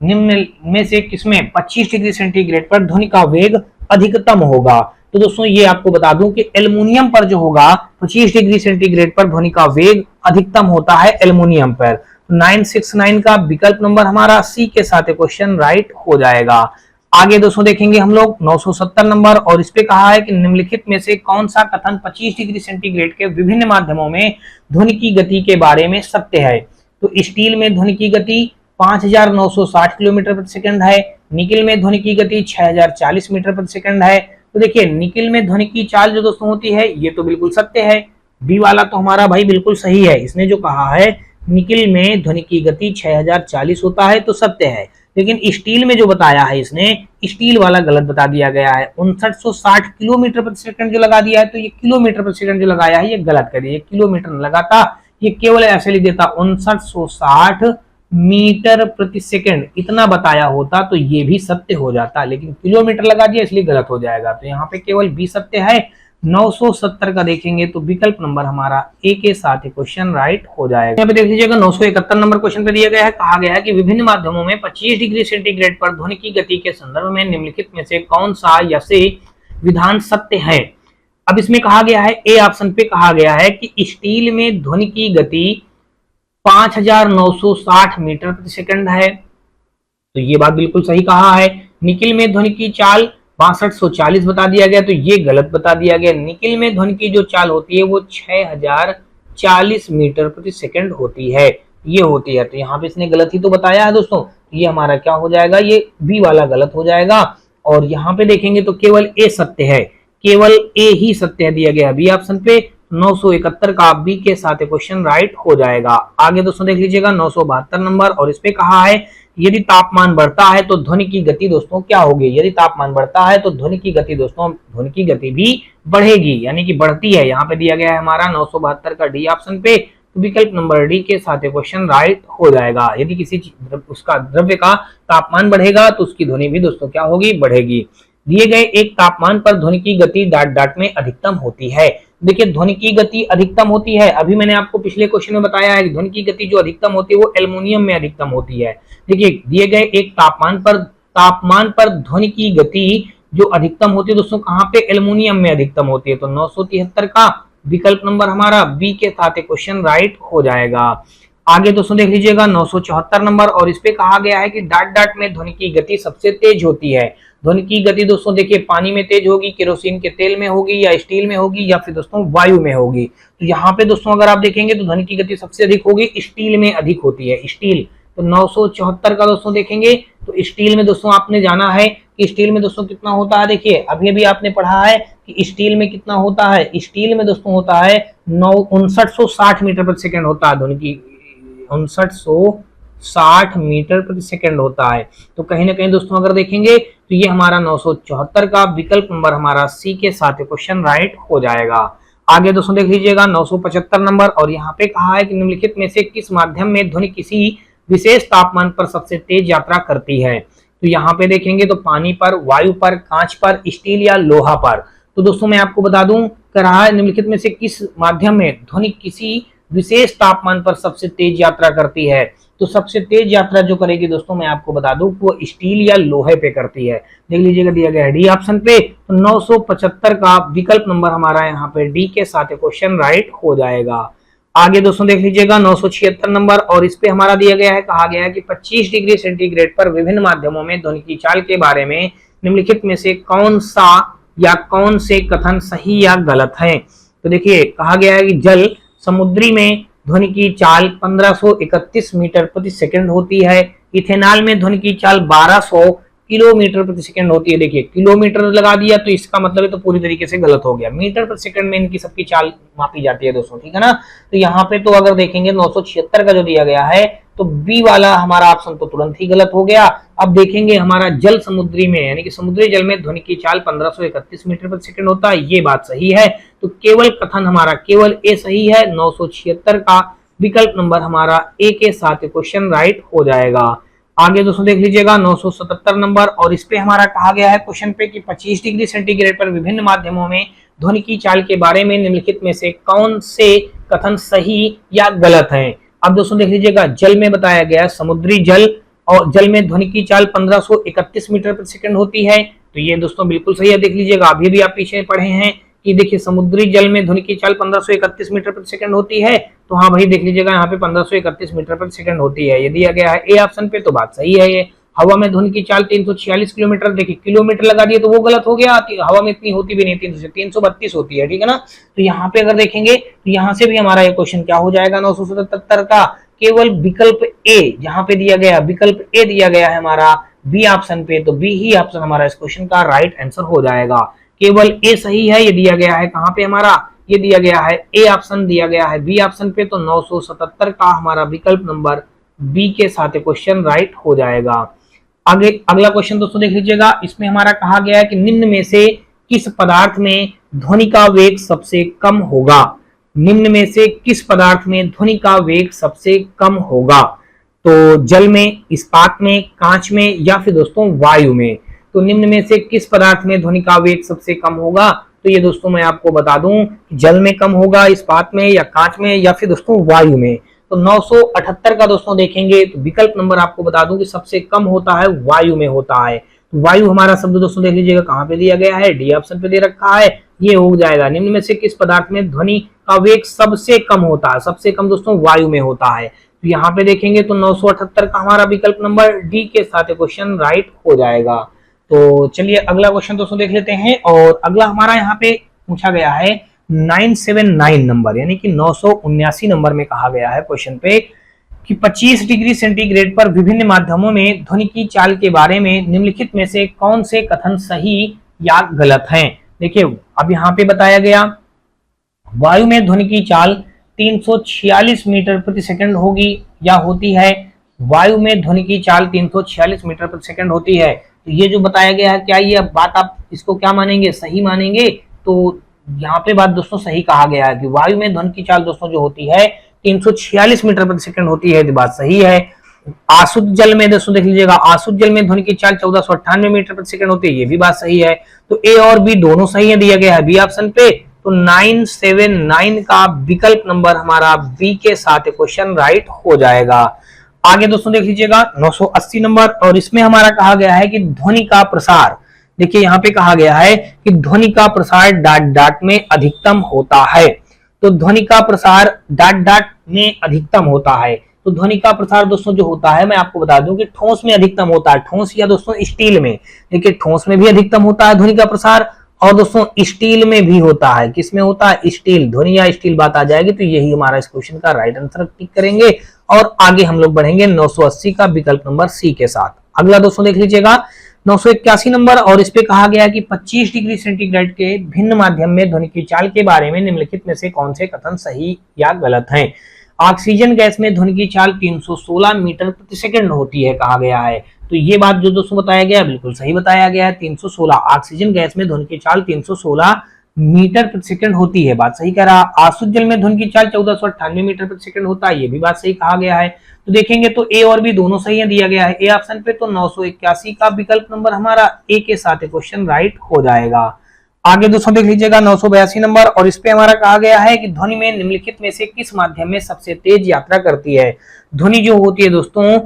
निम्न में से किसमें 25 डिग्री सेंटीग्रेड पर ध्वनि का वेग अधिकतम होगा? तो दोस्तों ये आपको बता दूं कि एल्युमिनियम पर जो होगा 25 डिग्री सेंटीग्रेड पर ध्वनि का वेग अधिकतम होता है एल्युमिनियम पर। 969 का विकल्प नंबर हमारा सी के साथ क्वेश्चन राइट हो जाएगा। आगे दोस्तों देखेंगे हम लोग 970 नंबर, और इस पे कहा है कि निम्नलिखित में से कौन सा कथन 25 डिग्री सेंटीग्रेड के विभिन्न माध्यमों में ध्वनि की गति के बारे में सत्य है? तो स्टील में ध्वनि की गति 5960 किलोमीटर प्रति सेकंड है, निकिल में ध्वनि की गति 6040 मीटर प्रति सेकंड है। तो देखिए निकिल में ध्वनि की चाल जो दोस्तों होती है ये तो बिल्कुल सत्य है, बी वाला तो हमारा भाई बिल्कुल सही है। इसने जो कहा है निकिल में ध्वनि की गति 6040 होता है तो सत्य है। लेकिन स्टील में जो बताया है इसने, स्टील वाला गलत बता दिया गया है। 5960 किलोमीटर प्रति सेकंड जो लगा दिया है, तो ये किलोमीटर प्रति सेकंड जो लगाया है ये गलत कर दिया, किलोमीटर न लगाता, ये केवल ऐसे लिख देता 5960 मीटर प्रति सेकंड इतना बताया होता तो ये भी सत्य हो जाता, लेकिन किलोमीटर लगा दिया इसलिए गलत हो जाएगा। तो यहाँ पे केवल बी सत्य है। 970 का देखेंगे तो विकल्प नंबर हमारा ए के साथ क्वेश्चन राइट हो जाएगा। यहाँ पे देख लीजिएगा 971 नंबर क्वेश्चन पे दिया गया है, कहा गया है कि विभिन्न माध्यमों में 25 डिग्री सेंटीग्रेड पर ध्वनि की गति के संदर्भ में निम्नलिखित में से कौन सा या से विधान सत्य है? अब इसमें कहा गया है ए ऑप्शन पे कहा गया है कि स्टील में ध्वनि की गति 5960 मीटर प्रति सेकंड है, तो ये बात बिल्कुल सही कहा है। निकिल में ध्वनि की चाल 6240 बता दिया गया, तो ये गलत बता दिया गया। निकिल में ध्वनि की जो चाल होती है वो 6040 मीटर प्रति सेकंड होती है, ये होती है। तो यहाँ पे इसने गलत ही तो बताया है दोस्तों, ये हमारा क्या हो जाएगा, ये बी वाला गलत हो जाएगा। और यहाँ पे देखेंगे तो केवल ए सत्य है, केवल ए ही सत्य दिया गया बी ऑप्शन पे। 971 का बी के साथ क्वेश्चन राइट हो जाएगा। आगे दोस्तों देख लीजिएगा 972 नंबर, और इस पे कहा है यदि तापमान बढ़ता है तो ध्वनि की गति दोस्तों क्या होगी? यदि तापमान बढ़ता है तो ध्वनि की गति दोस्तों, ध्वनि की गति भी बढ़ेगी, यानी कि बढ़ती है। यहाँ पे दिया गया है हमारा 972 का डी ऑप्शन पे, तो विकल्प नंबर डी के साथ क्वेश्चन राइट हो जाएगा। यदि किसी उसका द्रव्य का तापमान बढ़ेगा तो उसकी ध्वनि भी दोस्तों क्या होगी? बढ़ेगी। दिए गए एक तापमान पर ध्वनि की गति डाट डाट में अधिकतम होती है। देखिए ध्वनि की गति अधिकतम होती है, अभी मैंने आपको पिछले क्वेश्चन में बताया है कि ध्वनि की गति जो अधिकतम होती है वो एल्युमिनियम में अधिकतम होती है। देखिए दिए गए एक तापमान पर ध्वनि की गति जो अधिकतम होती है दोस्तों कहाँ पे? एल्युमिनियम में अधिकतम होती है। तो 973 का विकल्प नंबर हमारा बी के साथ क्वेश्चन राइट हो जाएगा। आगे दोस्तों देख लीजिएगा 974 नंबर, और इस पे कहा गया है कि डाट डाट में ध्वनि की गति सबसे तेज होती है। ध्वनि की गति दोस्तों देखिए पानी में तेज होगी, केरोसिन के तेल में होगी, या स्टील में होगी, या फिर दोस्तों वायु में होगी। तो यहाँ पे दोस्तों अगर आप देखेंगे तो ध्वनि की गति सबसे अधिक होगी स्टील में अधिक होती है, स्टील। तो 974 का दोस्तों देखेंगे तो स्टील में दोस्तों आपने जाना है कि स्टील में दोस्तों कितना होता है। देखिए अभी अभी आपने पढ़ा है कि स्टील में कितना होता है, स्टील में दोस्तों होता है 5960 मीटर प्रति सेकंड होता है, ध्वनि की 5960 मीटर प्रति सेकंड होता है। तो कहीं ना कहीं दोस्तों अगर देखेंगे तो ये हमारा 974 का विकल्प नंबर हमारा सी के साथ क्वेश्चन राइट हो जाएगा। आगे दोस्तों देख लीजिएगा 975 नंबर, और यहाँ पे कहा है कि निम्नलिखित में से किस माध्यम में ध्वनि किसी विशेष तापमान पर सबसे तेज यात्रा करती है? तो यहाँ पे देखेंगे तो पानी पर, वायु पर, कांच पर, स्टील या लोहा पर। तो दोस्तों मैं आपको बता दूं कर रहा है निम्नलिखित में से किस माध्यम में ध्वनि किसी विशेष तापमान पर सबसे तेज यात्रा करती है? तो सबसे तेज यात्रा जो करेगी दोस्तों मैं आपको बता दूं वो स्टील या लोहे पे करती है। देख लीजिएगा दिया गया है डी ऑप्शन पे, तो 975 का विकल्प नंबर हमारा यहाँ पे डी के साथ क्वेश्चन राइट हो जाएगा। आगे दोस्तों देख लीजिएगा 976 नंबर, और इस पे हमारा दिया गया है, कहा गया है कि 25 डिग्री सेंटीग्रेड पर विभिन्न माध्यमों में ध्वनि की चाल के बारे में निम्नलिखित में से कौन सा या कौन से कथन सही या गलत है? तो देखिए कहा गया है कि जल समुद्री में ध्वनि की चाल 1531 मीटर प्रति सेकंड होती है। इथेनॉल में ध्वनि की चाल 1200 किलोमीटर प्रति सेकंड होती है। देखिए किलोमीटर लगा दिया तो इसका मतलब है तो पूरी तरीके से गलत हो गया, मीटर प्रति सेकंड में इनकी सबकी चाल मापी जाती है दोस्तों, ठीक है ना। तो यहाँ पे तो अगर देखेंगे 976 का जो दिया गया है तो बी वाला हमारा ऑप्शन तो तुरंत ही गलत हो गया। अब देखेंगे हमारा जल समुद्री में यानी कि समुद्री जल में ध्वनि की चाल 1531 मीटर प्रति सेकंड होता है, ये बात सही है। तो केवल कथन हमारा केवल ए सही है। 976 का विकल्प नंबर हमारा ए के साथ क्वेश्चन राइट हो जाएगा। आगे दोस्तों देख लीजिएगा 977 नंबर, और इस पे हमारा कहा गया है क्वेश्चन पे कि 25 डिग्री सेंटीग्रेड पर विभिन्न माध्यमों में ध्वनि की चाल के बारे में निम्नलिखित में से कौन से कथन सही या गलत हैं। अब दोस्तों देख लीजिएगा, जल में बताया गया समुद्री जल और जल में ध्वनि की चाल 1531 मीटर प्रति सेकंड होती है, तो ये दोस्तों बिल्कुल सही है। देख लीजिएगा, अभी भी आप पीछे पढ़े हैं कि देखिए समुद्री जल में ध्वनि की चाल 1531 मीटर प्रति सेकंड होती है, तो हाँ भाई देख लीजिएगा यहाँ पे 1531 मीटर प्रति सेकंड होती है, ये दिया गया है ए ऑप्शन पे, तो बात सही है ये। हवा में ध्वनि की चाल 346 किलोमीटर, देखिए किलोमीटर लगा दिए तो वो गलत हो गया, हवा में इतनी होती भी नहीं, 332 होती है, ठीक है ना। तो यहाँ पे अगर देखेंगे तो यहाँ से भी हमारा ये क्वेश्चन क्या हो जाएगा 977 का, केवल विकल्प ए जहां पे दिया गया, विकल्प ए दिया गया है हमारा बी ऑप्शन पे, तो बी ही ऑप्शन हमारा इस क्वेश्चन का राइट आंसर हो जाएगा। केवल ए सही है, ये दिया गया है कहां पे हमारा, ये दिया गया है ए ऑप्शन दिया गया है बी ऑप्शन पे, तो 977 का हमारा विकल्प नंबर बी के साथ क्वेश्चन राइट हो जाएगा। आगे अगला क्वेश्चन दोस्तों देख लीजिएगा, इसमें हमारा कहा गया है कि निम्न में से किस पदार्थ में ध्वनि का वेग सबसे कम होगा। निम्न में से किस पदार्थ में ध्वनि का वेग सबसे कम होगा, तो जल में, इस्पात में, कांच में या फिर दोस्तों वायु में। तो निम्न में से किस पदार्थ में ध्वनि का वेग सबसे कम होगा, तो ये दोस्तों मैं आपको बता दूं, जल में कम होगा, इस्पात में या कांच में या फिर दोस्तों वायु में। तो 978 का दोस्तों देखेंगे तो विकल्प नंबर आपको बता दूं कि सबसे कम होता है वायु में होता है। तो वायु हमारा शब्द दोस्तों देख लीजिएगा कहां पे दिया गया है, डी ऑप्शन पे दे रखा है, ये हो जाएगा। निम्न में से किस पदार्थ में ध्वनि का वेग सबसे कम होता है, सबसे कम दोस्तों वायु में होता है, तो यहाँ पे देखेंगे तो 978 का हमारा विकल्प नंबर डी के साथ क्वेश्चन राइट हो जाएगा। तो चलिए अगला क्वेश्चन दोस्तों देख लेते हैं, और अगला हमारा यहाँ पे पूछा गया है 979 नंबर, यानी कि 979 नंबर में कहा गया है क्वेश्चन पे कि 25 डिग्री सेंटीग्रेड पर विभिन्न माध्यमों में ध्वनि की चाल के बारे में निम्नलिखित में से कौन से कथन सही या गलत हैं। देखिए अब यहाँ पे बताया गया वायु में ध्वनि की चाल 346 मीटर प्रति सेकंड होगी या होती है, वायु में ध्वनि की चाल 346 मीटर प्रति सेकंड होती है। तो ये जो बताया गया है, क्या ये बात आप इसको क्या मानेंगे, सही मानेंगे, तो यहाँ पे बात दोस्तों सही कहा गया है कि वायु में ध्वनि की चाल दोस्तों जो होती है 346 मीटर प्रति सेकंड होती है, तो बात सही है। आशुद्ध जल में दोस्तों देख लीजिएगा, आशुद्ध जल में ध्वनि की चाल 1498 मीटर प्रति सेकंड होती है, ये भी बात सही है। तो ए और बी दोनों सही है, दिया गया है बी ऑप्शन पे, तो 979 का विकल्प नंबर हमारा बी के साथ क्वेश्चन राइट हो जाएगा। आगे दोस्तों देख लीजिएगा 980 नंबर, और इसमें हमारा कहा गया है कि ध्वनि का प्रसार, देखिए यहाँ पे कहा गया है कि ध्वनि का प्रसार डाट डाट में अधिकतम होता है। तो ध्वनि का प्रसार डाट डाट में अधिकतम होता है, तो ध्वनि का प्रसार दोस्तों जो होता है मैं आपको बता दूं कि ठोस में अधिकतम होता है, ठोस या दोस्तों स्टील में, देखिए ठोस में भी अधिकतम होता है ध्वनि का प्रसार, और दोस्तों स्टील में भी होता है। किस में होता है, स्टील, ध्वनि या स्टील बात आ जाएगी, तो यही हमारा इस क्वेश्चन का राइट आंसर टिक करेंगे। और आगे हम लोग बढ़ेंगे 980 का विकल्प नंबर सी के साथ। अगला दोस्तों देख लीजिएगा 981 नंबर, और इस पे कहा गया कि 25 डिग्री सेंटीग्रेड के भिन्न माध्यम में ध्वनि की चाल के बारे में निम्नलिखित में से कौन से कथन सही या गलत हैं। ऑक्सीजन गैस में ध्वनि की चाल 316 मीटर प्रति सेकंड होती है कहा गया है, तो ये बात जो दोस्तों बताया गया बिल्कुल सही बताया गया है। 316 ऑक्सीजन गैस में ध्वनि की चाल 316 मीटर प्रति सेकंड होती है, बात सही कह रहा। आशुद्ध जल में ध्वनि की चाल 1498 मीटर प्रति सेकंड होता है, ये भी बात सही कहा गया है। तो देखेंगे तो ए और बी दोनों सही है, दिया गया है ए ऑप्शन पे, तो 981 का विकल्प नंबर हमारा ए के साथ क्वेश्चन राइट हो जाएगा। आगे दोस्तों देख लीजिएगा 982 नंबर, और इस पे हमारा कहा गया है कि ध्वनि में निम्नलिखित में से किस माध्यम में सबसे तेज यात्रा करती है। ध्वनि जो होती है दोस्तों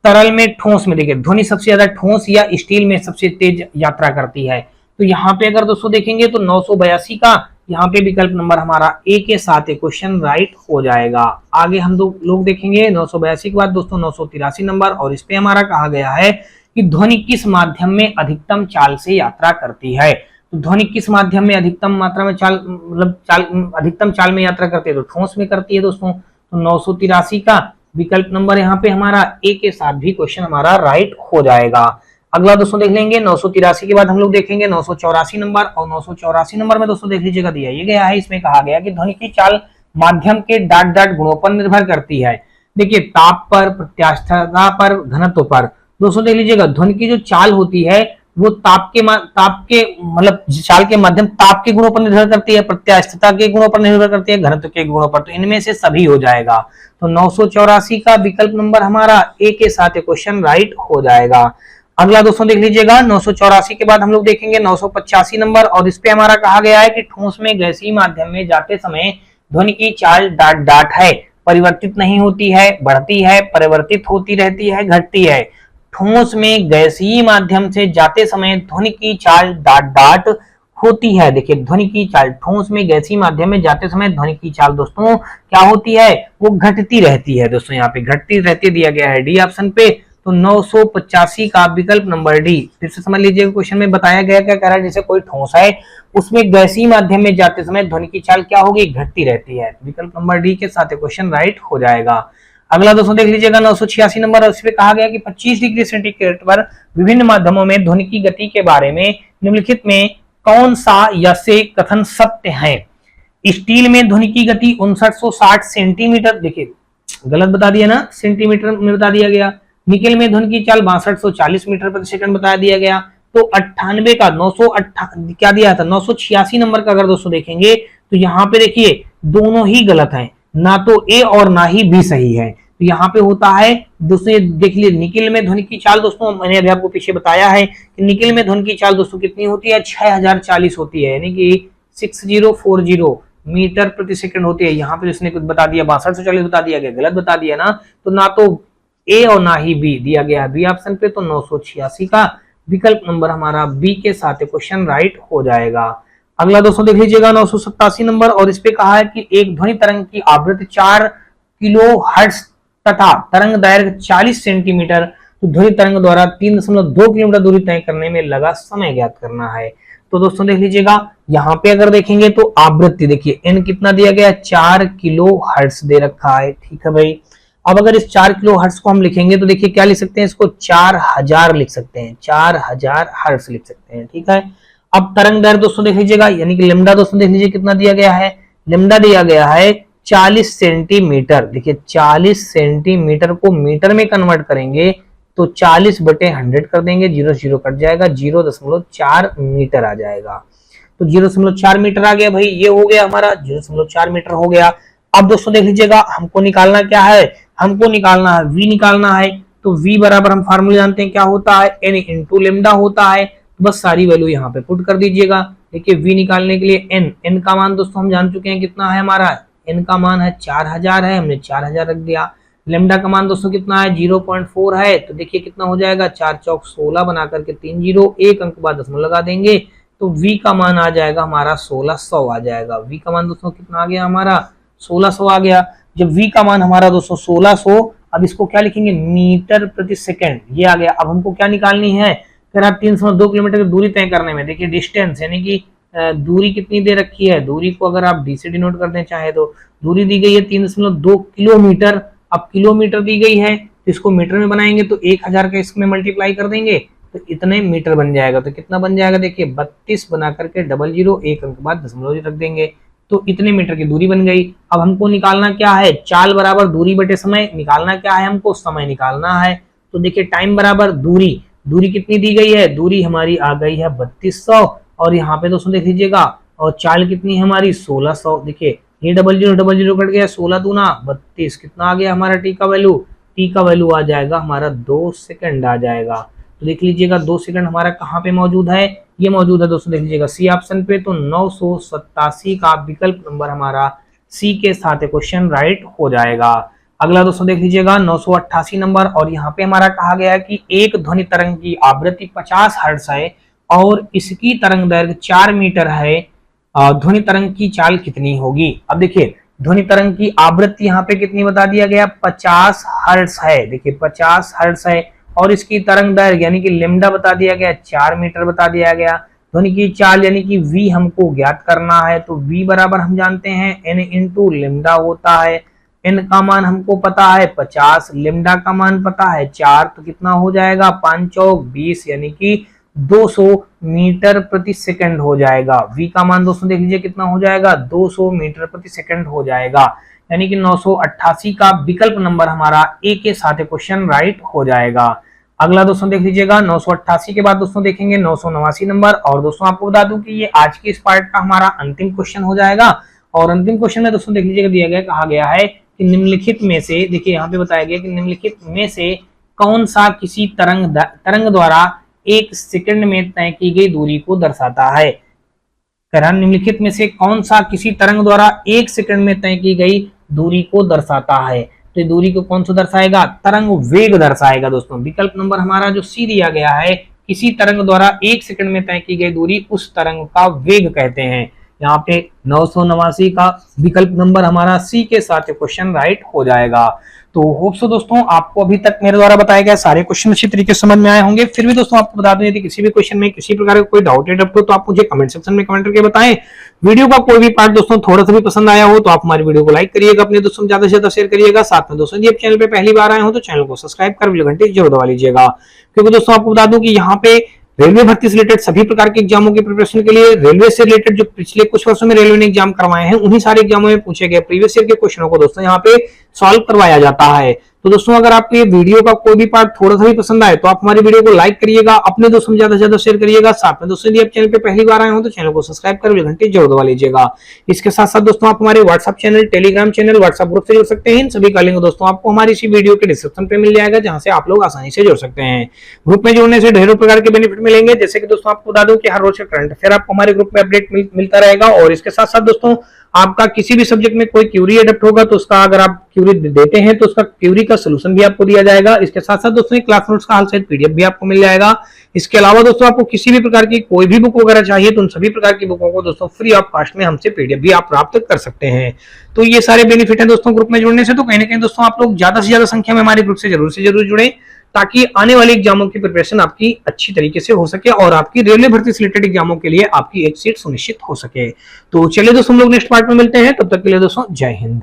तरल में, ठोस में, देखिए ध्वनि सबसे ज्यादा ठोस या स्टील में सबसे तेज यात्रा करती है। तो यहाँ पे अगर दोस्तों देखेंगे तो 982 का यहाँ पे विकल्प नंबर हमारा ए के साथ क्वेश्चन राइट हो जाएगा। आगे हम लोग देखेंगे 982 के बाद दोस्तों 983 नंबर, और इस पे हमारा कहा गया है कि ध्वनि किस माध्यम में अधिकतम चाल से यात्रा करती है। तो ध्वनि किस माध्यम में अधिकतम मात्रा में चाल, मतलब अधिकतम चाल में यात्रा करती है, तो ठोस में करती है दोस्तों। तो 983 का विकल्प नंबर यहाँ पे हमारा ए के साथ भी क्वेश्चन हमारा राइट हो जाएगा। अगला दोस्तों देख लेंगे 983 के बाद हम लोग देखेंगे 984 नंबर, और 984 नंबर में दोस्तों देख लीजिएगा दिया ये गया है, इसमें कहा गया कि ध्वनि की चाल माध्यम के डाट डाट गुणों पर निर्भर करती है। देखिए ताप पर, प्रत्यास्थता पर, घनत्व पर। दोस्तों देख लीजिएगा ध्वनि की जो चाल होती है वो ताप के मतलब चाल के माध्यम ताप के गुणों पर निर्भर करती है, प्रत्यास्थता के गुणों पर निर्भर करती है, घनत्व के गुणों पर, तो इनमें से सभी हो जाएगा। तो 984 का विकल्प नंबर हमारा ए के साथ क्वेश्चन राइट हो जाएगा। अगला दोस्तों देख लीजिएगा 984 के बाद हम लोग देखेंगे 985 नंबर, और इस पे हमारा कहा गया है कि ठोस में गैसीय माध्यम में जाते समय ध्वनि की चाल डाट डाट है, परिवर्तित नहीं होती है, बढ़ती है, परिवर्तित होती रहती है, घटती है। ठोस में गैसीय माध्यम से जाते समय ध्वनि की चाल डाट डाट होती है। देखिए ध्वनि की चाल, ठोस में गैसीय माध्यम में जाते समय ध्वनि की चाल दोस्तों क्या होती है, वो घटती रहती है। दोस्तों यहाँ पे घटती रहती दिया गया है डी ऑप्शन पे, तो 985 का विकल्प नंबर डी। फिर से समझ लीजिएगा क्वेश्चन में बताया गया क्या कह रहा है, जैसे कोई ठोस है उसमें गैसीय माध्यम में जाते समय ध्वनि की चाल क्या होगी, घटती रहती है। विकल्प नंबर डी के साथ क्वेश्चन राइट हो जाएगा। अगला दोस्तों देख लीजिएगा 986 नंबर, और इसमें कहा गया कि 25 डिग्री सेंटीग्रेड पर विभिन्न माध्यमों में ध्वनि की गति के बारे में निम्नलिखित में कौन सा या से कथन सत्य है। स्टील में ध्वनि की गति 5960 सेंटीमीटर, देखिए गलत बता दिया ना, सेंटीमीटर में बता दिया गया। निकेल में ध्वनि की चाल 6240 मीटर प्रति सेकंड बता दिया गया। तो 98 का 908 क्या दिया था, 986 नंबर का अगर दोस्तों देखेंगे तो यहाँ पे देखिए दोनों ही गलत हैं, ना तो ए और ना ही बी सही है। तो यहाँ पे होता है दोस्तों, देख लीजिए निकेल में ध्वनि की चाल दोस्तों मैंने अभी आपको पीछे बताया है कि निकेल में ध्वनि की चाल दोस्तों कितनी होती है, 6040 होती है, यानी कि 6040 मीटर प्रति सेकंड होती है। यहाँ पे इसने कुछ बता दिया 6240 बता दिया गया, गलत बता दिया ना, तो ना तो ए और ना ही बी दिया गया है बी ऑप्शन पे। तो 986 का विकल्प नंबर हमारा बी के साथ क्वेश्चन राइट हो जाएगा। अगला दोस्तों देख लीजिएगा 987 नंबर, और इस पे कहा है कि एक ध्वनि तरंग की आवृत्ति 4 किलो हर्ट्ज तथा तरंग दैर्घ्य 40 सेंटीमीटर, तो ध्वनि तरंग द्वारा 3.2 किलोमीटर दूरी तय करने में लगा समय ज्ञात करना है। तो दोस्तों देख लीजिएगा यहाँ पे अगर देखेंगे तो आवृत्ति देखिए एन कितना दिया गया, 4 किलो हर्ट्ज दे रखा है, ठीक है भाई। अब अगर इस 4 किलो हर्ट्ज को हम लिखेंगे तो देखिए क्या लिख सकते हैं, इसको 4000 लिख सकते हैं, 4000 हर्ट्ज लिख सकते हैं, ठीक है। अब तरंग दैर्घ्य दोस्तों देख लीजिएगा, यानी कि लेमडा दोस्तों देख लीजिए कितना दिया गया है, लेमडा दिया गया है 40 सेंटीमीटर। देखिए 40 सेंटीमीटर को मीटर में कन्वर्ट करेंगे तो 40/100 कर देंगे, 0 0 कट जाएगा, 0.4 मीटर आ जाएगा। तो 0.4 मीटर आ गया भाई, ये हो गया हमारा 0.4 मीटर हो गया। अब दोस्तों देख लीजिएगा हमको निकालना क्या है, हमको निकालना है v निकालना है। तो v बराबर हम फार्मूला जानते हैं क्या होता है, n इंटू लेमडा होता है। तो बस सारी वैल्यू यहाँ पे पुट कर दीजिएगा। देखिए v निकालने के लिए n का मान दोस्तों हम जान चुके हैं कितना है हमारा, n का मान है 4000 है, हमने 4000 रख दिया। लेमडा का मान दोस्तों कितना है 0.4 है, तो देखिए कितना हो जाएगा, 4 चौक 16 बना करके 3 0, एक अंक बाद दशमलव लगा देंगे तो v का मान आ जाएगा हमारा 1600 आ जाएगा। v का मान दोस्तों कितना आ गया हमारा 1600 आ गया। जब v का मान हमारा दोस्तों 1600, अब इसको क्या लिखेंगे मीटर प्रति सेकंड, ये आ गया। अब हमको क्या निकालनी है, फिर आप 3.2 किलोमीटर की दूरी तय करने में देखिए डिस्टेंस यानी कि दूरी कितनी दे रखी है, दूरी को अगर आप डी से डिनोट करते चाहे तो दूरी दी गई है 3.2 किलोमीटर। अब किलोमीटर दी गई है तो इसको मीटर में बनाएंगे तो 1000 का इसमें मल्टीप्लाई कर देंगे तो इतने मीटर बन जाएगा। तो कितना बन जाएगा, देखिए 32 बना करके 00 एक अंक बाद दशमलव रख देंगे तो इतने मीटर की दूरी बन गई। अब हमको निकालना क्या है, चाल बराबर दूरी बटे समय, निकालना क्या है हमको, समय निकालना है। तो देखिए टाइम बराबर दूरी, दूरी कितनी दी गई है, दूरी हमारी आ गई है 3200, और यहाँ पे दोस्तों देख लीजिएगा और चाल कितनी है हमारी 1600। देखिए ये 00 कट गया, 16 दूना 32, कितना आ गया हमारा टी का वैल्यू, टी का वैल्यू आ जाएगा हमारा 2 सेकंड आ जाएगा। तो देख लीजिएगा 2 सेकंड हमारा कहाँ पे मौजूद है, ये मौजूद है दोस्तों देख लीजिएगा सी ऑप्शन पे। तो 987 का विकल्प नंबर हमारा सी के साथ क्वेश्चन राइट हो जाएगा। अगला दोस्तों देख लीजिएगा 988 नंबर, और यहाँ पे हमारा कहा गया है कि एक ध्वनि तरंग की आवृत्ति 50 हर्ट्ज है और इसकी तरंग दैर्घ्य 4 मीटर है, ध्वनि तरंग की चाल कितनी होगी। अब देखिए ध्वनि तरंग की आवृत्ति यहाँ पे कितनी बता दिया गया, 50 हर्ट्ज है। देखिए 50 हर्ट्ज है और इसकी तरंग दैर्घ्य यानी कि लेमडा बता दिया गया 4 मीटर बता दिया गया। ध्वनि की चाल यानी कि v हमको ज्ञात करना है, तो v बराबर हम जानते हैं n इंटू लेमडा होता है। n का मान हमको पता है 50, लेमडा का मान पता है 4, तो कितना हो जाएगा 5 चौक 20 यानी कि 200 मीटर प्रति सेकंड हो जाएगा। v का मान दोस्तों देख लीजिए कितना हो जाएगा 200 मीटर प्रति सेकंड हो जाएगा, यानी कि 988 का विकल्प नंबर हमारा ए के साथ क्वेश्चन राइट हो जाएगा। अगला दोस्तों देख लीजिएगा 988 के बाद दोस्तों देखेंगे 989 नंबर, और दोस्तों आपको बता दूं कि ये आज के इस पार्ट का हमारा अंतिम क्वेश्चन हो जाएगा। और अंतिम क्वेश्चन में दोस्तों देख लीजिएगा दिया गया, कहा गया है कि निम्नलिखित में से, देखिए यहाँ पे बताया गया कि निम्नलिखित में से कौन सा किसी तरंग द्वारा 1 सेकंड में तय की गई दूरी को दर्शाता है। निम्नलिखित में से कौन सा किसी तरंग द्वारा 1 सेकंड में तय की गई दूरी को दर्शाता है। तो दूरी को कौन सा दर्शाएगा, तरंग वेग दर्शाएगा दोस्तों। विकल्प नंबर हमारा जो सी दिया गया है, किसी तरंग द्वारा 1 सेकंड में तय की गई दूरी उस तरंग का वेग कहते हैं। यहाँ पे 989 का विकल्प नंबर हमारा सी के साथ क्वेश्चन राइट हो जाएगा। तो होप सो दोस्तों आपको अभी तक मेरे द्वारा बताए गए सारे क्वेश्चन अच्छी तरीके से समझ में आए होंगे। फिर भी दोस्तों आपको बता दें, यदि किसी भी क्वेश्चन में किसी प्रकार का कोई डाउट हो तो आप मुझे कमेंट सेक्शन में कमेंट करके बताएं। वीडियो का कोई भी पार्ट दोस्तों थोड़ा सा भी पसंद आया हो तो आप हमारी वीडियो को लाइक करिएगा, अपने दोस्तों में ज्यादा से ज्यादा शेयर करिएगा। साथ में दोस्तों यदि आप चैनल पे पहली बार आए हो तो चैनल को सब्सक्राइब कर घंटी जरूर दबा लीजिएगा, क्योंकि दोस्तों आपको बता दूं कि यहाँ पे रेलवे भर्ती से रिलेटेड सभी प्रकार के एग्जामों की प्रिपरेशन के लिए रेलवे से रिलेटेड जो पिछले कुछ वर्षों में रेलवे ने एग्जाम करवाए हैं उन्हीं सारे एग्जामों में पूछे गए प्रीवियस ईयर के क्वेश्चनों को दोस्तों यहाँ पे सॉल्व करवाया जाता है। तो दोस्तों अगर आपको ये वीडियो का कोई भी पार्ट थोड़ा सा भी पसंद आए तो आप हमारी वीडियो को लाइक करिएगा, अपने दोस्तों में ज्यादा से ज्यादा शेयर करिएगा। साथ में दोस्तों यदि आप चैनल पे पहली बार आए हो तो चैनल को सब्सक्राइब कर घंटी जरूर दबा लीजिएगा। इसके साथ साथ दोस्तों आप हमारे WhatsApp channel, Telegram channel, WhatsApp group से जुड़ सकते हैं। इन सभी का लिंक दोस्तों आपको हमारी इसी वीडियो के डिस्क्रिप्शन पे मिल जाएगा, जहां से आप लोग आसानी से जुड़ सकते हैं। ग्रुप में जुड़ने से ढेरों प्रकार के बेनिफिट मिलेंगे, जैसे कि दोस्तों आपको बता दूं कि हर रोज का करंट अफेयर आपको हमारे ग्रुप में अपडेट मिलता रहेगा। और इसके साथ साथ दोस्तों आपका किसी भी सब्जेक्ट में कोई क्यूरी अडप्ट होगा तो उसका अगर आप क्यूरी देते हैं तो उसका क्यूरी का सोल्यूशन भी आपको दिया जाएगा। इसके साथ साथ दोस्तों क्लास नोट्स का हाल सहित पीडीएफ भी आपको मिल जाएगा। इसके अलावा दोस्तों आपको किसी भी प्रकार की कोई भी बुक वगैरह चाहिए तो उन सभी प्रकार की बुकों को दोस्तों फ्री ऑफ कॉस्ट में हमसे पीडीएफ भी आप प्राप्त कर सकते हैं। तो ये सारे बेनिफिट है दोस्तों ग्रुप में जुड़ने से। तो कहीं ना कहीं दोस्तों आप लोग ज्यादा से ज्यादा संख्या में हमारे ग्रुप से जरूर जुड़े, ताकि आने वाले एग्जामों की प्रिपरेशन आपकी अच्छी तरीके से हो सके और आपकी रेलवे भर्ती से रिलेटेड एग्जामों के लिए आपकी एक सीट सुनिश्चित हो सके। तो चलिए दोस्तों हम लोग नेक्स्ट पार्ट में मिलते हैं, तब तक के लिए दोस्तों जय हिंद।